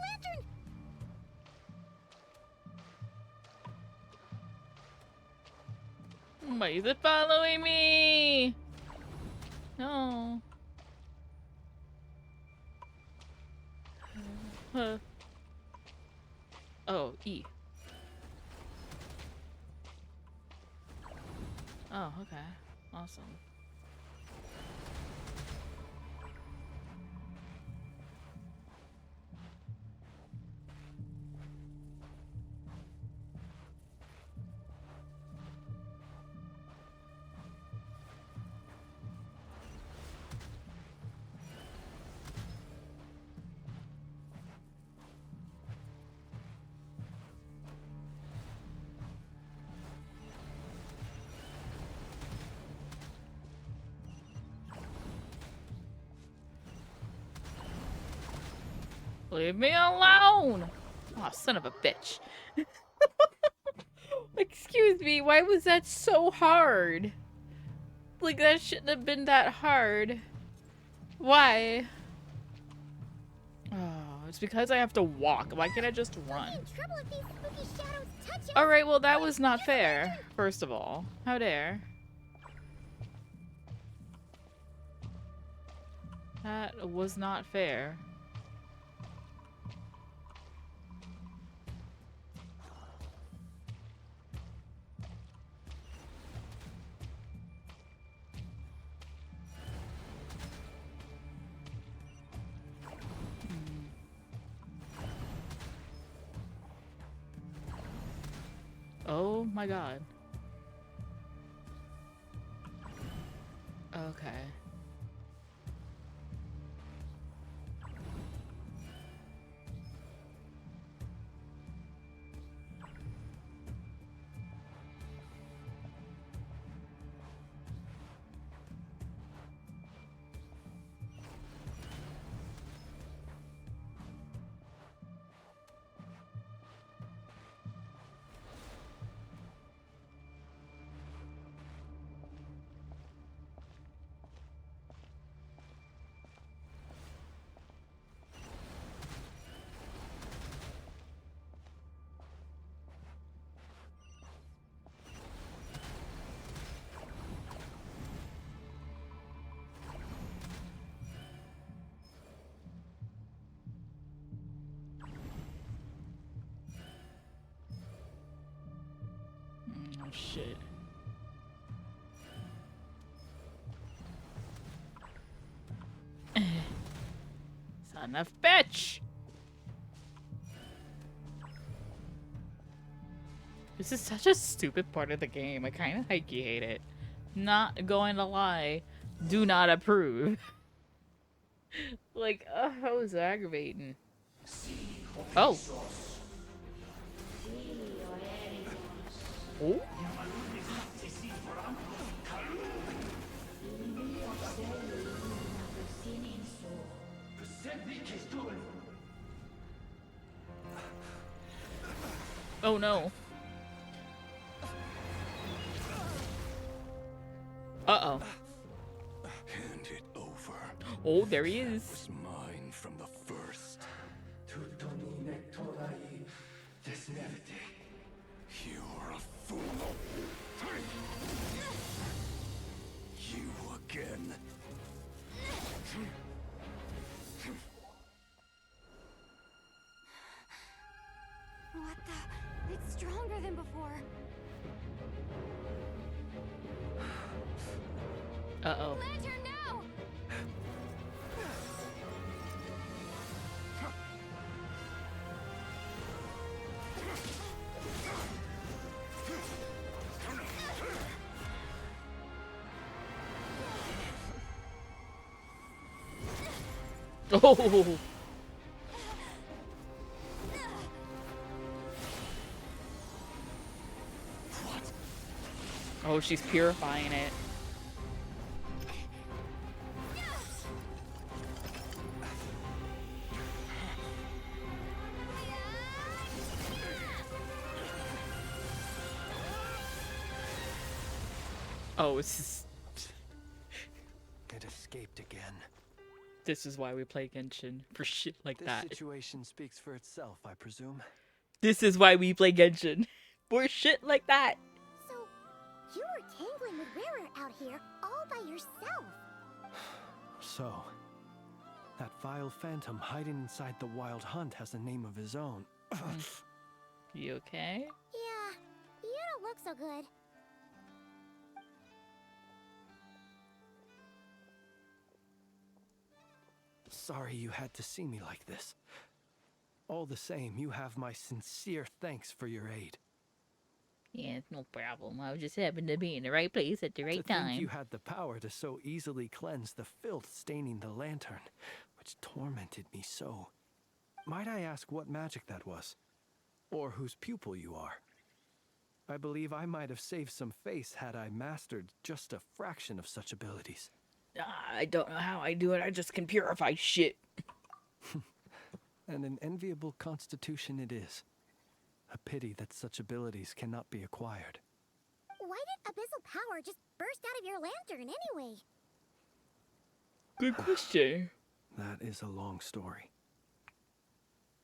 lantern! Why is it following me? No. Oh, E. Oh, okay. Awesome. Leave me alone! Oh, son of a bitch. Excuse me, why was that so hard? Like, that shouldn't have been that hard. Why? it's because I have to walk. Why can't I just run? Trouble if these spooky shadows touch us. Alright, well that was not fair, first of all. How dare. That was not fair. Oh my god. Okay. Oh shit. Son of a bitch! This is such a stupid part of the game. I kind of hate it. Not going to lie. Do not approve. Like, that was aggravating. Oh. Oh. Oh no. Uh-oh. Hand it over. Oh, there he is. It was mine from the first. You're a fool. You again. What the? It's stronger than before. Uh-oh. Lantern, no! Oh. Oh, she's purifying it. Oh, it's just... It escaped again. This is why we play Genshin. For shit like that. This situation speaks for itself, I presume. This is why we play Genshin. For shit like that. So, you were tangling with Rarer out here all by yourself. So, that vile phantom hiding inside the Wild Hunt has a name of his own. You okay? Yeah, you don't look so good. Sorry you had to see me like this. All the same, you have my sincere thanks for your aid. Yeah, it's no problem. I just happened to be in the right place at the right To time. think you had the power to so easily cleanse the filth staining the lantern, which tormented me so. Might I ask what magic that was? Or whose pupil you are? I believe I might have saved some face had I mastered just a fraction of such abilities. I don't know how I do it. I just can purify shit. And an enviable constitution it is. A pity that such abilities cannot be acquired. Why did abyssal power just burst out of your lantern anyway? Good question. That is a long story.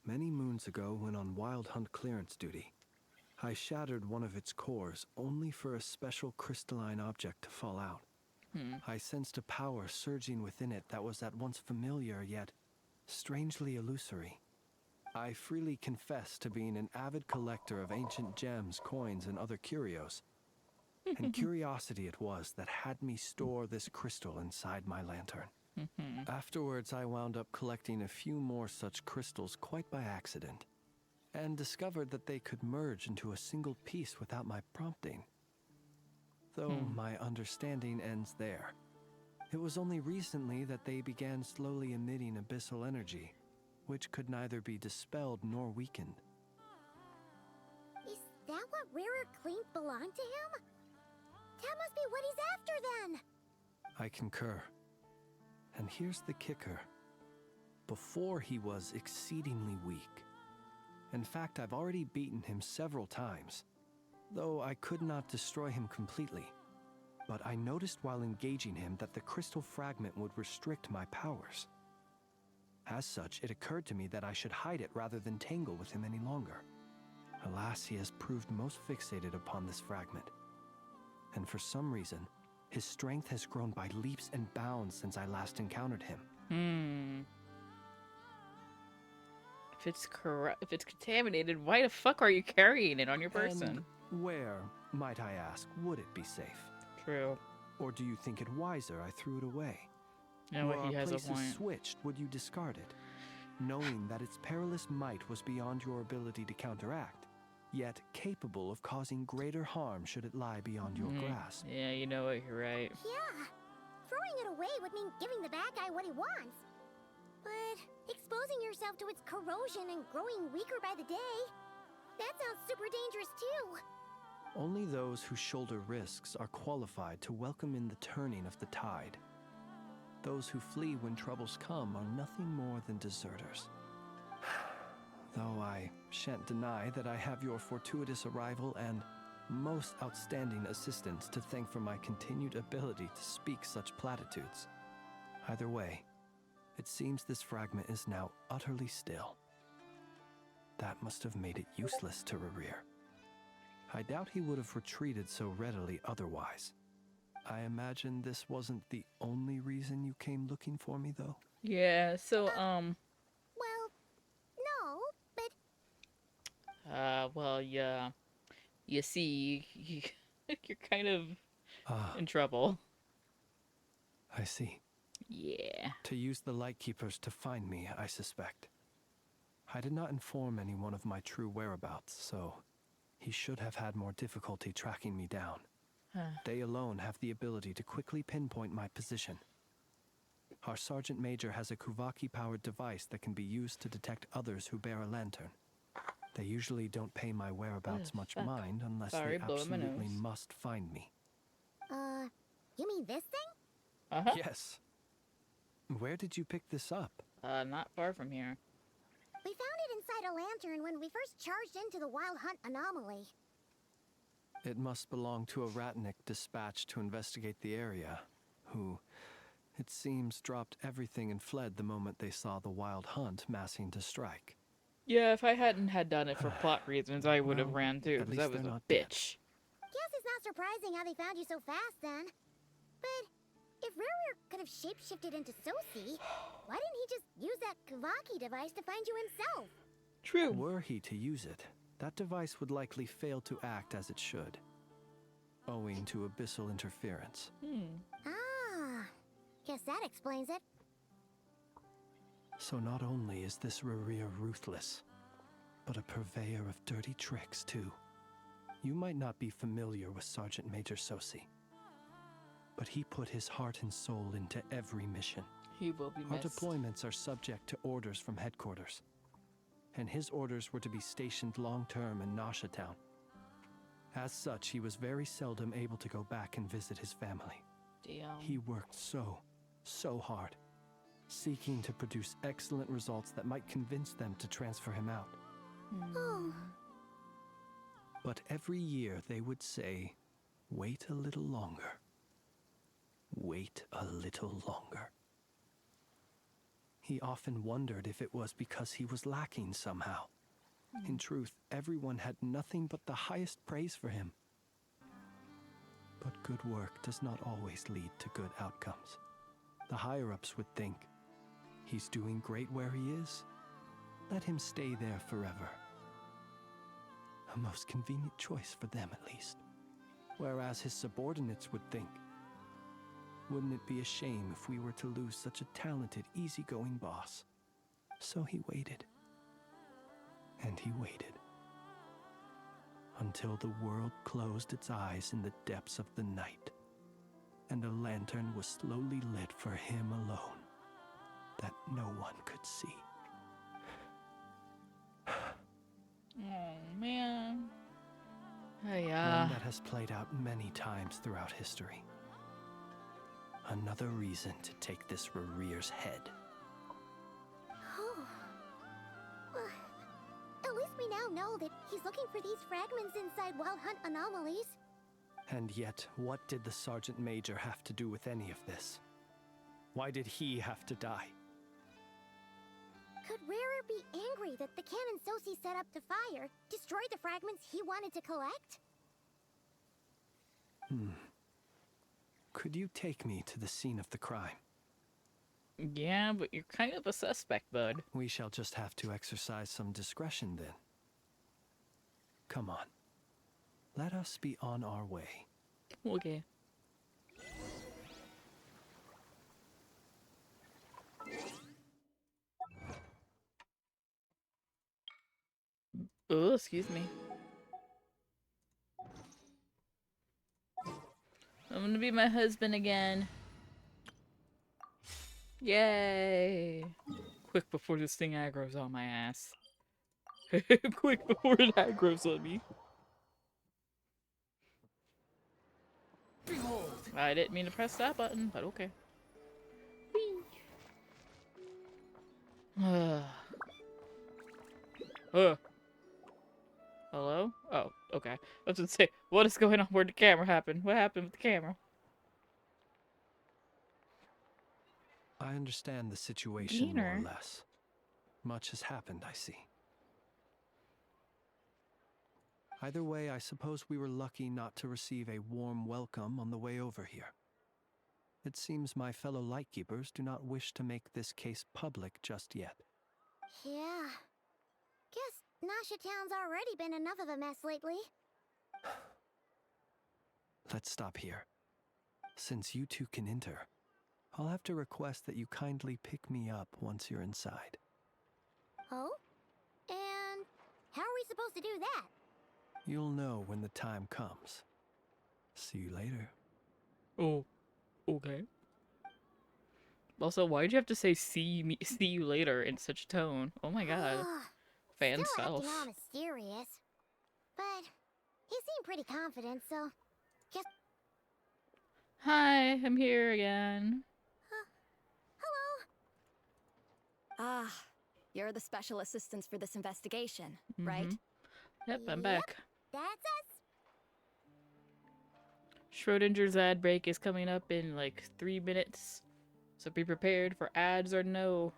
Many moons ago, when on wild hunt clearance duty, I shattered one of its cores only for a special crystalline object to fall out. I sensed a power surging within it that was at once familiar yet strangely illusory. I freely confess to being an avid collector of ancient gems, coins, and other curios. And curiosity it was that had me store this crystal inside my lantern. Afterwards, I wound up collecting a few more such crystals quite by accident, and discovered that they could merge into a single piece without my prompting. Though my understanding ends there. It was only recently that they began slowly emitting abyssal energy, which could neither be dispelled nor weakened. Is that what rarer cleans belong to him? That must be what he's after then! I concur. And here's the kicker. Before he was exceedingly weak. In fact, I've already beaten him several times, though I could not destroy him completely. But I noticed while engaging him that the crystal fragment would restrict my powers. As such, it occurred to me that I should hide it rather than tangle with him any longer. Alas, he has proved most fixated upon this fragment. And for some reason, his strength has grown by leaps and bounds since I last encountered him. If it's contaminated, why the fuck are you carrying it on your person? And where, might I ask, would it be safe? True. Or do you think it wiser I threw it away? You know what, he has a places point. switched, would you discard it, knowing that its perilous might was beyond your ability to counteract, yet capable of causing greater harm should it lie beyond your grasp? Yeah, you know what, you're right. Yeah, throwing it away would mean giving the bad guy what he wants. But exposing yourself to its corrosion and growing weaker by the day, that sounds super dangerous too. Only those who shoulder risks are qualified to welcome in the turning of the tide. Those who flee when troubles come are nothing more than deserters. Though I shan't deny that I have your fortuitous arrival and most outstanding assistance to thank for my continued ability to speak such platitudes. Either way, it seems this fragment is now utterly still. That must have made it useless to Rerir. I doubt he would have retreated so readily otherwise. I imagine this wasn't the only reason you came looking for me, though? Yeah, so, Well, no, but... well, yeah. You see, you're kind of in trouble. I see. Yeah. To use the Lightkeepers to find me, I suspect. I did not inform anyone of my true whereabouts, so he should have had more difficulty tracking me down. They alone have the ability to quickly pinpoint my position. Our Sergeant Major has a Kuvaki-powered device that can be used to detect others who bear a lantern. They usually don't pay my whereabouts much mind unless they absolutely must find me. You mean this thing? Yes. Where did you pick this up? Not far from here. We found it inside a lantern when we first charged into the Wild Hunt anomaly. It must belong to a Ratnik dispatched to investigate the area, who, it seems, dropped everything and fled the moment they saw the Wild Hunt massing to strike. Yeah, if I hadn't had done it for plot reasons, I would have ran too, because I was a bitch. Guess it's not surprising how they found you so fast then. But if Rerir could have shapeshifted into Sosi, why didn't he just use that Kavaki device to find you himself? True. Were he to use it, that device would likely fail to act as it should, owing to abyssal interference. Ah, guess that explains it. So not only is this Rerir ruthless, but a purveyor of dirty tricks too. You might not be familiar with Sergeant Major Sosi, but he put his heart and soul into every mission. He will be Our missed. deployments are subject to orders from headquarters, and his orders were to be stationed long-term in Nasha Town. As such, he was very seldom able to go back and visit his family. Damn. He worked so hard, seeking to produce excellent results that might convince them to transfer him out. But every year they would say, "Wait a little longer. Wait a little longer." He often wondered if it was because he was lacking somehow. In truth, everyone had nothing but the highest praise for him. But good work does not always lead to good outcomes. The higher-ups would think, he's doing great where he is. Let him stay there forever. A most convenient choice for them, at least. Whereas his subordinates would think, wouldn't it be a shame if we were to lose such a talented, easygoing boss? So he waited. And he waited. Until the world closed its eyes in the depths of the night, and a lantern was slowly lit for him alone, that no one could see. Oh, man. Hey, One that has played out many times throughout history. Another reason to take this Rerere's head. Oh. Well, at least we now know that he's looking for these fragments inside Wild Hunt anomalies. And yet, what did the Sergeant Major have to do with any of this? Why did he have to die? Could Rarer be angry that the cannon Sosi set up to fire destroyed the fragments he wanted to collect? Could you take me to the scene of the crime? Yeah, but you're kind of a suspect, bud. We shall just have to exercise some discretion then. Come on. Let us be on our way. Okay. Oh, excuse me. I'm gonna be my husband again. Yay! Quick before this thing aggro's on my ass. Quick before it aggro's on me. Behold! I didn't mean to press that button, but okay. Hello? Oh, okay. I was gonna say, what is going on? Where'd the camera happen? What happened with the camera? I understand the situation more Diener. or less. Much has happened, I see. Either way, I suppose we were lucky not to receive a warm welcome on the way over here. It seems my fellow Lightkeepers do not wish to make this case public just yet. Yeah. Guess Nasha Town's already been enough of a mess lately. Let's stop here. Since you two can enter, I'll have to request that you kindly pick me up once you're inside. Oh? And how are we supposed to do that? You'll know when the time comes. See you later. Oh, okay. Also, why'd you have to say see you later in such a tone? Oh my god. Fan Still self. acting all mysterious. But he seemed pretty confident, so guess. Hi, I'm here again. Hello. Ah, you're the special assistants for this investigation, right? Yep, I'm back. That's us. Schrodinger's ad break is coming up in like 3 minutes. So be prepared for ads or no.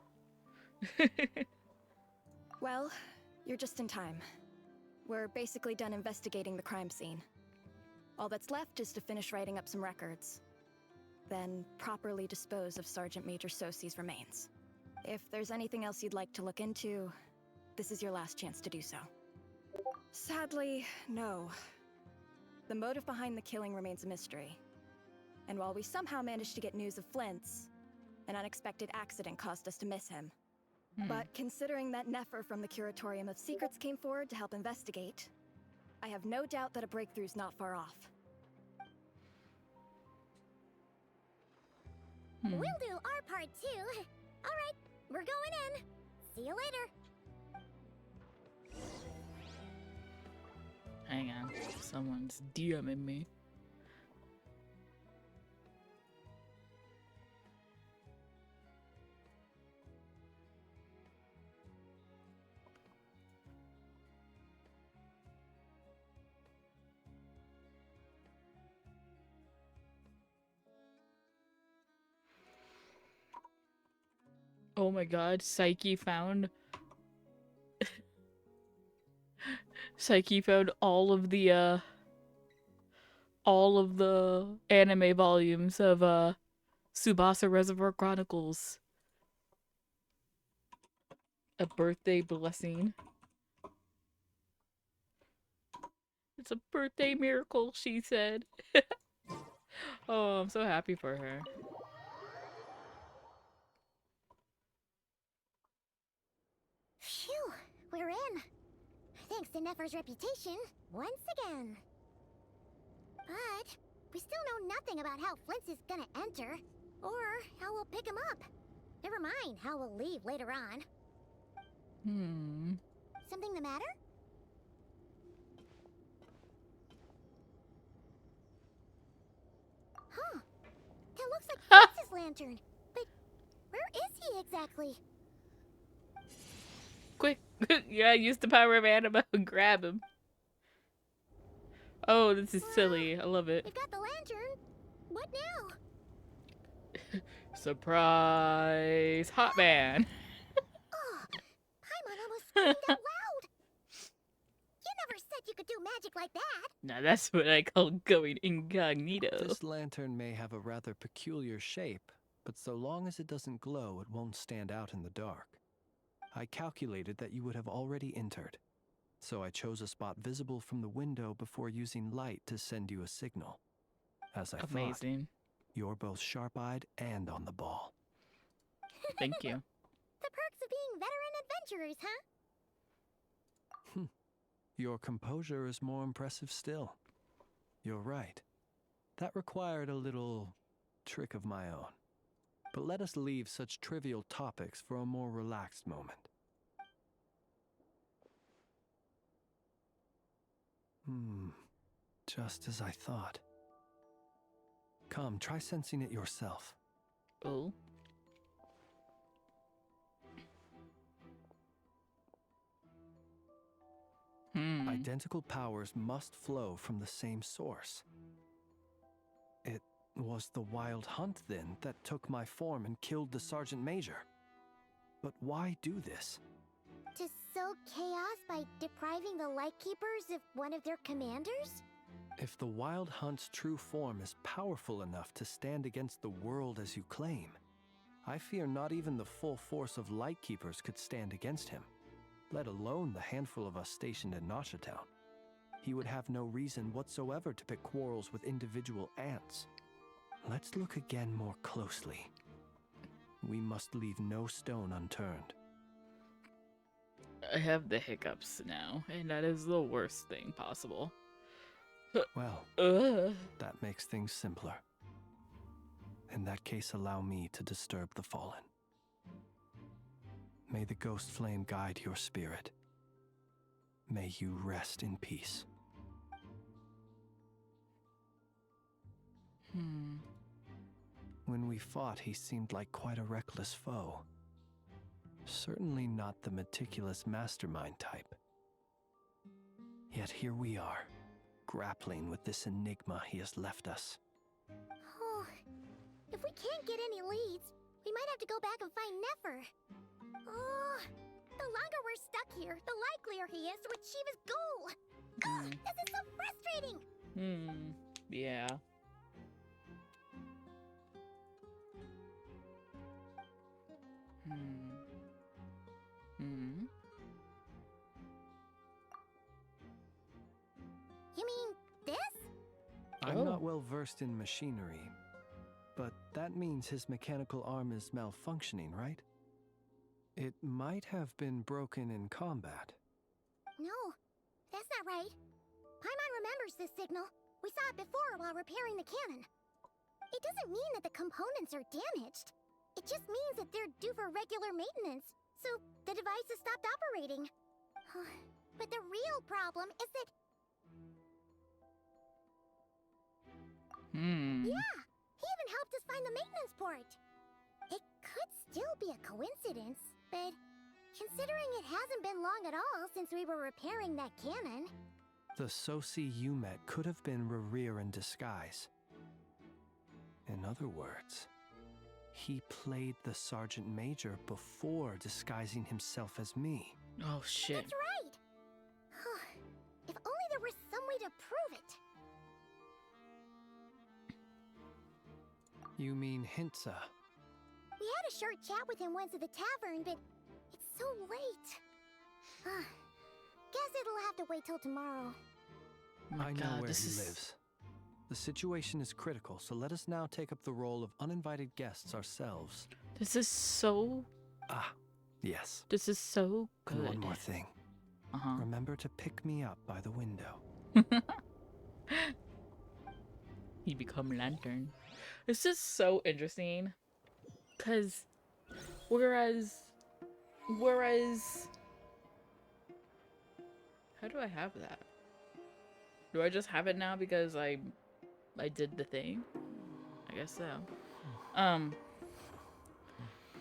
Well, you're just in time. We're basically done investigating the crime scene. All that's left is to finish writing up some records. Then properly dispose of Sergeant Major Sosi's remains. If there's anything else you'd like to look into, this is your last chance to do so. Sadly, no. The motive behind the killing remains a mystery. And while we somehow managed to get news of Flint's, an unexpected accident caused us to miss him. But considering that Nefer from the Curatorium of Secrets came forward to help investigate, I have no doubt that a breakthrough's not far off. We'll do our part too. All right, we're going in. See you later. Hang on. Someone's DMing me. Oh my god, Psyche found all of the anime volumes of Tsubasa Reservoir Chronicles. A birthday blessing. It's a birthday miracle, she said. Oh, I'm so happy for her. Phew, we're in. Thanks to Nefer's reputation, once again. But we still know nothing about how Flint's is gonna enter, or how we'll pick him up. Never mind how we'll leave later on. Something the matter? Huh. That looks like Flitz's lantern. But where is he exactly? Quick! Yeah, use the power of anima and grab him. Oh, this is silly. I love it. We've got the lantern. What now? Surprise! Hot man! Oh, Paimon almost screamed out loud. You never said you could do magic like that. Now that's what I call going incognito. This lantern may have a rather peculiar shape, but so long as it doesn't glow, it won't stand out in the dark. I calculated that you would have already entered, so I chose a spot visible from the window before using light to send you a signal. As I thought, you're both sharp-eyed and on the ball. Thank you. The perks of being veteran adventurers, huh? Your composure is more impressive still. You're right. That required a little trick of my own. But let us leave such trivial topics for a more relaxed moment. Just as I thought. Come, try sensing it yourself. Oh. Identical powers must flow from the same source. It was the wild hunt, then, that took my form and killed the Sergeant Major. But why do this? To sow chaos by depriving the Lightkeepers of one of their commanders? If the Wild Hunt's true form is powerful enough to stand against the world as you claim, I fear not even the full force of Lightkeepers could stand against him, let alone the handful of us stationed in Nashatown. He would have no reason whatsoever to pick quarrels with individual ants. Let's look again more closely. We must leave no stone unturned. I have the hiccups now, and that is the worst thing possible. Well, that makes things simpler. In that case, allow me to disturb the fallen. May the ghost flame guide your spirit. May you rest in peace. When we fought, he seemed like quite a reckless foe. Certainly not the meticulous mastermind type. Yet here we are, grappling with this enigma he has left us. Oh, if we can't get any leads, we might have to go back and find Nefer. Oh, the longer we're stuck here, the likelier he is to achieve his goal. Ugh, this is so frustrating. Yeah. You mean this? I'm not well versed in machinery, but that means his mechanical arm is malfunctioning, right? It might have been broken in combat. No, that's not right. Paimon remembers this signal. We saw it before while repairing the cannon. It doesn't mean that the components are damaged. It just means that they're due for regular maintenance, so the device has stopped operating. But the real problem is that... Yeah, he even helped us find the maintenance port. It could still be a coincidence, but considering it hasn't been long at all since we were repairing that cannon... The Sosi you met could have been Rerir in disguise. In other words, He played the Sergeant Major before disguising himself as me. Oh, shit. That's right! If only there was some way to prove it. You mean Hintsa? We had a short chat with him once at the tavern, but it's so late. Guess it'll have to wait till tomorrow. I know where he lives. The situation is critical, so let us now take up the role of uninvited guests ourselves. This is so... Ah, yes. This is so good. And one more thing. Remember to pick me up by the window. He become Lantern. It's just so interesting. Because whereas... How do I have that? Do I just have it now because I did the thing? I guess so.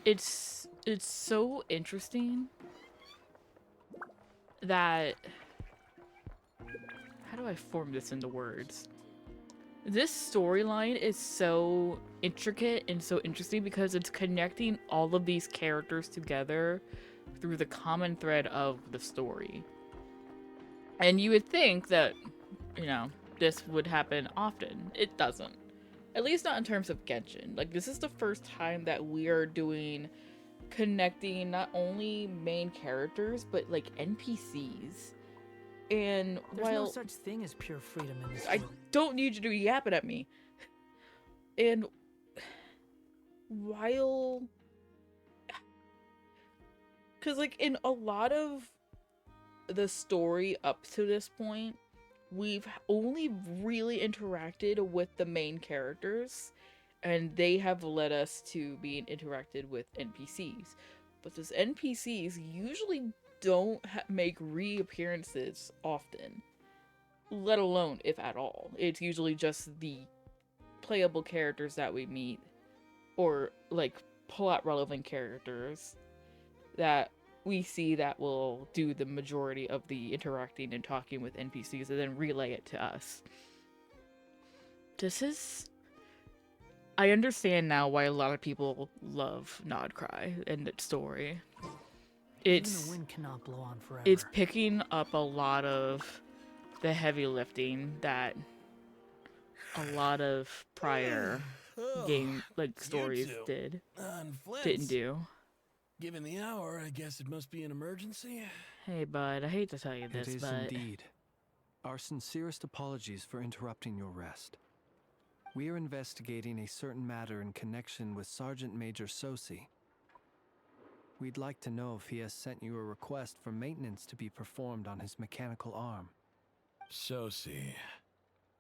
It's so interesting that... How do I form this into words? This storyline is so intricate and so interesting because it's connecting all of these characters together through the common thread of the story. And you would think that, you know, this would happen often. It doesn't. At least not in terms of Genshin. Like, this is the first time that we are doing connecting not only main characters, but, like, NPCs. And There's while... no such thing as pure freedom in this I world. don't need you to be yapping at me. And while... Because, like, in a lot of the story up to this point, we've only really interacted with the main characters, and they have led us to being interacted with NPCs. But those NPCs usually don't make reappearances often, let alone if at all. It's usually just the playable characters that we meet, or like plot relevant characters that we see that will do the majority of the interacting and talking with NPCs and then relay it to us. This is... I understand now why a lot of people love Nodcry and its story. Even the wind cannot blow on forever. It's picking up a lot of the heavy lifting that a lot of prior game like stories didn't do. Given the hour, I guess it must be an emergency. Hey, bud, I hate to tell you this, It is but... indeed. Our sincerest apologies for interrupting your rest. We are investigating a certain matter in connection with Sergeant Major Sosi. We'd like to know if he has sent you a request for maintenance to be performed on his mechanical arm. Sosi.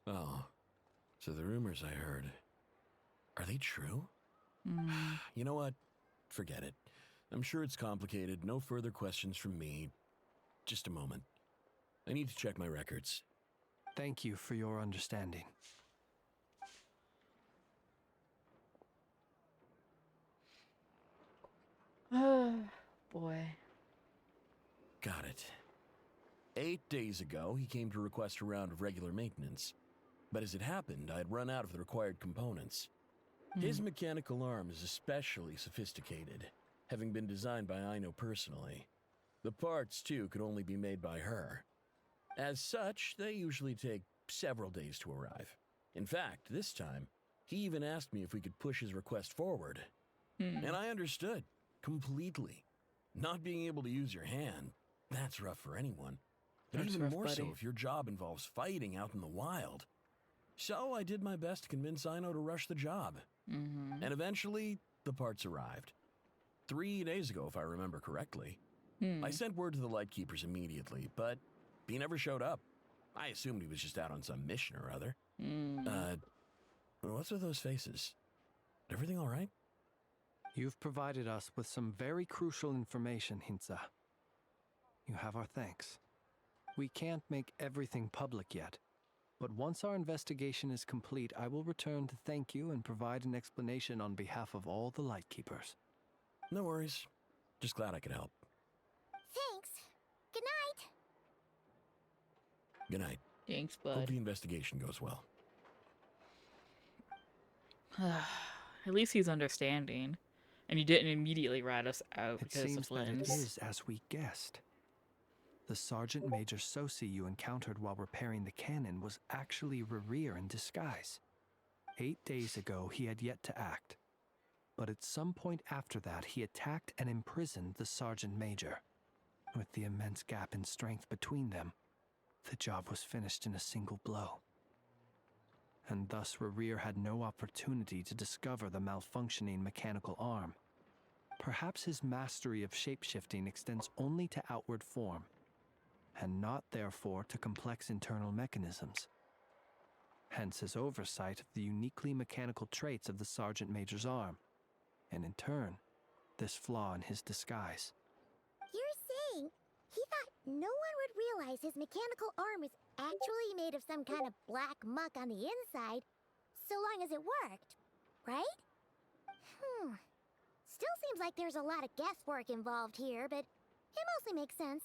Oh, so the rumors I heard, are they true? You know what? Forget it. I'm sure it's complicated. No further questions from me. Just a moment. I need to check my records. Thank you for your understanding. Boy. Got it. 8 days ago, he came to request a round of regular maintenance. But as it happened, I'd run out of the required components. His mechanical arm is especially sophisticated, having been designed by Aino personally. The parts, too, could only be made by her. As such, they usually take several days to arrive. In fact, this time, he even asked me if we could push his request forward. And I understood, completely. Not being able to use your hand, that's rough for anyone. But That's even rough, more so buddy. if your job involves fighting out in the wild. So I did my best to convince Aino to rush the job. And eventually, the parts arrived. 3 days ago, if I remember correctly. I sent word to the Lightkeepers immediately, but he never showed up. I assumed he was just out on some mission or other. What's with those faces? Everything all right? You've provided us with some very crucial information, Hintsa. You have our thanks. We can't make everything public yet, but once our investigation is complete, I will return to thank you and provide an explanation on behalf of all the Lightkeepers. No worries. Just glad I could help. Thanks. Good night. Good night. Thanks, Hope bud. the investigation goes well. At least he's understanding. And you didn't immediately rat us out It because of seems that it Flint's. is as we guessed. The Sergeant Major Sosi you encountered while repairing the cannon was actually Rerir in disguise. 8 days ago, he had yet to act. But at some point after that, he attacked and imprisoned the Sergeant Major. With the immense gap in strength between them, the job was finished in a single blow. And thus Rerir had no opportunity to discover the malfunctioning mechanical arm. Perhaps his mastery of shapeshifting extends only to outward form, and not therefore to complex internal mechanisms. Hence his oversight of the uniquely mechanical traits of the Sergeant Major's arm, and in turn, this flaw in his disguise. You're saying he thought no one would realize his mechanical arm was actually made of some kind of black muck on the inside, so long as it worked, right? Still seems like there's a lot of guesswork involved here, but it mostly makes sense.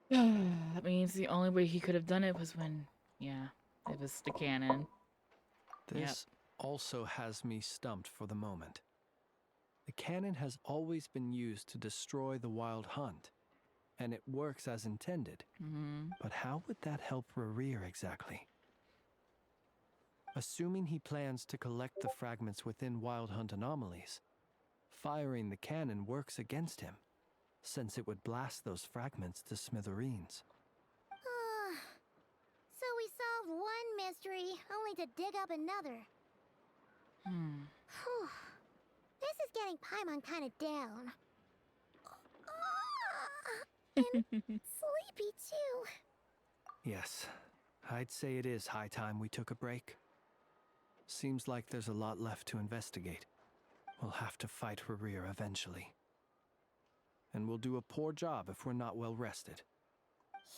That means the only way he could have done it was when, yeah, it was the cannon. This also has me stumped for the moment. The cannon has always been used to destroy the Wild Hunt, and it works as intended. But how would that help Rerir exactly? Assuming he plans to collect the fragments within Wild Hunt anomalies, firing the cannon works against him, since it would blast those fragments to smithereens. So we solved one mystery, only to dig up another. Whew. This is getting Paimon kind of down. And sleepy too. Yes, I'd say it is high time we took a break. Seems like there's a lot left to investigate. We'll have to fight Rerir eventually. And we'll do a poor job if we're not well rested.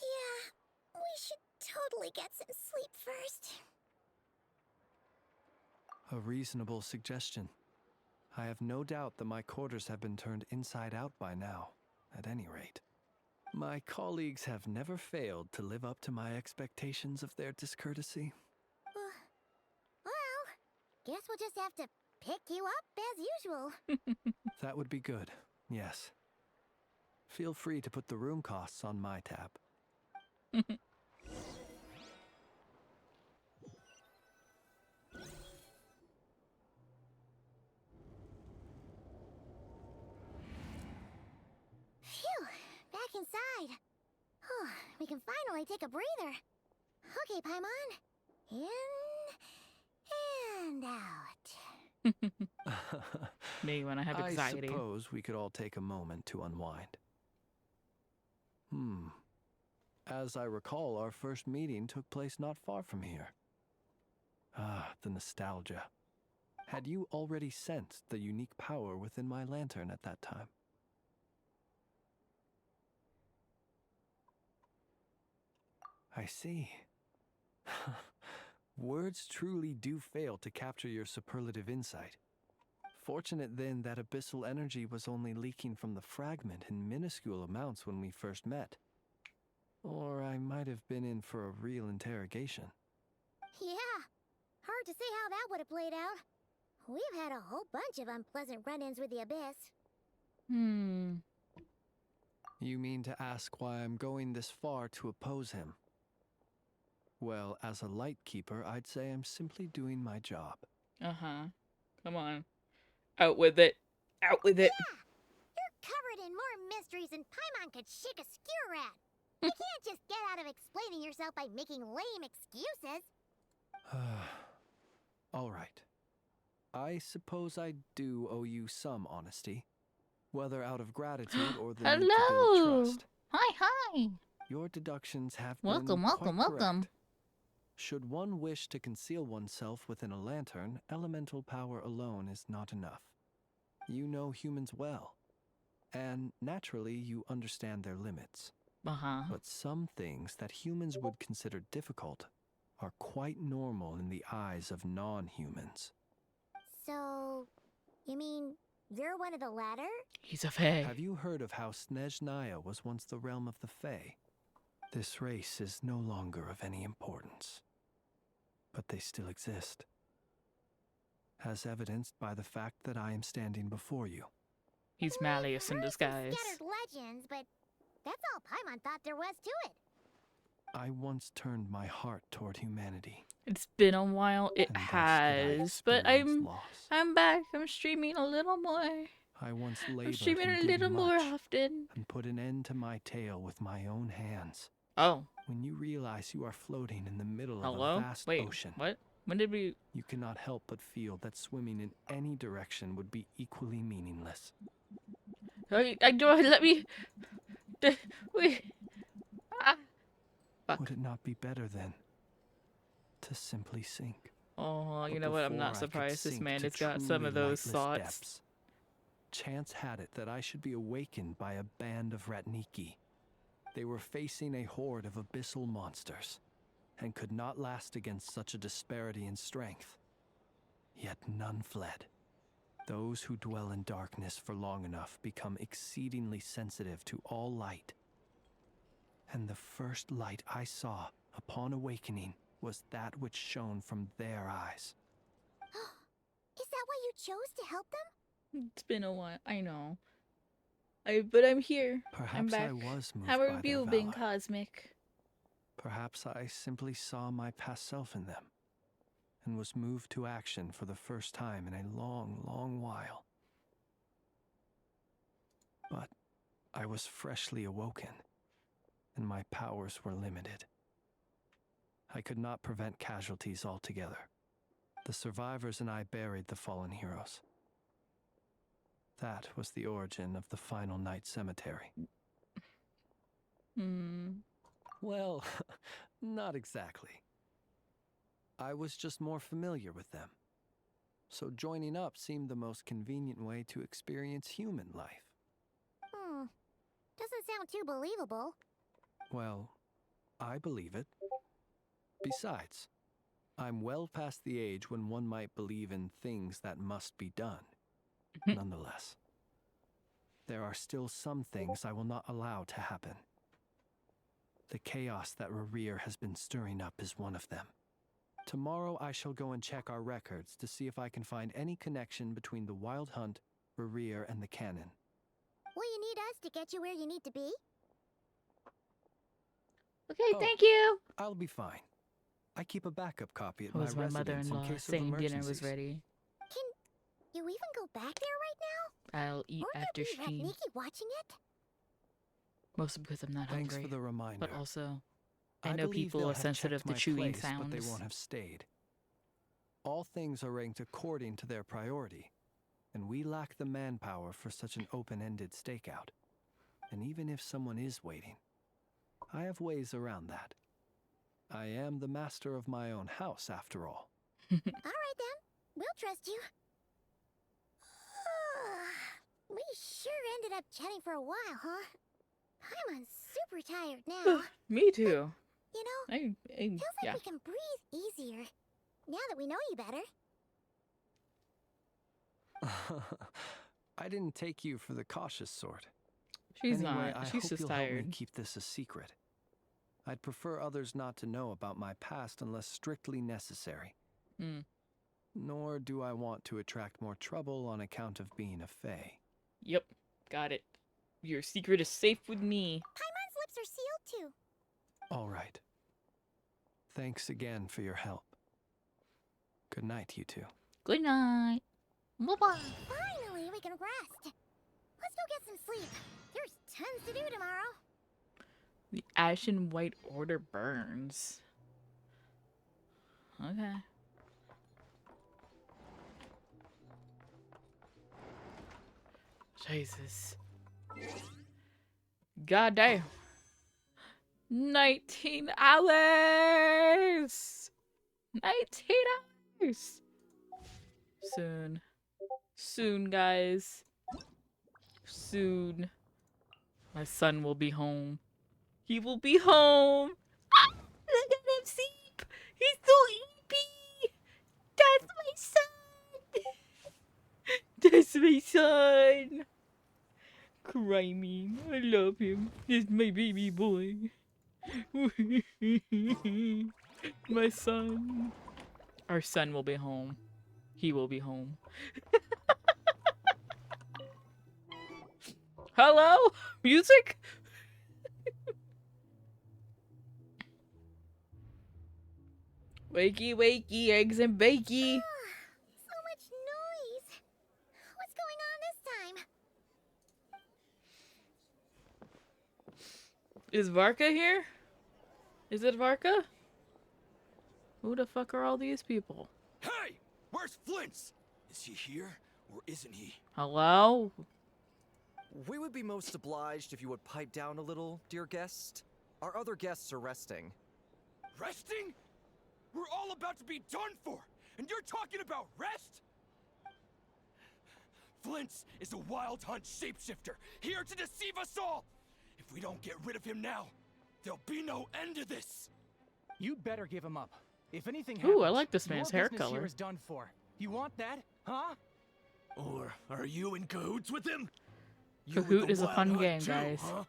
Yeah, we should totally get some sleep first. A reasonable suggestion. I have no doubt that my quarters have been turned inside out by now, at any rate. My colleagues have never failed to live up to my expectations of their discourtesy. Well, guess we'll just have to pick you up as usual. That would be good, yes. Feel free to put the room costs on my tab. Phew, back inside. We can finally take a breather. Okay, Paimon. In and out. Me when I have anxiety. I suppose we could all take a moment to unwind. As I recall, our first meeting took place not far from here. Ah, the nostalgia. Had you already sensed the unique power within my lantern at that time? I see. Words truly do fail to capture your superlative insight. Fortunate then that abyssal energy was only leaking from the fragment in minuscule amounts when we first met. Or I might have been in for a real interrogation. Yeah, hard to say how that would have played out. We've had a whole bunch of unpleasant run-ins with the Abyss. You mean to ask why I'm going this far to oppose him? Well, as a Lightkeeper, I'd say I'm simply doing my job. Come on. Out with it. Out with it. Yeah! You're covered in more mysteries than Paimon could shake a skewer at. You can't just get out of explaining yourself by making lame excuses. All right. I suppose I do owe you some honesty, whether out of gratitude or the need to build trust. Hi. Your deductions have Welcome, been welcome, quite welcome. correct. Should one wish to conceal oneself within a lantern, elemental power alone is not enough. You know humans well, and naturally you understand their limits. But some things that humans would consider difficult are quite normal in the eyes of non-humans. So, You mean you're one of the latter? He's a Fae. Have you heard of how Snezhnaya was once the realm of the Fae? This race is no longer of any importance, but they still exist, as evidenced by the fact that I am standing before you. He's Malleus in disguise. Scattered legends, but that's all Paimon thought there was to it. I once turned my heart toward humanity. It's been a while. It has, but I'm back. I'm streaming a little more. I once labored I'm streaming a and did little more much often. and put an end to my tale with my own hands. Oh. When you realize you are floating in the middle of Hello? a vast Wait, ocean. what? When did we... You cannot help but feel that swimming in any direction would be equally meaningless. I don't... Let me... Wait. Ah. Would it not be better then to simply sink? Oh, you But know what? I'm before not I could surprised this sink man to has got some of truly those lightless thoughts. depths, chance had it that I should be awakened by a band of Ratniki. They were facing a horde of abyssal monsters, and could not last against such a disparity in strength. Yet none fled. Those who dwell in darkness for long enough become exceedingly sensitive to all light. And the first light I saw upon awakening was that which shone from their eyes. Is that why you chose to help them? It's been a while. I know. But I'm here. Perhaps I'm back. I was moved How by have you their been, valor. Cosmic? Perhaps I simply saw my past self in them, and was moved to action for the first time in a long, long while. But I was freshly awoken, and my powers were limited. I could not prevent casualties altogether. The survivors and I buried the fallen heroes. That was the origin of the Final Night Cemetery. Well, not exactly. I was just more familiar with them. So joining up seemed the most convenient way to experience human life. Doesn't sound too believable. Well, I believe it. Besides, I'm well past the age when one might believe in things that must be done. Nonetheless, there are still some things I will not allow to happen. The chaos that Rerir has been stirring up is one of them. Tomorrow I shall go and check our records to see if I can find any connection between the Wild Hunt, Rerir, and the Cannon. Will you need us to get you where you need to be? Okay, thank you. I'll be fine. I keep a backup copy at It was my my residence in mother-in-law case of saying dinner emergencies. was ready. Can you even go back there right now? I'll eat Won't after there be stream. Ratniki watching it? Mostly because I'm not Thanks hungry. for the reminder. But also, I I know believe people they'll are have sensitive checked to my chewing place, sounds. But they won't have stayed. All things are ranked according to their priority, and we lack the manpower for such an open-ended stakeout. And even if someone is waiting, I have ways around that. I am the master of my own house, after all. All right then, we'll trust you. We sure ended up chatting for a while, huh? I'm super tired now. Me too. You know, feels yeah. like we can breathe easier now that we know you better. I didn't take you for the cautious sort. She's anyway, not. I She's hope just you'll help me tired. keep this a secret. I'd prefer others not to know about my past unless strictly necessary. Nor do I want to attract more trouble on account of being a Fae. Yep, got it. Your secret is safe with me. Paimon's lips are sealed too. All right. Thanks again for your help. Good night, you two. Good night. Bye-bye. Finally, we can rest. Let's go get some sleep. There's tons to do tomorrow. The Ashen White Order burns. Okay. Jesus. God damn. 19 hours! 19 hours! Soon. Soon, guys. Soon. My son will be home. He will be home! Ah! Look at him sleep! He's so sleepy! That's my son! That's my son. Criming. I love him. He's my baby boy. My son. Our son will be home. He will be home. Hello? Music? Wakey, wakey, eggs and bakey. So much noise. What's going on this time? Is Varka here? Is it Varka? Who the fuck are all these people? Hey! Where's Flint's? Is he here or isn't he? Hello? We would be most obliged if you would pipe down a little, dear guest. Our other guests are resting. Resting? We're all about to be done for, and you're talking about rest? Flint's is a wild hunt shapeshifter, here to deceive us all! If we don't get rid of him now, there'll be no end to this! You better give him up. If anything happens, Ooh, I like this man's your hair business color. here is done for. You want that, huh? Or are you in cahoots with him? Kahoot is a fun game, guys. What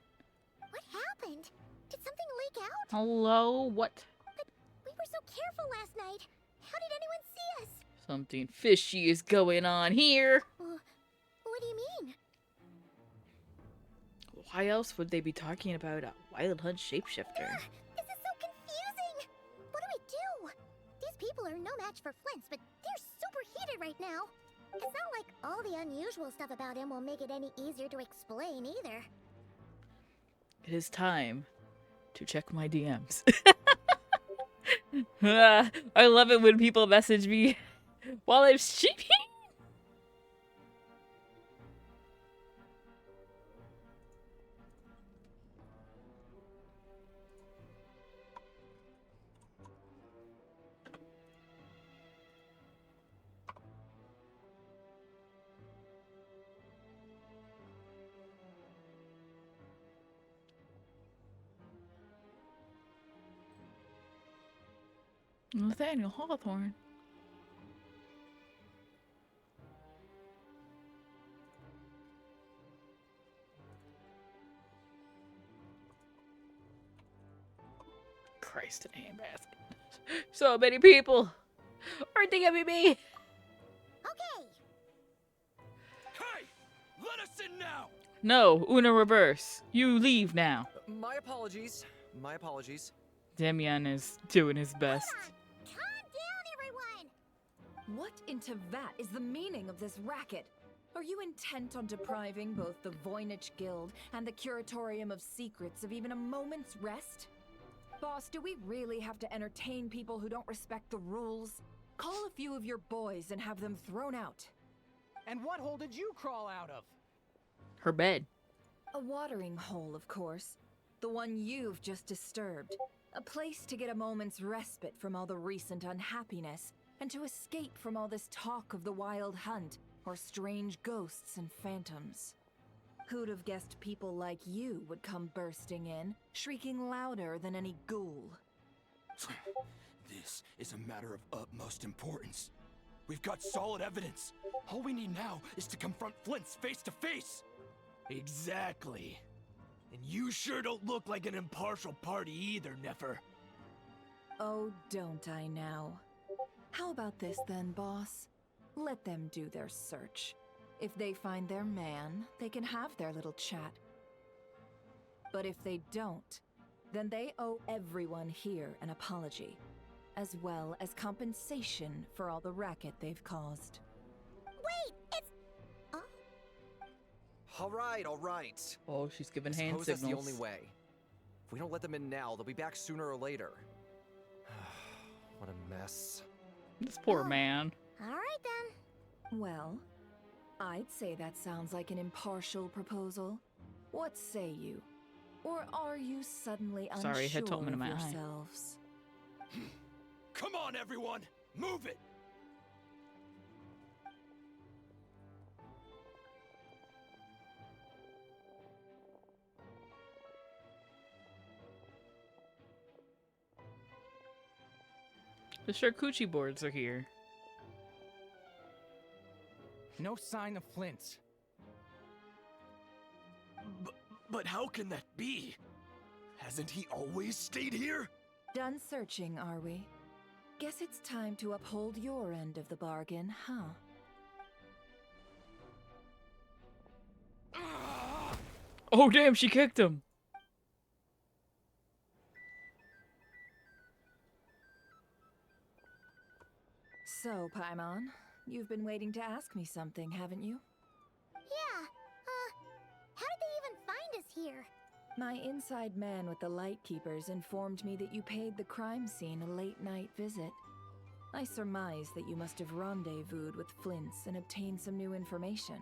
happened? Did something leak out? Hello? What? We were so careful last night. How did anyone see us? Something fishy is going on here. What do you mean? Why else would they be talking about a wild hunt shapeshifter? This is so confusing. What do? These people are no match for Flint's, but they're super heated right now. It's not like all the unusual stuff about him will make it any easier to explain either. It is time to check my DMs. I love it when people message me while I'm streaming. Nathaniel Hawthorne. Christ in a handbasket. So many people. Aren't they gonna be me? Okay. Hey! Let us in now! No, Una reverse. You leave now. My apologies. My apologies. Demian is doing his best. Calm down, everyone. What in Tevat is the meaning of this racket? Are you intent on depriving both the Voynich Guild and the Curatorium of Secrets of even a moment's rest? Boss, do we really have to entertain people who don't respect the rules? Call a few of your boys and have them thrown out. And what hole did you crawl out of? Her bed. A watering hole, of course. The one you've just disturbed. A place to get a moment's respite from all the recent unhappiness, and to escape from all this talk of the wild hunt, or strange ghosts and phantoms. Who'd have guessed people like you would come bursting in, shrieking louder than any ghoul? This is a matter of utmost importance. We've got solid evidence. All we need now is to confront Flint's face to face. Exactly. And you sure don't look like an impartial party either, Nefer. Oh, don't I now? How about this then, boss? Let them do their search. If they find their man, they can have their little chat. But if they don't, then they owe everyone here an apology, as well as compensation for all the racket they've caused. Wait, it's... All right. Oh, she's giving I hand suppose that's the signals. only way. If we don't let them in now, they'll be back sooner or later. What a mess. This poor man. All right, then. Well, I'd say that sounds like an impartial proposal. What say you? Or are you suddenly unsure Sorry, head told me to of my eye. yourselves? Come on, everyone! Move it! The charcuterie boards are here. No sign of Flint. But how can that be? Hasn't he always stayed here? Done searching, are we? Guess it's time to uphold your end of the bargain, huh? Oh damn, she kicked him. So, Paimon, you've been waiting to ask me something, haven't you? Yeah, how did they even find us here? My inside man with the Lightkeepers informed me that you paid the crime scene a late-night visit. I surmise that you must have rendezvoused with Flint's and obtained some new information.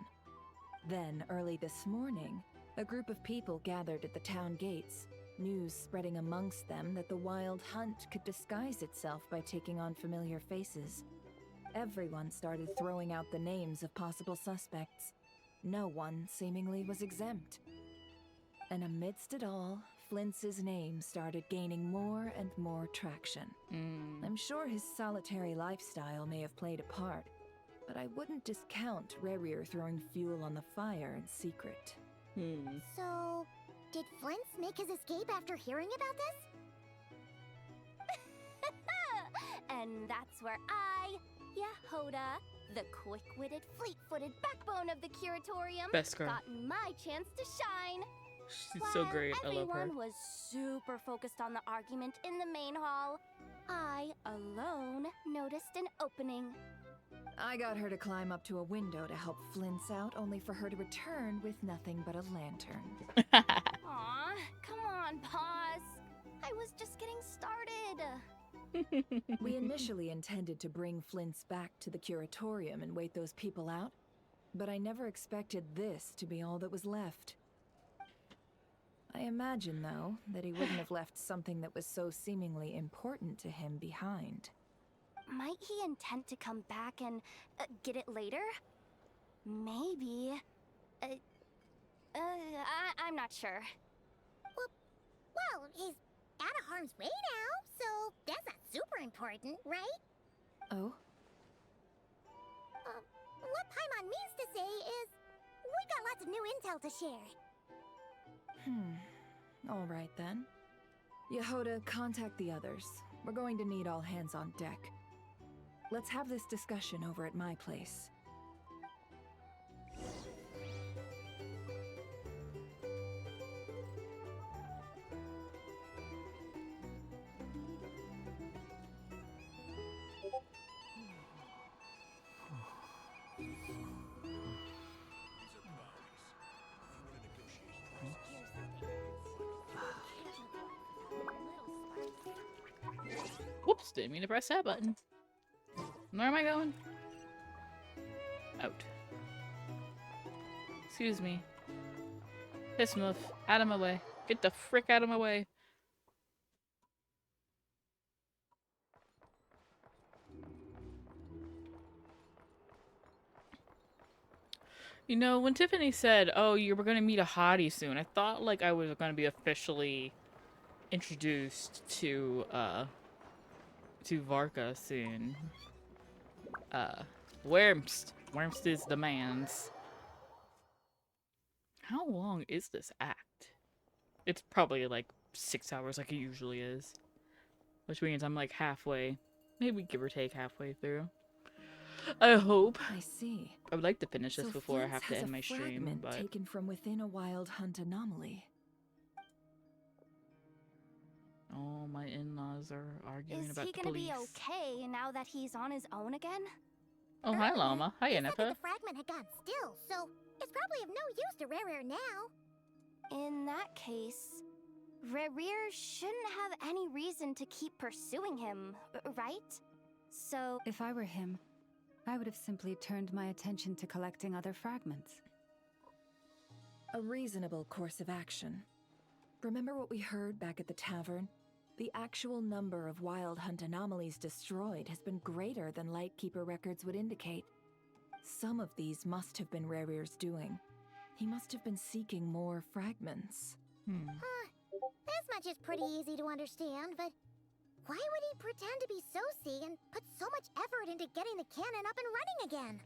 Then, early this morning, a group of people gathered at the town gates, news spreading amongst them that the Wild Hunt could disguise itself by taking on familiar faces. Everyone started throwing out the names of possible suspects. No one, seemingly, was exempt. And amidst it all, Flint's name started gaining more and more traction. I'm sure his solitary lifestyle may have played a part, but I wouldn't discount Rerir throwing fuel on the fire in secret. So, did Flint make his escape after hearing about this? And that's where I, Yehoda, the quick-witted, fleet-footed backbone of the curatorium, Best girl. got my chance to shine. She's so great. I love her. Everyone was super focused on the argument in the main hall. I, alone, noticed an opening. I got her to climb up to a window to help Flint's out, only for her to return with nothing but a lantern. Aw, come on, pause. I was just getting started. We initially intended to bring Flint's back to the curatorium and wait those people out, but I never expected this to be all that was left. I imagine, though, that he wouldn't have left something that was so seemingly important to him behind. Might he intend to come back and get it later? Maybe. I'm not sure. Well, he's out of harm's way now, so that's not super important, right? Oh? What Paimon means to say is, we've got lots of new intel to share. All right then. Yehoda, contact the others. We're going to need all hands on deck. Let's have this discussion over at my place. Whoops, didn't mean to press that button. Where am I going? Out. Excuse me. Pissmuff, out of my way. Get the frick out of my way. You know, when Tiffany said, oh, you were going to meet a hottie soon, I thought like I was going to be officially introduced to Varka soon. Wormst is the man's. How long is this act? It's probably like 6 hours like it usually is. Which means I'm like halfway, maybe give or take halfway through. I hope. I see. I would like to finish this So before I Flint's have to has end a my stream, fragment but taken from within a Wild Hunt anomaly. oh, my in-laws are arguing Is about he the gonna police. be okay now that he's on his own again? Oh, hi, Llama. Hi, He said that Yennefer. the fragment had gone still, so it's probably of no use to Rare now. In that case, Rerir shouldn't have any reason to keep pursuing him, right? So... If I were him, I would have simply turned my attention to collecting other fragments. A reasonable course of action. Remember what we heard back at the tavern? The actual number of Wild Hunt anomalies destroyed has been greater than Lightkeeper records would indicate. Some of these must have been Rerir's doing. He must have been seeking more fragments. This much is pretty easy to understand, but why would he pretend to be Sosi and put so much effort into getting the cannon up and running again?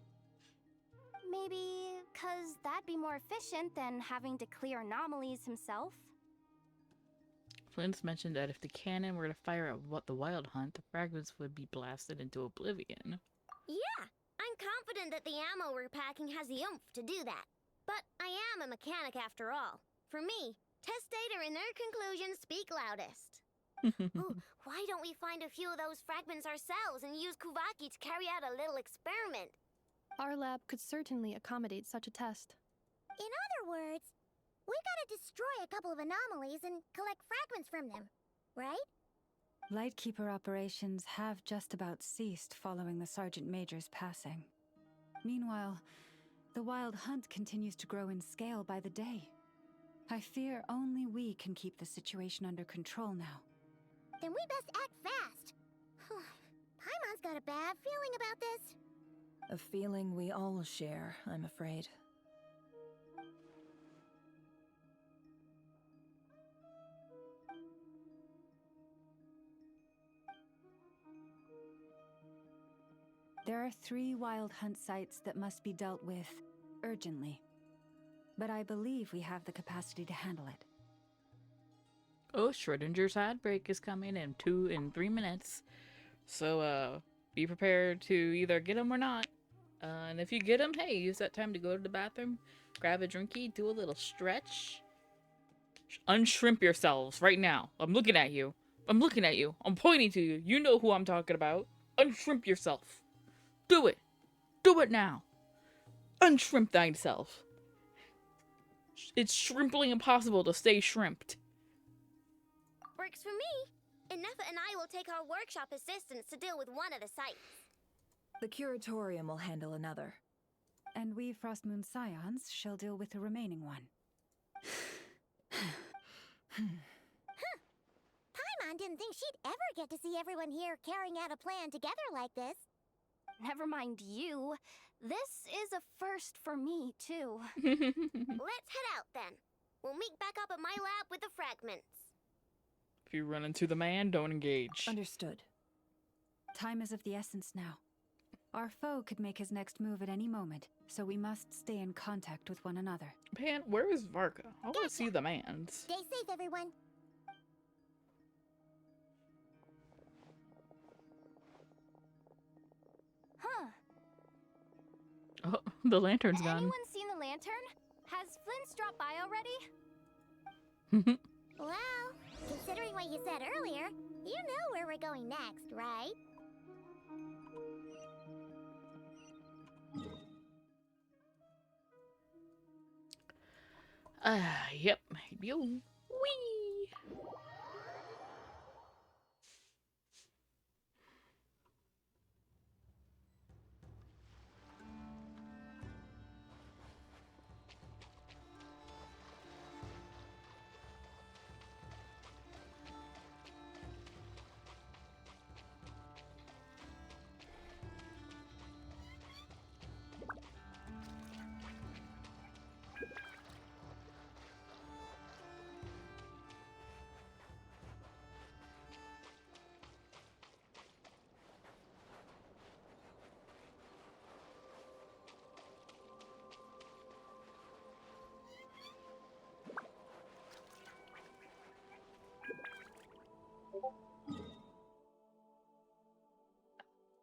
Maybe because that'd be more efficient than having to clear anomalies himself. Flint's mentioned that if the cannon were to fire at the Wild Hunt, the fragments would be blasted into oblivion. Yeah, I'm confident that the ammo we're packing has the oomph to do that. But I am a mechanic after all. For me, test data and their conclusions speak loudest. Ooh, why don't we find a few of those fragments ourselves and use Kuvaki to carry out a little experiment? Our lab could certainly accommodate such a test. In other words, we gotta destroy a couple of anomalies and collect fragments from them, right? Lightkeeper operations have just about ceased following the Sergeant Major's passing. Meanwhile, the Wild Hunt continues to grow in scale by the day. I fear only we can keep the situation under control now. Then we best act fast. Paimon's got a bad feeling about this. A feeling we all share, I'm afraid. There are 3 Wild Hunt sites that must be dealt with urgently. But I believe we have the capacity to handle it. Oh, Schrodinger's Heartbreak is coming in 3 minutes. So, be prepared to either get him or not. And if you get him, hey, use that time to go to the bathroom, grab a drinky, do a little stretch. Unshrimp yourselves right now. I'm looking at you. I'm looking at you. I'm pointing to you. You know who I'm talking about. Unshrimp yourself. Do it. Do it now. Unshrimp thyself. It's shrimply impossible to stay shrimped. Works for me. Nefa and I will take our workshop assistants to deal with one of the sites. The curatorium will handle another. And we Frostmoon Scions shall deal with the remaining one. Paimon didn't think she'd ever get to see everyone here carrying out a plan together like this. Never mind you. This is a first for me, too. Let's head out then. We'll meet back up at my lab with the fragments. If you run into the man, don't engage. Understood. Time is of the essence now. Our foe could make his next move at any moment, so we must stay in contact with one another. Man, where is Varka? I want to see the mans. Stay safe, everyone. Huh. Oh, the lantern's gone. Anyone seen the lantern? Has Flint's dropped by already? Well, considering what you said earlier, you know where we're going next, right? Yep. Yo. Whee!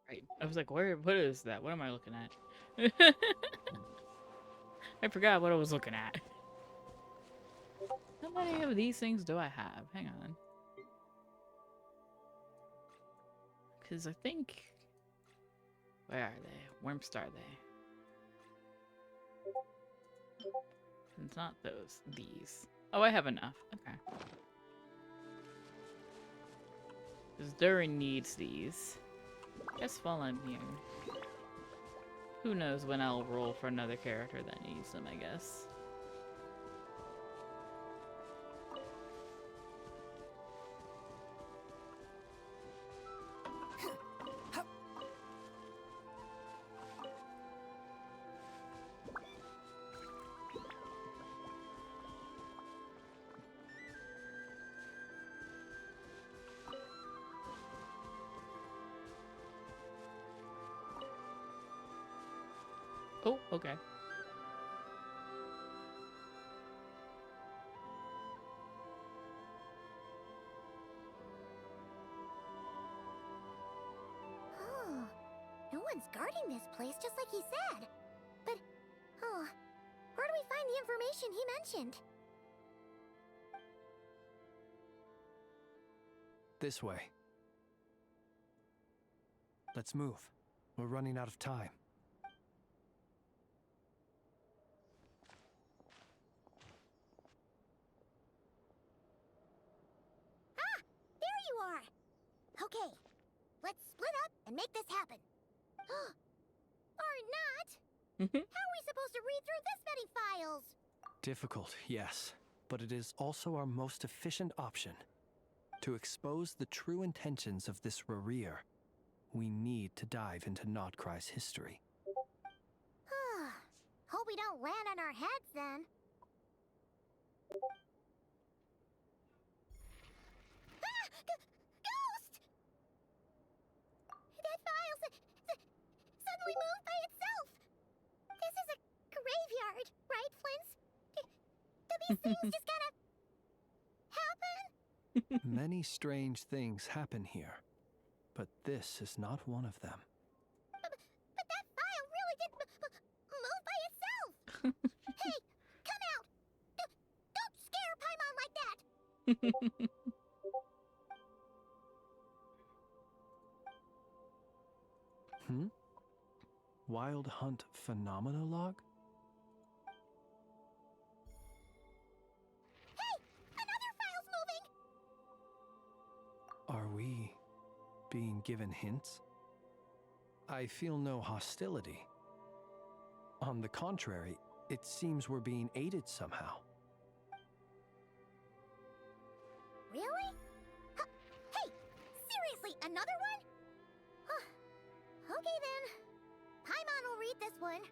Right. I was like, what is that? What am I looking at? I forgot what I was looking at. How many of these things do I have? Hang on. Because I think... Where are they? Whomst are they? It's not those. These. Oh, I have enough. Okay. Because Durin needs these. Guess while I'm here. Who knows when I'll roll for another character that needs them, I guess. Oh, okay. Someone's guarding this place just like he said. But, oh, where do we find the information he mentioned? This way. Let's move. We're running out of time. Ah! There you are! Okay, let's split up and make this happen. Or not! How are we supposed to read through this many files? Difficult, yes, but it is also our most efficient option. To expose the true intentions of this Rarir, we need to dive into Nodcry's history. Hope we don't land on our heads then. Ah! Ghost! That file suddenly moved by itself. This is a graveyard, right, Flint's? Do these things just gotta happen? Many strange things happen here, but this is not one of them. But that file really did move by itself. Hey, come out! Don't scare Paimon like that. Wild Hunt Phenomenologue? Hey, another file's moving. Are we being given hints? I feel no hostility. On the contrary, it seems we're being aided somehow. Really? Hey, seriously, another one? Okay then. Paimon will read this one.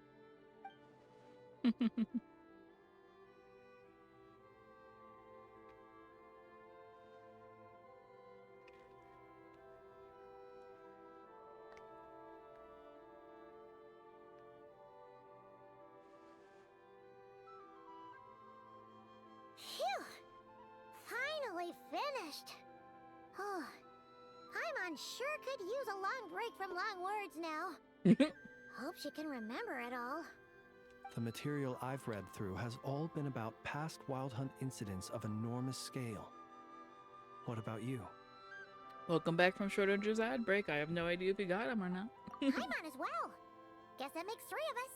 Phew! Finally finished. Oh, Paimon sure could use a long break from long words now. Hope she can remember it all. The material I've read through has all been about past Wild Hunt incidents of enormous scale. What about you? Welcome back from Schrodinger's ad break. I have no idea if we got him or not. Paimon as well. Guess that makes 3 of us.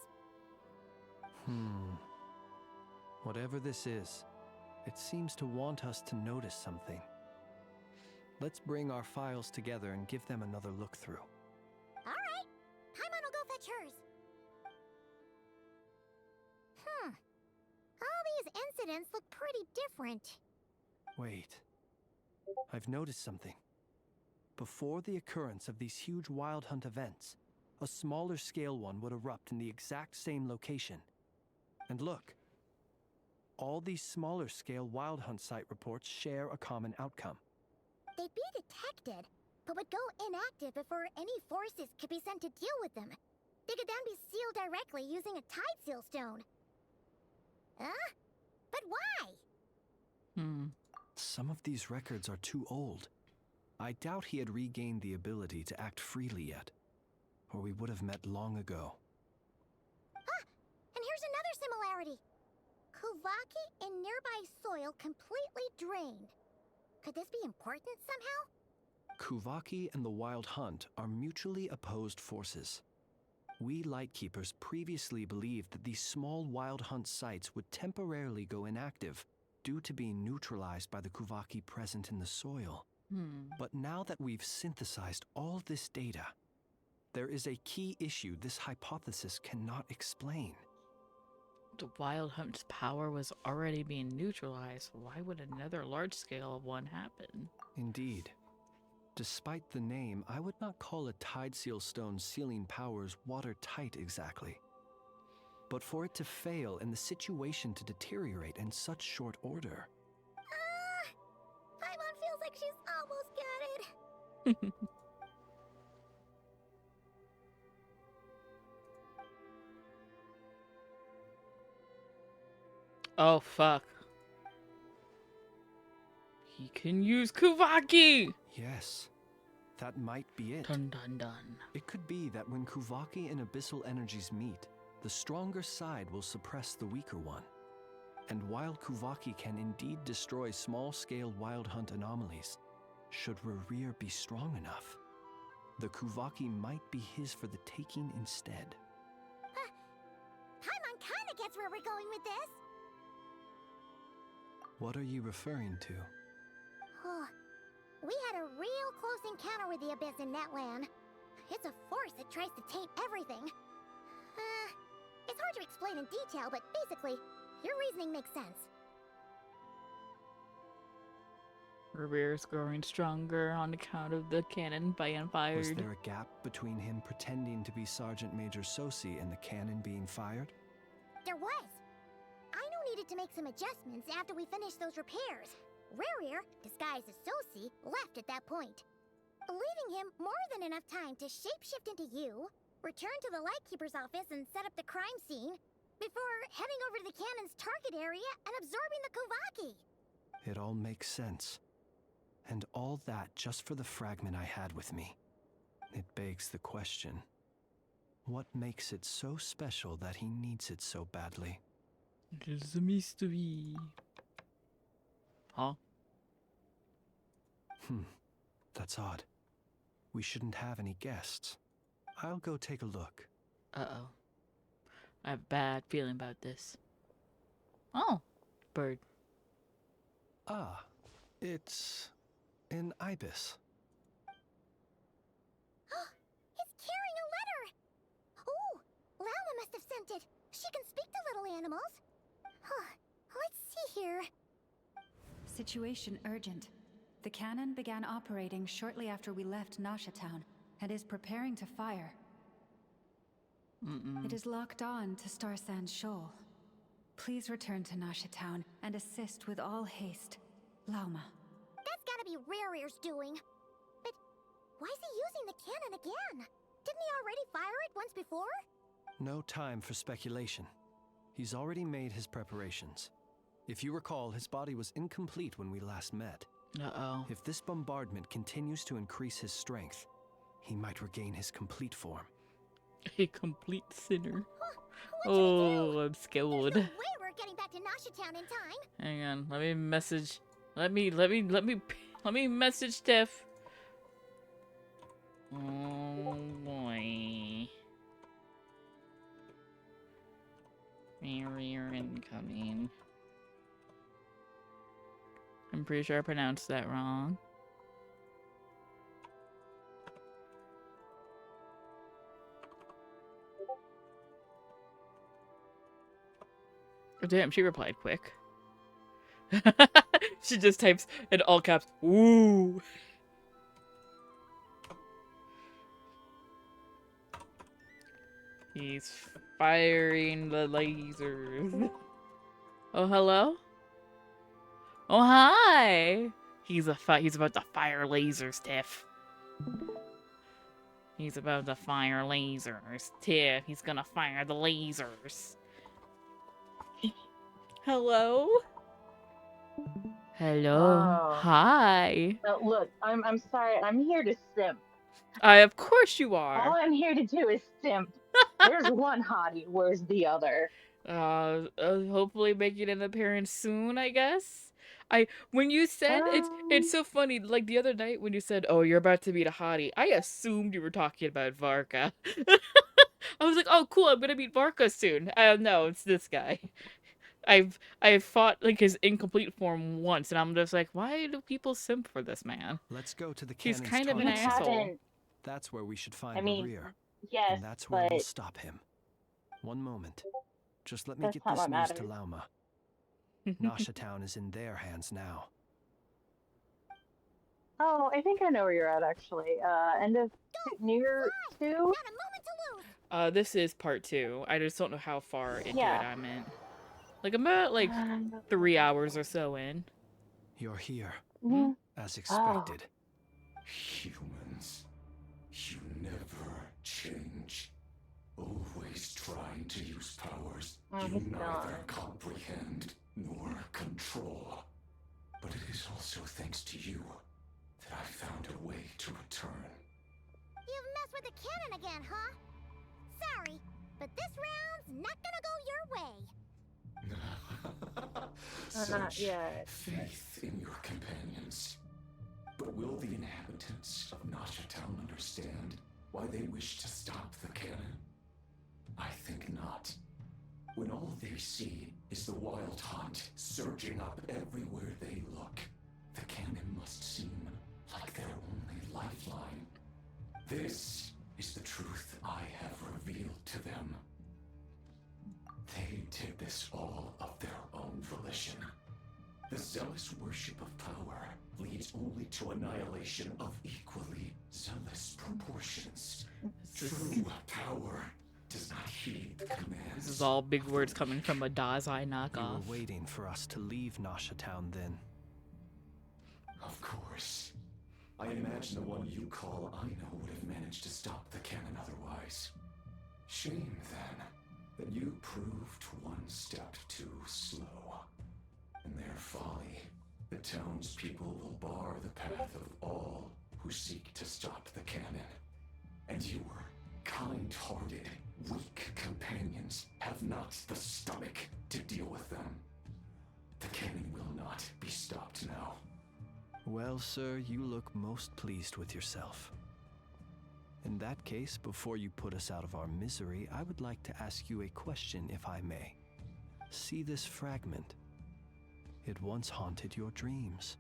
Whatever this is, it seems to want us to notice something. Let's bring our files together and give them another look through. All right. Paimon will go fetch hers. All these incidents look pretty different. Wait. I've noticed something. Before the occurrence of these huge Wild Hunt events, a smaller scale one would erupt in the exact same location. And look. All these smaller scale Wild Hunt site reports share a common outcome. They'd be detected, but would go inactive before any forces could be sent to deal with them. They could then be sealed directly using a tide seal stone. But why? Some of these records are too old. I doubt he had regained the ability to act freely yet, or we would have met long ago. And here's another similarity. Kuvaki and nearby soil completely drained. Could this be important somehow? Kuvaki and the Wild Hunt are mutually opposed forces. We Lightkeepers previously believed that these small Wild Hunt sites would temporarily go inactive due to being neutralized by the Kuvaki present in the soil. But now that we've synthesized all this data, there is a key issue this hypothesis cannot explain. The Wild Hunt's power was already being neutralized. Why would another large-scale one happen? Indeed. Despite the name, I would not call a tide seal stone sealing powers watertight exactly. But for it to fail and the situation to deteriorate in such short order... Paimon feels like she's almost got it. Oh, fuck. He can use Kuvaki! Yes. That might be it. Dun dun dun. It could be that when Kuvaki and abyssal energies meet, the stronger side will suppress the weaker one. And while Kuvaki can indeed destroy small-scale wild hunt anomalies, should Rerir be strong enough, the Kuvaki might be his for the taking instead. Paimon kinda gets where we're going with this. What are you referring to? We had a real close encounter with the Abyss in Netland. It's a force that tries to taint everything. It's hard to explain in detail, but basically, your reasoning makes sense. Rerir's growing stronger on account of the cannon being fired. Was there a gap between him pretending to be Sergeant Major Sosi and the cannon being fired? There was. Aino needed to make some adjustments after we finished those repairs. Rerir, disguised as Sosi, left at that point, leaving him more than enough time to shapeshift into you, return to the Lightkeeper's office and set up the crime scene, before heading over to the cannon's target area and absorbing the Kuvaki. It all makes sense. And all that just for the fragment I had with me. It begs the question, what makes it so special that he needs it so badly? It is a mystery. Huh? That's odd. We shouldn't have any guests. I'll go take a look. Uh-oh. I have a bad feeling about this. Oh, bird. Ah, it's an ibis. It's carrying a letter! Oh, Lala must have sent it. She can speak to little animals. Let's see here. Situation urgent. The cannon began operating shortly after we left Nasha Town and is preparing to fire. It is locked on to Star Sand Shoal. Please return to Nasha Town and assist with all haste. Lauma. That's gotta be Rerir's doing. But why is he using the cannon again? Didn't he already fire it once before? No time for speculation. He's already made his preparations. If you recall, his body was incomplete when we last met. Uh-oh. If this bombardment continues to increase his strength, he might regain his complete form. A complete sinner. Oh, I'm scared. Way we're getting back to Nasha Town in time. Hang on, let me message. Let me message Steph. Oh boy. Rerir incoming. I'm pretty sure I pronounced that wrong. Oh, damn, she replied quick. She just types in all caps, "Ooh." He's firing the lasers. Oh, hello? Oh, hi! He's about to fire lasers, Tiff. He's about to fire lasers. Tiff, he's gonna fire the lasers. Hello? Hello. Oh. Hi. Look, I'm sorry. I'm here to simp. Of course you are. All I'm here to do is simp. There's one hottie. Where's the other? Hopefully making an appearance soon, I guess. When you said it's so funny. Like the other night when you said, "Oh, you're about to meet a hottie," I assumed you were talking about Varka. I was like, "Oh, cool. I'm gonna meet Varka soon." No, it's this guy. I've fought like his incomplete form once, and I'm just like, why do people simp for this man? Let's go to the He's cannon's kind of an target. asshole. That's where we should find I mean, Rerir. yes, And that's where but we'll stop him. One moment. Just let me That's get not this what news to matters. Lauma. Nasha Town is in their hands now. Oh, I think I know where you're at actually. End of near 2. This is part 2. I just don't know how far into Yeah. it I'm in. Like I'm about like 3 hours or so in. You're here. Mhm. As expected. Humans, you never change. Always trying to use powers you he's neither gone. comprehend nor control. But it is also thanks to you I found a way to return. You've messed with the cannon again, huh? Sorry, but this round's not gonna go your way. Such yet. faith in your companions. But will the inhabitants of Nasha Town understand why they wish to stop the cannon? I think not. When all they see is the wild hunt surging up everywhere they look, the cannon must seem like their only lifeline. This is the truth I have revealed to them. They did this all of their own volition. The zealous worship of power leads only to annihilation of equally zealous proportions. True power does not heed the commands. This is all big words coming from a Dazai knockoff. You were waiting for us to leave Nasha Town then. Of course. I imagine the one you call Aina would have managed to stop the cannon otherwise. Shame, then, that you proved one step too slow. In their folly, the townspeople will bar the path of all who seek to stop the cannon. And your kind-hearted, weak companions have not the stomach to deal with them. The cannon will not be stopped now. Well, sir, you look most pleased with yourself. In that case, before you put us out of our misery, I would like to ask you a question, if I may. See this fragment? It once haunted your dreams,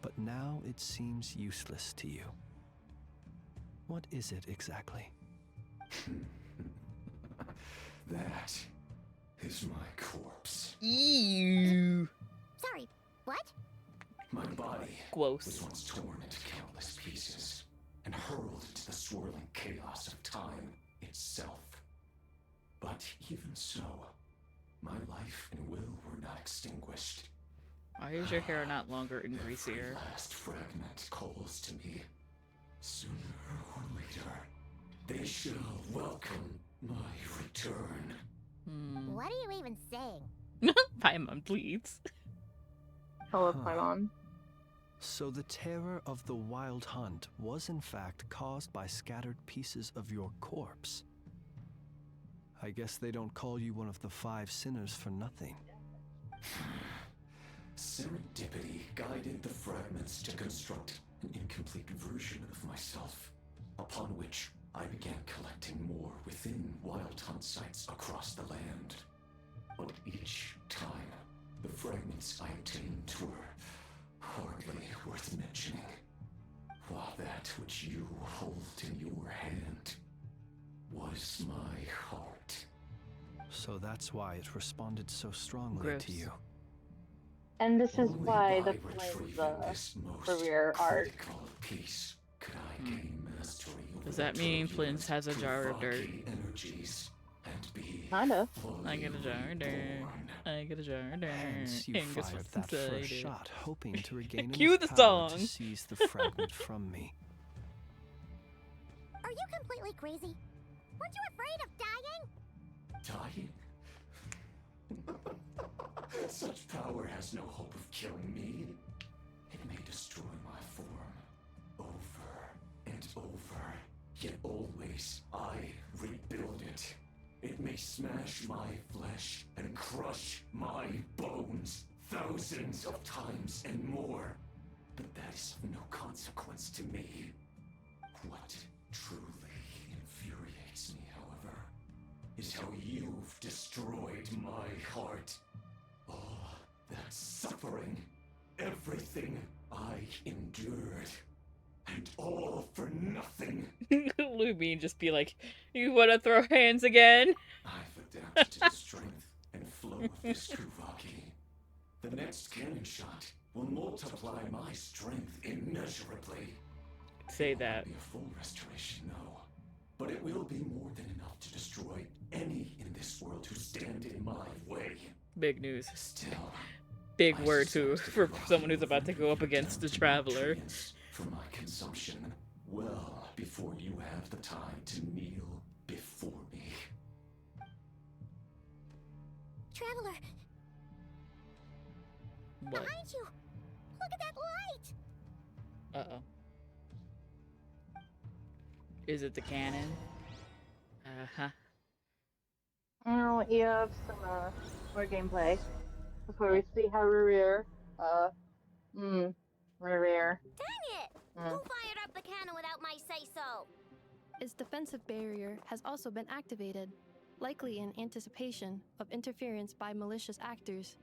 but now it seems useless to you. What is it exactly? That is my corpse. Ew. Sorry, what? My body Gross. was once torn into countless pieces and hurled into the swirling chaos of time itself. But even so, my life and will were not extinguished. Why is your hair not longer and greasier? Every last fragment calls to me. Sooner or later, they shall welcome my return. What are you even saying? Paimon, please. Hello, Paimon. So the terror of the wild hunt was in fact caused by scattered pieces of your corpse. I guess they don't call you one of the 5 sinners for nothing. Serendipity guided the fragments to construct an incomplete version of myself, upon which I began collecting more within wild hunt sites across the land. But each time, the fragments I obtained were hardly worth mentioning, while that which you hold in your hand was my heart. So that's why it responded so strongly Gross. to you. And this is Only why by the retrieving this most career arc. critical piece could I gain mastery over Does that the mean turbulent, Flint has a jar of dirt? provoking energies and be Kinda. I get a jar of dirt. I get a jar of dirt. Hence, you And guess fired what's that inside first it? shot, hoping to regain Cue enough the power song. to seize the fragment from me. Are you completely crazy? Weren't you afraid of dying? dying. Such power has no hope of killing me. It may destroy my form over and over, yet always I rebuild it. It may smash my flesh and crush my bones thousands of times and more, but that is of no consequence to me. What truly infuriates me, however, is how you've destroyed my heart. All that suffering, everything I endured, and all for nothing. Lumine just be like, you wanna throw hands again? I've adapted to the strength and flow of this Kuvaki. The next cannon shot will multiply my strength immeasurably. Say It that. won't be a full restoration, no, but it will be more than enough to destroy any in this world who stand in my way. Big news. Still, Big word too for someone who's about to go up against the Traveler. for my consumption, well before you have the time to kneel before me. Traveler, What? behind you! Look at that light! Uh-oh. Is it the cannon? Uh-huh. Oh, you have some more gameplay before we see how Revere. Revere. Dang it! Who fired up the cannon without my say-so? Its defensive barrier has also been activated, likely in anticipation of interference by malicious actors.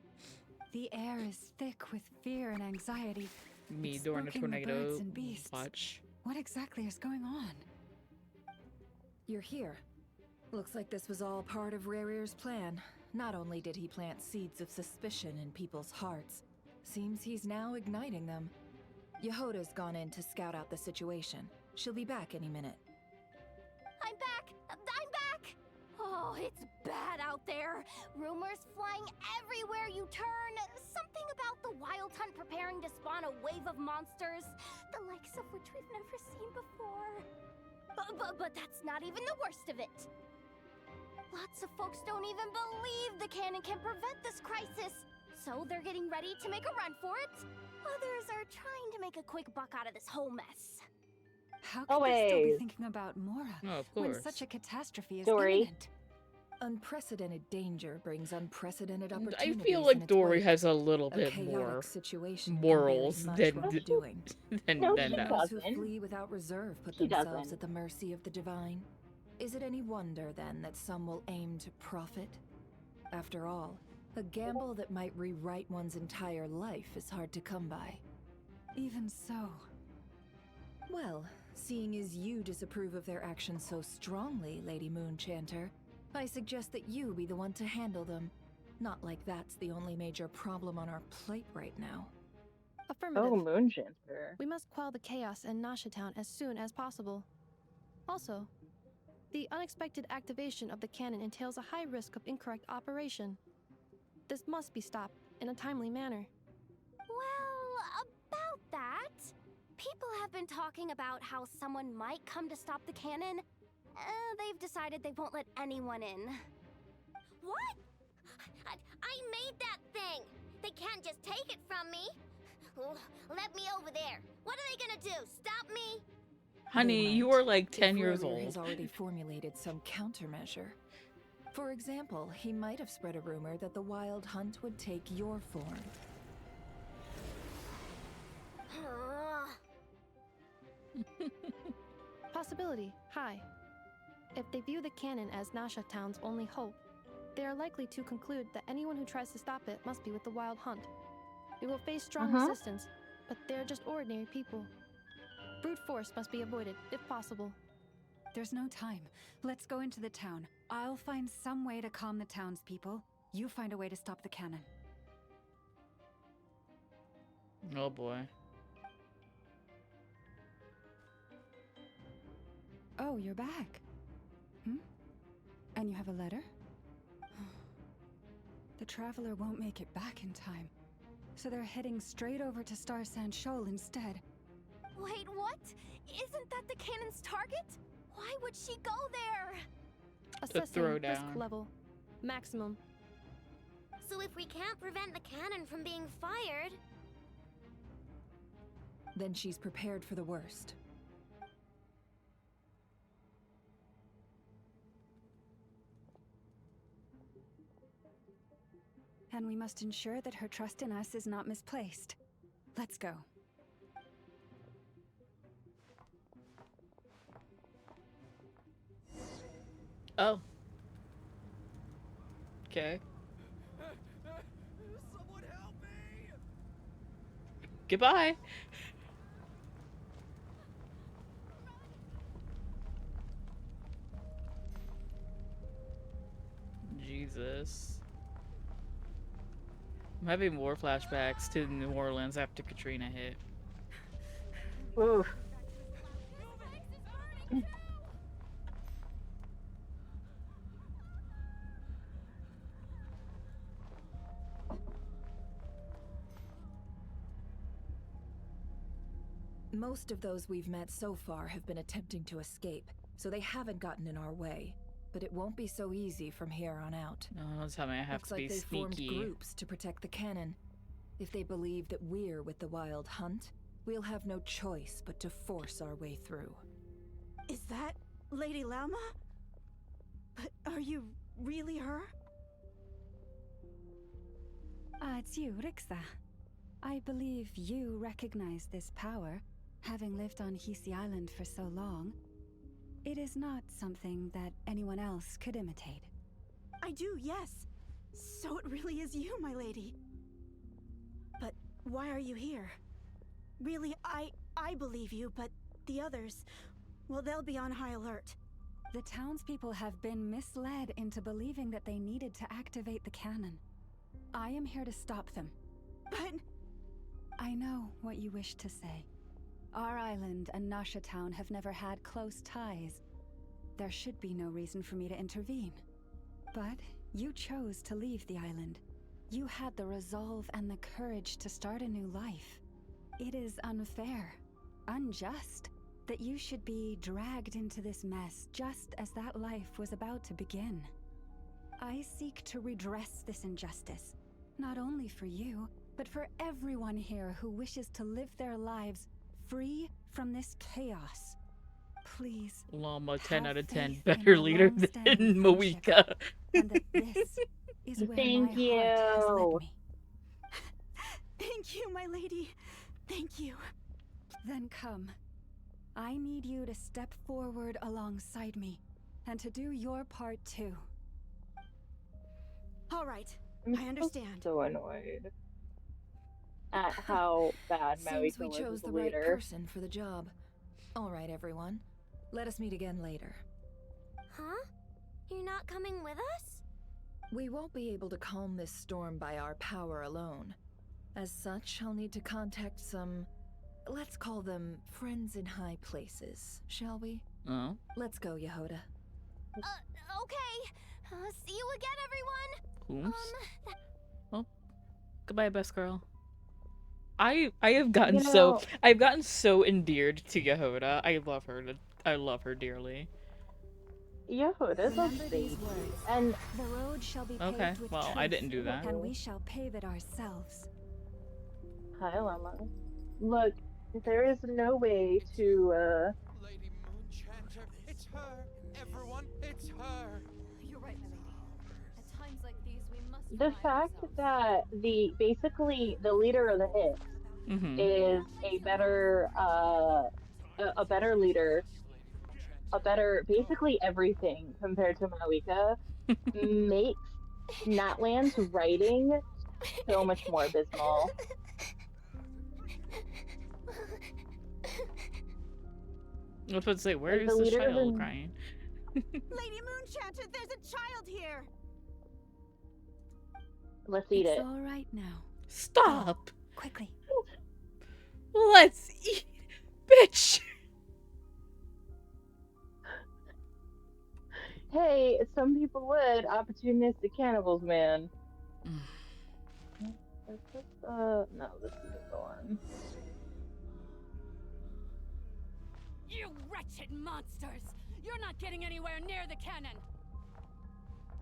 The air is thick with fear and anxiety. Me It's during a spooking the tornado birds and beasts. watch. What exactly is going on? You're here. Looks like this was all part of Rare's plan. Not only did he plant seeds of suspicion in people's hearts, seems he's now igniting them. Yehoda's gone in to scout out the situation. She'll be back any minute. I'm back! I'm back! Oh, it's bad out there. Rumors flying everywhere you turn. Something about the Wild Hunt preparing to spawn a wave of monsters, the likes of which we've never seen before. But that's not even the worst of it. Lots of folks don't even believe the cannon can prevent this crisis, so they're getting ready to make a run for it. Others are trying to make a quick buck out of this whole mess. How could they still be thinking about Mora when such a catastrophe is imminent? Unprecedented danger brings unprecedented I opportunities. feel like Dory has a little bit more morals than Those does. who flee without reserve put She themselves doesn't. at the mercy of the divine. Is it any wonder then that some will aim to profit? After all, a gamble that might rewrite one's entire life is hard to come by. Even so. Well, seeing as you disapprove of their actions so strongly, Lady Moonchanter, I suggest that you be the one to handle them. Not like that's the only major problem on our plate right now. Affirmative. Oh, Moonchanter. We must quell the chaos in Nasha Town as soon as possible. Also, the unexpected activation of the cannon entails a high risk of incorrect operation. This must be stopped in a timely manner. Well, about that, people have been talking about how someone might come to stop the cannon. They've decided they won't let anyone in. What? I made that thing! They can't just take it from me! Oh, let me over there. What are they gonna do? Stop me? Honey, you are like 10 years Rarier old. has already formulated some countermeasure. For example, he might have spread a rumor that the Wild Hunt would take your form. Possibility high. If they view the cannon as Nasha Town's only hope, they are likely to conclude that anyone who tries to stop it must be with the Wild Hunt. We will face strong resistance, but they're just ordinary people. Brute force must be avoided, if possible. There's no time. Let's go into the town. I'll find some way to calm the townspeople. You find a way to stop the cannon. Oh boy. Oh, you're back. And you have a letter? The Traveler won't make it back in time, so they're heading straight over to Star Sand Shoal instead. Wait, what? Isn't that the cannon's target? Why would she go there? Assessing risk throwdown. level. Maximum. So if we can't prevent the cannon from being fired... Then she's prepared for the worst. And we must ensure that her trust in us is not misplaced. Let's go. Oh. Okay. Someone help me! Goodbye. Jesus. I'm having more flashbacks to New Orleans after Katrina hit. Oof. Most of those we've met so far have been attempting to escape, so they haven't gotten in our way. But it won't be so easy from here on out. No, tell me I have Looks to like be they formed sneaky. groups to protect the cannon. If they believe that we're with the Wild Hunt, We'll have no choice but to force our way through. Is that Lady Lauma? But are you really her? It's you, Rixa. I believe you recognize this power, having lived on Hisi Island for so long. It is not something that anyone else could imitate. I do, yes. So it really is you, my lady. But why are you here? Really, I believe you, but the others, well, they'll be on high alert. The townspeople have been misled into believing that they needed to activate the cannon. I am here to stop them. But... I know what you wish to say. Our island and Nasha Town have never had close ties. There should be no reason for me to intervene. But you chose to leave the island. You had the resolve and the courage to start a new life. It is unfair, unjust, that you should be dragged into this mess just as that life was about to begin. I seek to redress this injustice, not only for you, but for everyone here who wishes to live their lives free from this chaos. Please. Llama 10 out of 10. faith in Better our leader than long-standing Moika. And that this is where Thank my heart has led you. me. Thank you, my lady. Thank you. Then come. I need you to step forward alongside me, and to do your part too. All right, I'm I understand. so annoyed at how bad Seems Maui we was chose as a the right leader. person for the job. All right, everyone. Let us meet again later. Huh? You're not coming with us? We won't be able to calm this storm by our power alone. As such, I'll need to contact some... let's call them friends in high places, shall we? Oh. Let's go, Yehoda. Okay. See you again, everyone. Oops. Well, goodbye, best girl. I have gotten I've gotten so endeared to Yehoda. I love her dearly. Yehoda's a baby. And the road shall be Okay, paved with well, truth, I didn't do that. and we shall pave it ourselves. Hi, Llama. Look, there is no way to, Lady Moonchanter, it's her. Everyone, it's her. You're right, my lady. At times like these, we must. the fact that basically the leader of the hit is a better leader, basically everything compared to Mawika makes Natlan's writing so much more abysmal. I was about to say, where is the child crying? Lady Moonchanter, there's a child here. Let's eat it. It's all right now. Stop! Quickly. Let's eat, bitch. Hey, some people would. Opportunistic cannibals, man. No, this isn't going. You wretched monsters! You're not getting anywhere near the cannon!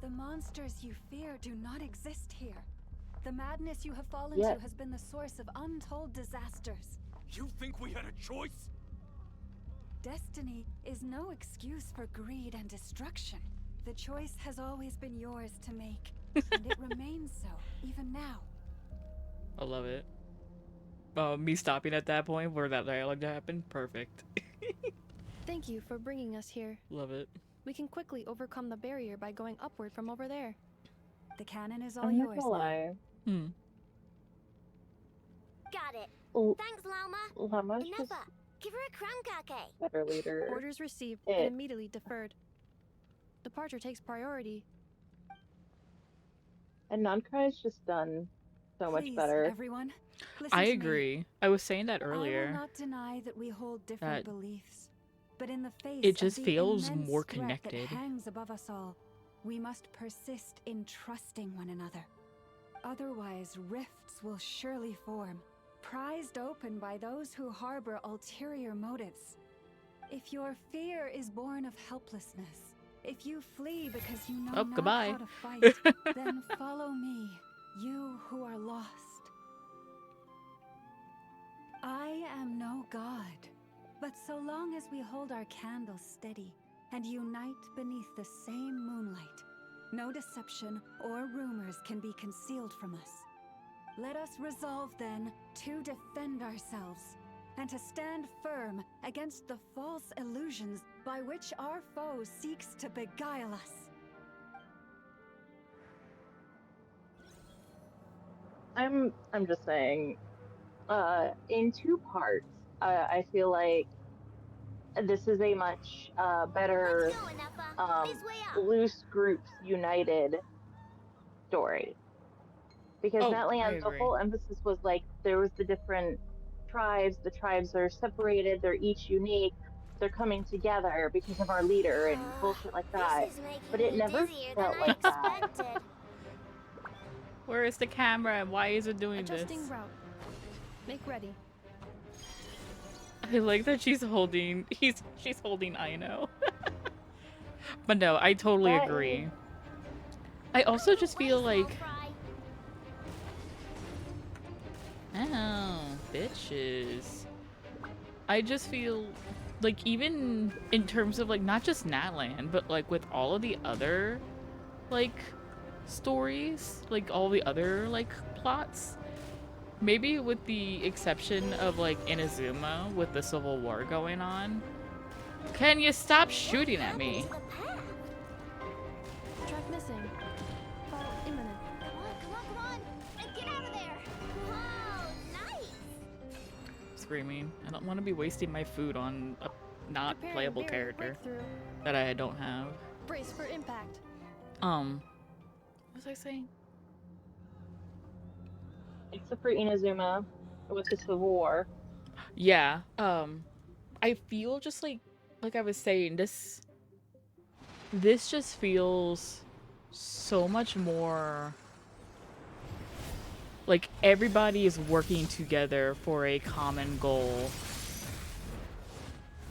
The monsters you fear do not exist here. The madness you have fallen Yes. to has been the source of untold disasters. You think we had a choice? Destiny is no excuse for greed and destruction. The choice has always been yours to make, and it remains so, even now. I love it. Me stopping at that point where that dialogue happened, perfect. Thank you for bringing us here. Love it. We can quickly overcome the barrier by going upward from over there. The cannon is all I'm not yours gonna lie. Got it. Ooh. Thanks, Lauma. Lama's just Inepa, give her a crown cake. better leader. Orders received It. and immediately deferred. Departure takes priority. And Noncry's just done so much Please, better. everyone, listen I to me. agree. I was saying that I earlier. will not deny that we hold different that beliefs, but in the face it of just the feels immense more threat connected. that hangs above us all, we must persist in trusting one another. Otherwise, rifts will surely form, prized open by those who harbor ulterior motives. If your fear is born of helplessness, if you flee because you know Oh, not goodbye. how to fight, then follow me, you who are lost. I am So long as we hold our candles steady and unite beneath the same moonlight, no deception or rumors can be concealed from us. Let us resolve then to defend ourselves and to stand firm against the false illusions by which our foe seeks to beguile us. I'm just saying, in two parts, I feel like this is a much better loose groups united story. Because Oh, I Netland, the agree. whole emphasis was like there was the different tribes. The tribes are separated. They're each unique. They're coming together because of our leader and bullshit like that. This is making But it me never dizzier than felt I like that. expected. Where is the camera? Why is it doing Adjusting this? route. Make ready. I like that she's holding Aino. But no, I totally agree. I also just feel like bitches. I just feel like even in terms of like not just Natland, but like with all of the other like stories, like all the other like plots, maybe with the exception of like Inazuma with the Civil War going on. Can you stop shooting at me? Track missing. Fall imminent. Come on! Get out of there! Wow, nice! Screaming. I don't want to be wasting my food on a not Preparing playable barrier character breakthrough. that I don't have. Brace for impact. What was I saying? Except for Inazuma with the Civil War. Yeah. I feel just like I was saying, this just feels so much more like everybody is working together for a common goal.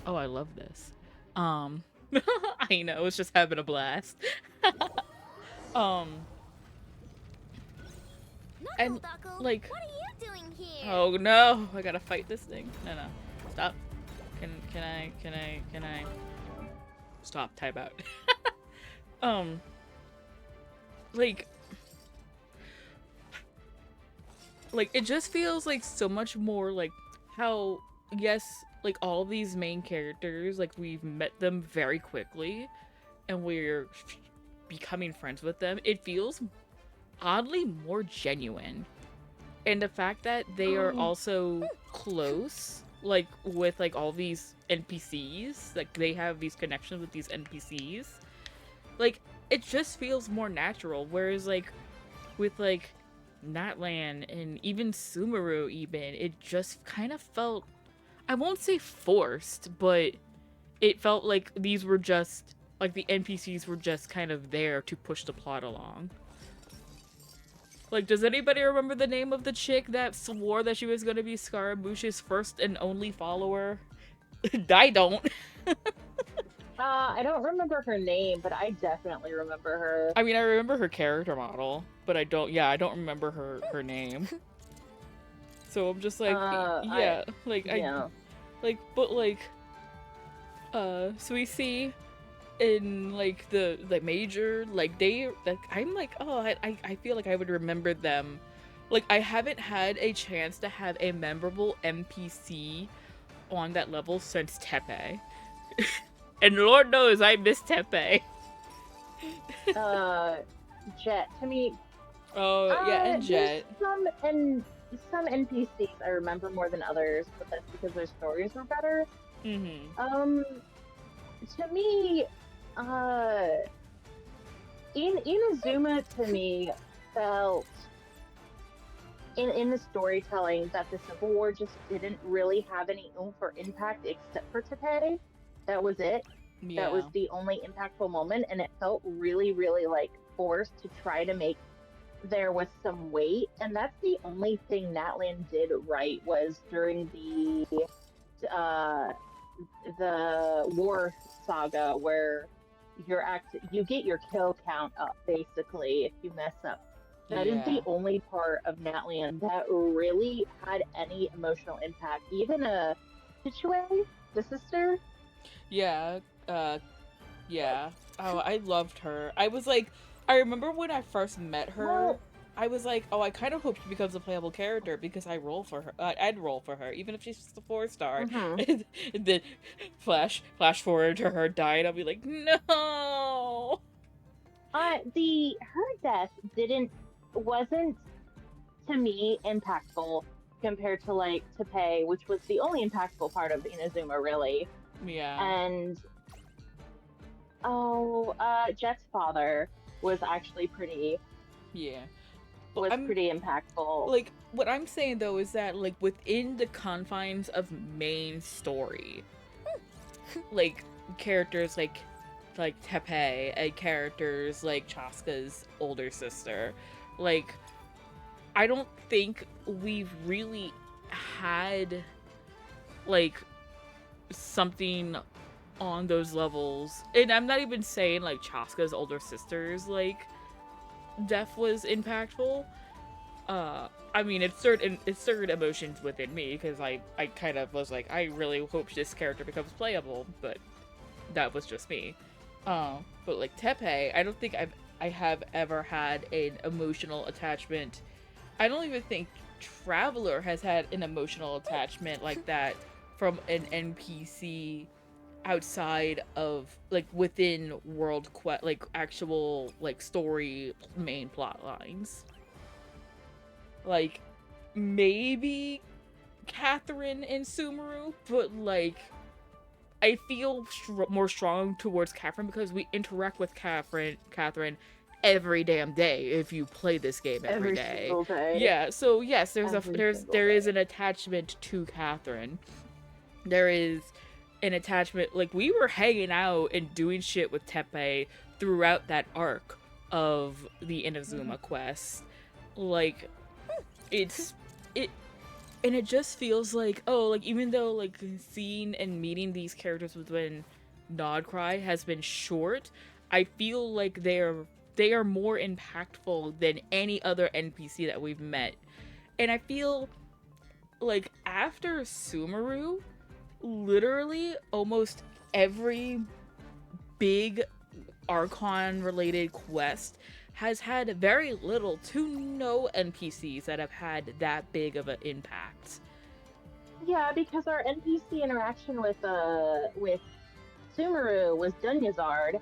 Oh, I love this. I know, it's just having a blast. And like, what are you doing here? Oh no, I gotta fight this thing. No, stop. Can I stop? Type out. Like it just feels like so much more like how, yes, like all these main characters, like we've met them very quickly and we're becoming friends with them. It feels oddly more genuine. And the fact that they are also close, like with like all these NPCs, like they have these connections with these NPCs, like it just feels more natural. Whereas like with like Natlan and even Sumeru, even it just kind of felt, I won't say forced, but it felt like these were just like the NPCs were just kind of there to push the plot along. Like, does anybody remember the name of the chick that swore that she was going to be Scaramouche's first and only follower? I don't. I don't remember her name, but I definitely remember her. I mean, I remember her character model, but I don't remember her name. So I'm just like, so we see in like the major, like they, like I'm like, oh, I feel like I would remember them. Like I haven't had a chance to have a memorable NPC on that level since Tepe. And Lord knows I miss Tepe. Jet to me. Oh yeah, and Jet. Some NPCs I remember more than others, but that's because their stories were better. Mm-hmm. To me, Inazuma to me felt in the storytelling that the Civil War just didn't really have any oomph or impact except for Tepe. That was it. Yeah. That was the only impactful moment, and it felt really, really like forced to try to make there was some weight, and that's the only thing Natlan did right was during the war saga where you get your kill count up basically if you mess up. That is the only part of Natlan that really had any emotional impact. Even Situé, The sister? Yeah, yeah. Oh, I loved her. I was like, I remember when I first met her, Well, I was like, oh, I kind of hope she becomes a playable character because I roll for her. I'd roll for her, even if she's just a 4-star. Mhm. And then flash forward to her dying. I'll be like, no. Her death wasn't to me impactful compared to like Tepe, which was the only impactful part of Inazuma, really. Yeah. And Jet's father was actually pretty. Yeah. Was pretty impactful. Like, what I'm saying though is that like within the confines of main story, like characters like Tepe and characters like Chaska's older sister, like I don't think we've really had like something on those levels. And I'm not even saying like Chaska's older sister's like death was impactful. I mean, it stirred emotions within me because I kind of was like, I really hope this character becomes playable, but that was just me. But like Tepe, I don't think I have ever had an emotional attachment. I don't even think Traveler has had an emotional attachment like that from an NPC outside of like within world quest, like actual like story main plot lines. Like maybe Catherine and Sumeru, but like I feel more strong towards Catherine because we interact with Catherine every damn day if you play this game every day. Single day. Yeah, so yes, there is an attachment to Catherine. There is an attachment, like we were hanging out and doing shit with Tepe throughout that arc of the Inazuma quest. Like and it just feels like, oh, like even though like seeing and meeting these characters within Nodcry has been short, I feel like they are more impactful than any other NPC that we've met. And I feel like after Sumeru, literally almost every big Archon related quest has had very little to no NPCs that have had that big of an impact. Yeah, because our NPC interaction with Sumeru was Dunyazard,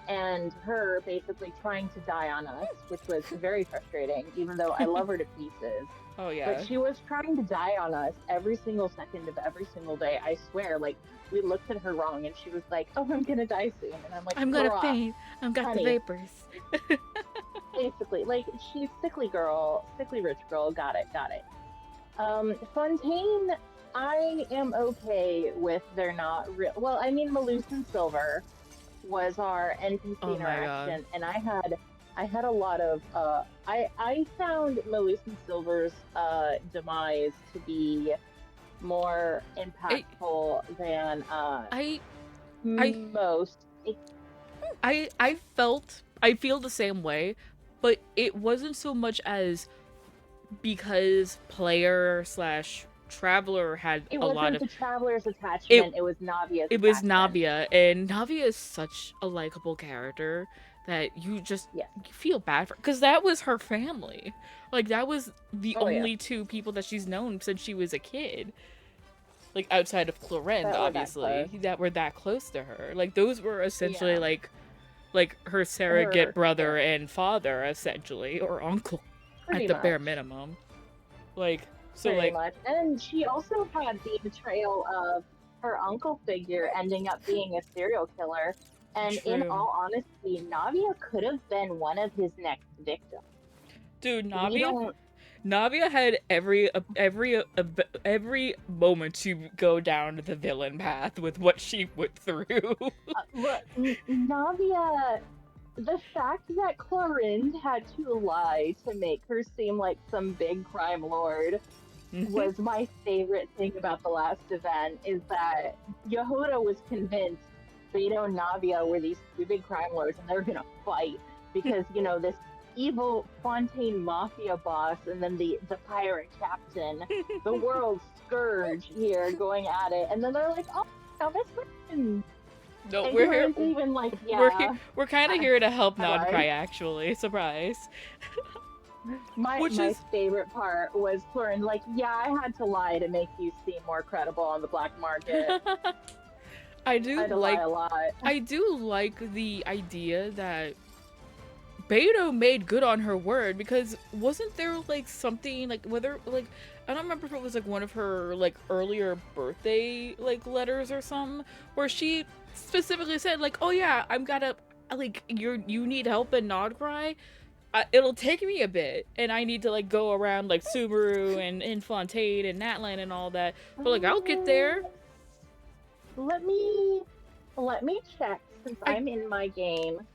and her basically trying to die on us, which was very frustrating, even though I love her to pieces. Oh yeah. But she was trying to die on us every single second of every single day. I swear, like we looked at her wrong, and she was like, "Oh, I'm gonna die soon," and I'm like, "I'm gonna faint. I've got the vapors." Basically, like she's sickly rich girl. Got it. Fontaine, I am okay with they're not real. Well, I mean, Malus and Silver was our NPC interaction, and I had a lot of I found Malus and Silver's demise to be more impactful than most. I feel the same way, but it wasn't so much as because player / Traveler had a lot of... It wasn't the Traveler's attachment, it was Navia's It was Navia, and Navia is such a likable character that you just you feel bad for, because that was her family. Like, that was the only two people that she's known since she was a kid. Like, outside of Clorend, obviously, that were that close to her. Like, those were essentially, like her surrogate brother and father, essentially, or uncle, at the bare minimum. Like, so pretty much. And she also had the betrayal of her uncle figure ending up being a serial killer. And in all honesty, Navia could have been one of his next victims. Dude, Navia had every moment to go down the villain path with what she went through. Look, Navia, the fact that Clorinde had to lie to make her seem like some big crime lord was my favorite thing about the last event, is that Yehuda was convinced Beto and Navia were these two big crime lords and they were gonna fight because, you know, this evil Fontaine mafia boss and then the pirate captain, the world's scourge here going at it, and then they're like, oh, Oh, Miss Lynn. No, And we're here. Corinne's even like, yeah. We're kind of here to help I lied. Nodcry, actually. Surprise. My favorite part was Corinne like, yeah, I had to lie to make you seem more credible on the black market. I do lie a lot. I do like the idea that Beto made good on her word, because wasn't there like something like whether like I don't remember if it was like one of her like earlier birthday like letters or something where she specifically said like, oh yeah, I'm gonna like you need help in Nodcry. It'll take me a bit, and I need to like go around like Subaru and Fontaine and Natlan and all that. But like I'll get there. Let me check since I'm in my game.